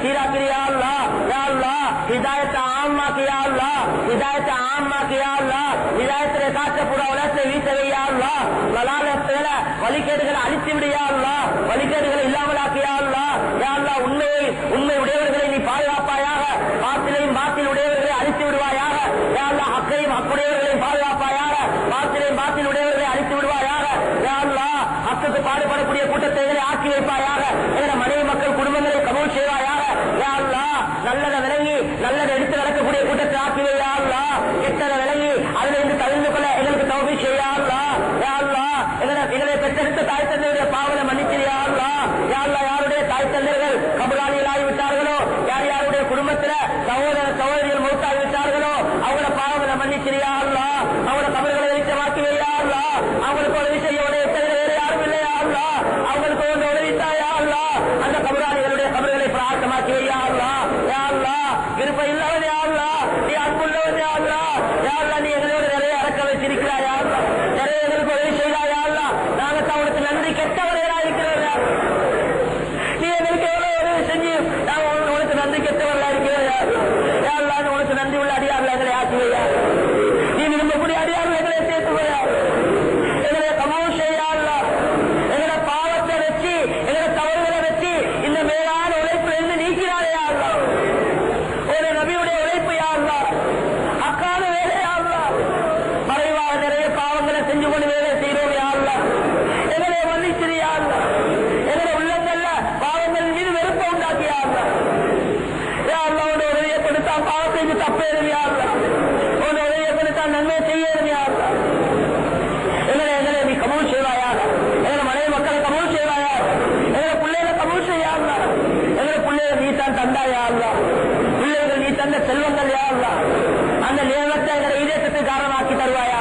சீராக்கிறியா அல்லாஹ். யா அல்லாஹ் ஹிதாயத்தை ஆமாக்கியா அல்லாஹ். ஹிதாயத்தை ஆமாக்கியா அல்லாஹ். ஹிதாயத்திலே காட்டப்பட உலகத்தை வீசவையா அல்லாஹ். வலாலத்தில வழிகேடுகளை அழித்து விடியா அல்லாஹ். வழிகேடுகளை இல்லாமலாக்கியா அல்லாஹ். யா அல்லாஹ் உண்மை உடையவர்களை நீ பாதுகாப்பாயாக. பாத்திலையும் பாத்தில் உடையவர்களை அழித்து விடுவாயாக. யா அல்லாஹ் ஹக்கையும் ஹக்குடையவர்களையும் பாதுகாப்பாயாக. பாத்திலையும் பாத்தில் உடையவர்களை அழித்து விடுவாயாக. யா அல்லாஹ் ஹக்குக்கு பாடுபடக்கூடிய கூட்டத்தை ஆக்கி வைப்பாயாக. என மனைவி மக்கள் குடும்பங்களை கபூல் செய்வாயாக. யா அல்லாஹ் நல்லதை விளங்கி நல்லதை எடுத்து நடக்கக்கூடிய கூட்டத்தை ஆக்கி வையா அல்லாஹ். கெட்டதை விளங்கி அதிலிருந்து தவிர்த்து கொள்ள எங்களுக்கு தௌபீக் செய்யா அல்லாஹ். யா அல்லாஹ் எங்களை பெற்றெடுத்த தாய் தந்தையுடைய பாவனை மன்னிச்சியா அல்லாஹ். யா அல்லாஹ் யாருடைய தாய் தந்தைகள் கபராளிகளாகி விட்டார்களோ, யார் யாருடைய குடும்பத்தில் சகோதர சகோதரிகள் மௌத்தாகி விட்டார்களோ அவங்களோட பாவங்களை மன்னிச்சியா அல்லாஹ். அவங்களோட கபர்களை வெளிச்சமாக்கி வையா அல்லாஹ். அவங்களுக்கு ஒரு விஷயம் வேறு யாரும் இல்லையா அல்லாஹ். அவங்களுக்கு ஒரு உதவித்தாயா அல்லாஹ். அந்த கபராளிகளுடைய கபர்களை பிரார்த்தமாக்கி வையா அல்லாஹ். யா அல்லாஹ் விருப்பம் இல்லாத யா அல்லாஹ், நீ அன்புள்ளவன் யா அல்லாஹ். யா அல்லாஹ் நீ எங்களோட நிறைய அடக்க வச்சிருக்கிறாய் யா அல்லாஹ். நிறைய எங்களுக்கு உதவி செய்தாயா அல்லாஹ். நாங்கள் அவனுக்கு நன்றி கெட்டவர்களா இருக்கிறோம். நீ எங்களுக்கு எவ்வளவு உதவி செஞ்சு நாங்கள் உனக்கு நன்றி கெட்டவர்களா இருக்கிறோம் யா அல்லாஹ். உனக்கு நன்றி உள்ள அடியார்கள் எங்களை ஆக்குவையா. நீ விரும்பக்கூடிய அடியார்கள் எங்களை சேர்த்துவையா. எங்களை கபூல் செய்யா அல்லாஹ். எங்களை பாவத்தை வச்சு எங்களை தவறுகளை வச்சு இந்த மேலான உழைப்பு இருந்து நீக்கிறாரே யா அல்லாஹ். ஒரு நபியுடைய உழைப்பு யா அல்லாஹ். அக்கான வேலை யா அல்லாஹ். மறைவாக நிறைய பாவங்களை செஞ்சு கொண்டு வேலை செய்கிறோம் யா அல்லாஹ். எங்களை மன்னிச்சிரியா அல்லாஹ். எங்களை உள்ளங்கள்ல பாவங்கள் மீது வெறுப்ப உண்டாக்கியா அல்லாஹ். யா அல்லாஹ் உன்னை உதவியை கொடுத்தா பாவம் செஞ்சு தப்பேறும் யா அல்லாஹ். உன்னை உதவியை கொடுத்தா நன்மை செய்யணும் யா அல்லாஹ். எங்களை நீ கபூல் செய்வாயாக. எங்களை மனைவி மக்களை கபூல் செய்வாயாக. எங்களை பிள்ளைகளை கபூல் செய்யா அல்லாஹ். எங்களை பிள்ளைகளை நீ தான் தந்தாயா அல்லாஹ். பிள்ளைகள் நீ தந்த செல்வங்கள் யா அல்லாஹ். அந்த நியமத்தை எங்களை ஈடேற்றத்தை காரணமாக்கி தருவாயா.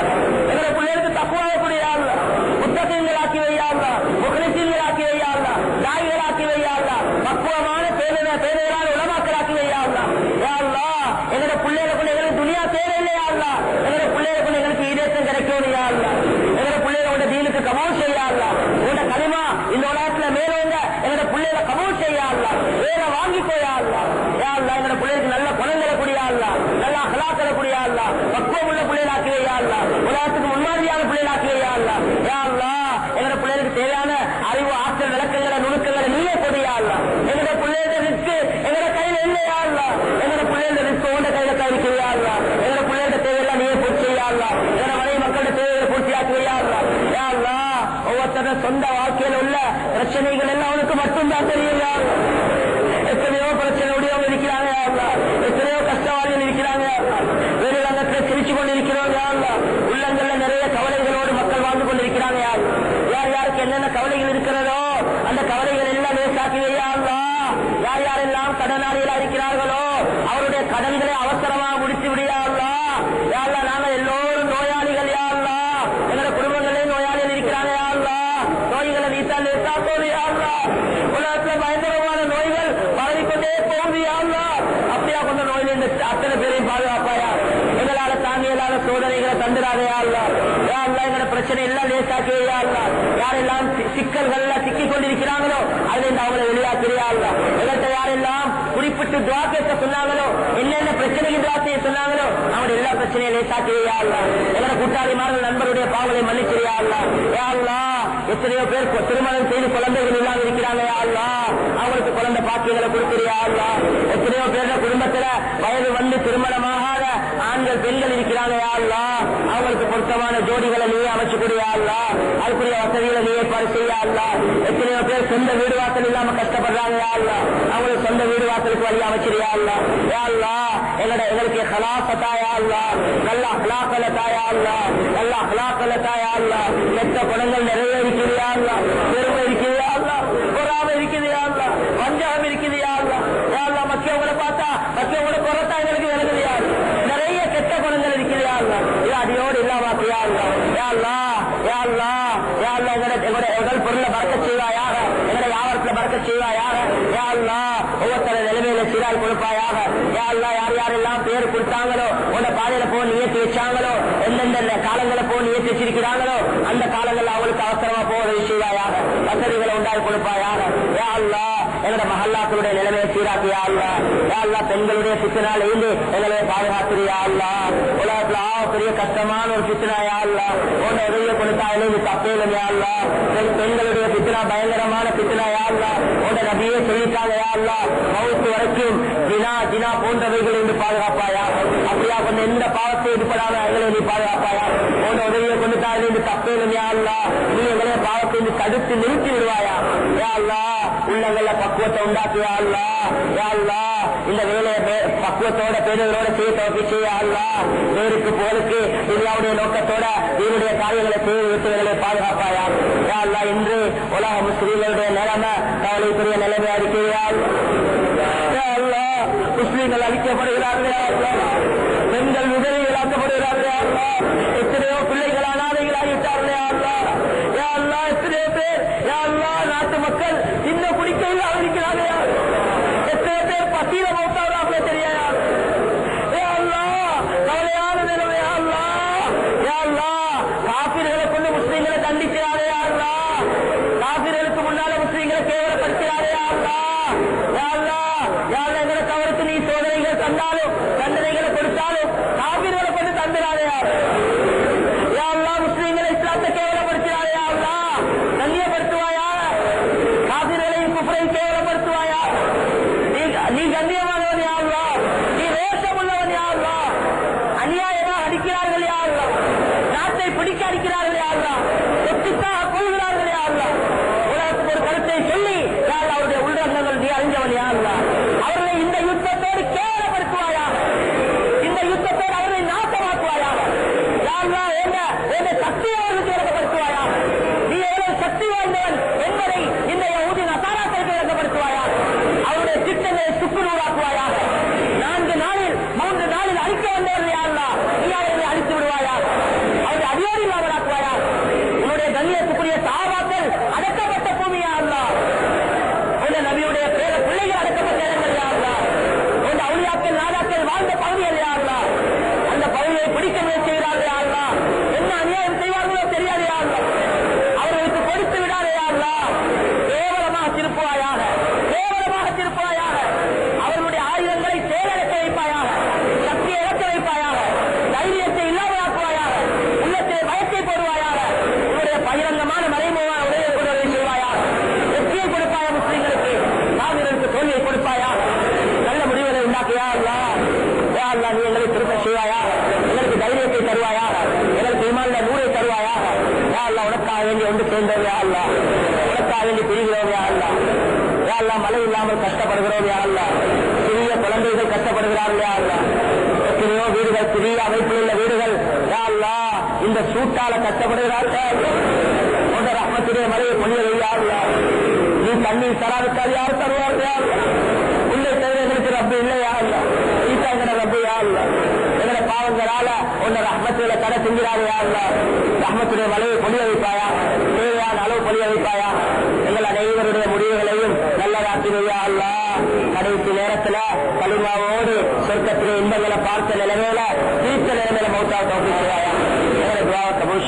எங்களை பிள்ளைகளுக்கு தக்குவாயக்கூடிய அல்லாஹ். முத்தகங்களாக்கி வையா அல்லாஹ். முக்லிசீன்களாக்கி வையா அல்லாஹ். தாய்களாக்கி வையா அல்லாஹ். பக்குவமான பேரைகளான உலமாக்களாக்கி வையா அல்லாஹ். யா அல்லாஹ் எங்களை பிள்ளைகளுக்குள்ள எங்களுக்கு துனியா தேவையில்லையா அல்லாஹ். எங்களை பிள்ளைகளுக்குள்ள எங்களுக்கு ஈடேற்றம் கிடைக்கணும் யா அல்லாஹ். எங்களை பிள்ளைகளோட தீனுக்கு கபூல் செய்யா அல்லாஹ். உங்களோட களிமா இந்த உலகத்துல மேலோங்க எங்களை பிள்ளைகளை கபூல் செய்யா அல்லாஹ். வேற வாங்கிக்கோயா அல்லாஹ். யா அல்லாஹ் எங்களை பிள்ளைகளுக்கு நல்ல குணங்களை கூடியா அல்லாஹ். நல்ல அகலாக்களை கூடியா அல்லாஹ். பக்குவம் உள்ள பிள்ளைகளாக்கி வையா அல்லாஹ். உலகத்துக்கு முன்மாதிரியான பிள்ளைகளாக்கி வையா அல்லாஹ். யா அல்லாஹ் எங்களை பிள்ளைகளுக்கு தேவையான அறிவு ஆற்றல் விளக்கங்களை நுணுக்கங்களை நீயே கொடியா அல்லாஹ். எங்களோட பிள்ளைகளோட ரிஸ்க் எங்களோட கையில இல்லையா அல்லாஹ். எங்களோட பிள்ளைகளோட ரிஸ்க் உண்ட கையில கைவிக்கிறியா அல்லாஹ். எங்களோட பிள்ளைகளோட தேவையெல்லாம் நீயே பூர்த்தி செய்யா அல்லாஹ். எங்களோட மனைவி மக்களோட தேவையை பூர்த்தியாக்கி வையா அல்லாஹ். யா அல்லாஹ் ஒவ்வொருத்தர சொந்த வாழ்க்கையில் உள்ள பிரச்சனைகள் எல்லாம் அவனுக்கு மட்டும்தான் தெரியுங்க. எத்தனையோ பிரச்சனை உடையவங்க இருக்கிறாங்க யா அல்லாஹ். எத்தனையோ கஷ்டவாளிகள் இருக்கிறாங்க யா அல்லாஹ். வேறு ரங்கத்தில் சிரிச்சு கொண்டிருக்கிறோம் யா அல்லாஹ். உள்ளங்கள்ல நிறைய கவலைகளோடு மக்கள் வாழ்ந்து கொண்டிருக்கிறாங்க யா அல்லாஹ். யார் யாருக்கு என்னென்ன கவலைகள் இருக்கிறதோ அந்த கவலைகள் எல்லாம் லேசாக்கி வையா அல்லாஹ். யார் யாரெல்லாம் கடனாளிகளா இருக்கிறார்களோ அவருடைய கடன்களை அவசரமாக முடித்து விடியா அல்லாஹ். யா அல்லாஹ் நாங்கள் எல்லோரும் நோயாளிகள் யா அல்லாஹ். எங்களோட குடும்பங்களே நோயாளிகள் இருக்கிறாங்க யா அல்லாஹ். நோய்களை நீத்தால் லேசா போகுது யா அல்லாஹ். உலகத்துல பயங்கரமான நோய்கள் பரவிக்கொண்டே போகுது யா அல்லாஹ். அப்படியா கொண்ட நோயில் இந்த அத்தனை பேரையும் பாதுகாப்பாயா. எங்களால தாங்கியலான சோதனைகளை தந்துடாதே யா அல்லாஹ். யா அல்லாஹ் எங்களோட பிரச்சனை எல்லாம் லேசாக்கி யா அல்லாஹ். யாரெல்லாம் சிக்கல்கள்ல சிக்கிக் கொண்டிருக்கிறாங்களோ அதுல இருந்து அவங்களை வெளியாக்கிறியா அல்லாஹ். எங்கள்கிட்ட யாரெல்லாம் குறிப்பிட்டு துவா கேட்க சொன்னாங்களோ என்னென்ன பிரச்சனைக்கு துவா செய்ய சொன்னாங்களோ அவங்களுடைய எல்லா பிரச்சனையும் லேசாக்கிறியா அல்லாஹ். எங்களோட கூட்டாளிமார்கள் நண்பருடைய பாவங்களை மன்னிச்சிரியா அல்லாஹ். யா அல்லாஹ் எத்தனையோ பேர் திருமணம் செய்து குழந்தைகள் இல்லாம இருக்கிறாங்க யா அல்லாஹ். அவங்களுக்கு குழந்தை பாக்கியங்களை கொடுக்கிறியா அல்லாஹ். எத்தனையோ பேர் குடும்பத்துல வயது வந்து திருமணமாகாத ஆண்கள் பெண்கள் இருக்கிறாங்க யா அல்லாஹ். அவங்களுக்கு பொருத்தமான ஜோடிகளை நீயே அமைச்சு கொடுயா அல்லாஹ். அதுக்குரிய வசதிகளை நீ ஏற்பாடு செய்யா அல்லாஹ். எத்தனையோ பேர் சொந்த வீடு வாசல் இல்லாம கஷ்டப்படுறாங்க யா அல்லாஹ். அவங்களுக்கு சொந்த வீடு வாசலுக்கு வழி அமைச்சிரியா அல்லாஹ். யா அல்லாஹ் எங்களுக்கு ஹலாஃபத்தா யா அல்லாஹ். நல்ல அஹ்லாக்களை தாயா அல்லாஹ். நல்ல அஹ்லாக்களை தாயா அல்லாஹ். கெட்ட குணங்கள் நிறைய இருக்கிறியா அல்லாஹ். பெருமை இருக்கிறியா அல்லாஹ். பொறாமை இருக்கிறியா அல்லாஹ். வஞ்சகம் இருக்கிறியா அல்லாஹ். யா அல்லாஹ் மக்கியவங்களை பார்த்தா மக்கியவங்களை குறைத்தா எங்களுக்கு விளங்குதியா நிறைய கெட்ட குணங்கள் இருக்கிறியா அல்லாஹ். இது அடியோடு இல்லாமாக்கியா அல்லாஹ். யா அல்லாஹ் யா அல்லாஹ் யா அல்லாஹ் எங்கள் பொருளை பறக்கச் செய்வாயாக. எங்களை வியாபாரத்துல பறக்கச் செய்வாயாக. யா அல்லாஹ் ஒவ்வொருத்தர நிலைமையில சீரால் கொடுப்பாயாக. யா அல்லாஹ் யார் யாரெல்லாம் பேர் கொடுத்தாங்களோ உன்னை பாதையில போ நியத்து வச்சாங்களோ எந்தெந்த காலங்களை போ நியத்து வச்சிருக்கிறாங்களோ அந்த காலங்கள் அவங்களுக்கு அவசரமா போவதை செய்வாயாக. வசதிகளை உண்டாகி கொடுப்பாயாக. யா அல்லாஹ் எங்களோட மஹல்லாக்களுடைய நிலைமையை சீராக்கியா அல்லா. யா அல்லா பெண்களுடைய பித்தனால் இருந்து எங்களை பாதுகாத்துறியா அல்லா. உலகத்துல பெரிய கஷ்டமான ஒரு பித்தனாயா அல்லா. உன்னை உதவியை கொடுத்தா எழுந்து தப்பேலும் யா அல்லா. பெண்களுடைய பித்தனா பயங்கரமான பித்தனாயா அல்லா. உன்னை நபியே சொல்லிட்டாங்க யா அல்லா. மவுத்து வரைக்கும் ஜினா போன்றவைகள் என்று பாதுகாப்பாயா. அப்படியா கொண்டு எந்த பாவத்தை ஈடுபடாத எங்களை நீ பாதுகாப்பாயா. உன்னை உதவியை கொண்டு தாயிலிருந்து தப்பேலும் யா அல்லா. நீ எங்களை பாவத்தை தடுத்து நிறுத்தி விடுவாயா. யா அல்லா உள்ளங்கள்ல பக்குவத்தை உண்டாக்கியா அல்லா. யா அல்லா இந்த வேலையை பக்குவத்தோட பேருகளோட செய்ய தோப்பிச்சையா அல்லா. பேருக்கு போலுக்கு இந்தியாவுடைய நோக்கத்தோட இவருடைய காரியங்களை செய்து விட்டுகளை பாதுகாப்பாயா. யா அல்லா இன்று உலக முஸ்லீம்களுடைய நிலைமை கவலைக்குரிய நிலைமையா இருக்கிறார். முஸ்லீம்கள் அழிக்கப்படுகிறார்கள். பெண்கள் விதவைகளாக்கப்படுகிறார்கள். எத்தனையோ பிள்ளைகள் அனாதைகளாகிட்டார்கள். எத்தனையோ பேர் நாட்டு மக்கள் இன்னும் குடிக்கையில் இருக்கிறார்கள். எத்தனை பேர் பசியில மௌத்தாவதாக தெரியாது. கவலையான நிலைமை. காபிர்களை கொண்டு முஸ்லீம்களை தண்டிக்கிறாரே. காபிர்களுக்கு முன்னால முஸ்லீம்களை கேவலப்படுத்துகிறாரே. எங்களை தவறுக்கு நீ சோதனைகள் தந்தாலும் தண்டனைகளை கொடுத்தாலும் காபிர்களை கொண்டு தந்துடாதே. முஸ்லீம்களை இஸ்லாத்தை கேவலப்படுத்துகிறாரே. கண்ணியப்படுத்துவாயா. காபிர்களையும் குஃப்ரையும் கேவலப்படுத்துவாயா. நீ கண்ணியமானவன் யாருலா. நீ ரோஷம் உள்ளவன் யாருலா. அநியாயமாக அடிக்கிறார்கள் யாருலா. நாட்டை பிடிக்க அடிக்கிறார்கள் யாருலா. சொத்துக்காக கொள்கிறார்கள் யாருலா. உலகத்துக்கு ஒரு கருத்தை சொல்லி அவருடைய உள்ளங்கள் நீ அறிஞ்சவன் யாருலா. அவர்களை இந்த யுத்தத்தோடு கேவலப்படுத்துவாயா. இந்த யுத்தத்தோடு அவர்களை நாசமாக்குவாயா. யாருலா எந்த சக்தியை அவர்களுக்கு இறக்கப்படுத்துவாயா. நீ எவ்வளவு சக்தி வாய்ந்தவன் என்பதை இந்த யஹூதி நசாராக்களுக்கு இறக்கப்படுத்துவாயா. அவருடைய திட்டங்களை சுக்குநூறாக்குவாயா. 4 நாளில் 3 நாளில் அழிக்க வந்தவர்கள் யாருலா. நீ அவர்களை அழித்து விடுவாயா. அவருடைய அடியோடு இல்லாமலாக்குவாயா. உன்னுடைய கண்ணியத்துக்குரிய சஹாபாக்கள் அடக்கப்பட்ட பூமியா அல்லா. உன்னுடைய நபியுடைய பேர பிள்ளைகள் அடக்கப்பட்ட இடங்கள் யாருலா. உன்னுடைய அவுலியாக்கள் நாடாக்கள் வாழ்ந்த பகுதிகள் யாருலா. அந்த பகுதியை பிடிக்க முயற்சி செய்கிறார்கள் யாருலா. என்ன அநியாயம் செய்வார்களோ தெரியாது யாருலா. அவர்களுக்கு கொடுத்து விடாதே யாருலா. கேவலமாக திருப்புவாயாக. கேவலமாக திருப்புவாயாக. அவர்களுடைய ஆயுதங்களை செயலிழக்க வைப்பாயாக. சக்தியை இழக்க வைப்பாயாக. தைரியத்தை இல்லாமலாக்குவாயாக. உள்ளத்தை பயத்தை போடுவாயாக. உன்னுடைய பகிரங்கமான மறைமுகமான உதவியை கொண்டு செய்வாயாக. வெற்றியை கொடுப்பாயா. முஸ்லீம்களுக்கு காவிர்களுக்கு தோல்வியை கொடுப்பாயா. நல்ல முடிவுகளை உண்டாக்கியா அல்லா. நீ எங்களை திரும்ப செய்வாயா. எங்களுக்கு தைரியத்தை தருவாயா. எங்களுக்கு இமான்ல நூரை தருவாயா. உனக்காக வேண்டி ஒன்று சேர்ந்தோம் அல்லா. உனக்காக வேண்டி பிரிகிறோம் அல்லா. மழை இல்லாமல் கஷ்டப்படுகிறோம் அல்லா. சிறிய குழந்தைகள் கஷ்டப்படுகிறார்கள் அல்லா. எத்தனையோ வீடுகள் சிறிய அமைப்பில் உள்ள வீடுகள் அல்லா இந்த சூட்டால கஷ்டப்படுகிறார்கள். உங்க ரஹ்மத்துடைய மழையை பொழிய வையா. நீ தண்ணீர் தராவிட்டால் யார் தருவார்கள். உள்ளே தவிர எங்களுக்கு ரப்பு இல்லையா அல்லா. ஈசாங்கிற ரப்பு யா அல்லா. எங்களை பாவங்களால உன்னை ரஹ்மத்துல தடை செஞ்சிடாதே அல்லா. ரஹ்மத்துடைய மழையை பொழிய வைப்பாயா. தேவையான அளவு பொழிய வைப்பாயா. எங்கள் அனைவருடைய முடிவுகளையும் நல்லதாக்கினையா அல்லா. கடைசி நேரத்துல கலிமாவோடு சொர்க்கத்திலே இன்பங்களை பார்த்த நிலைமையில தீர்த்த நிலைமையில மௌத்தா தோப்பிக்கிறாயா. எங்களை துவாவை கபூல்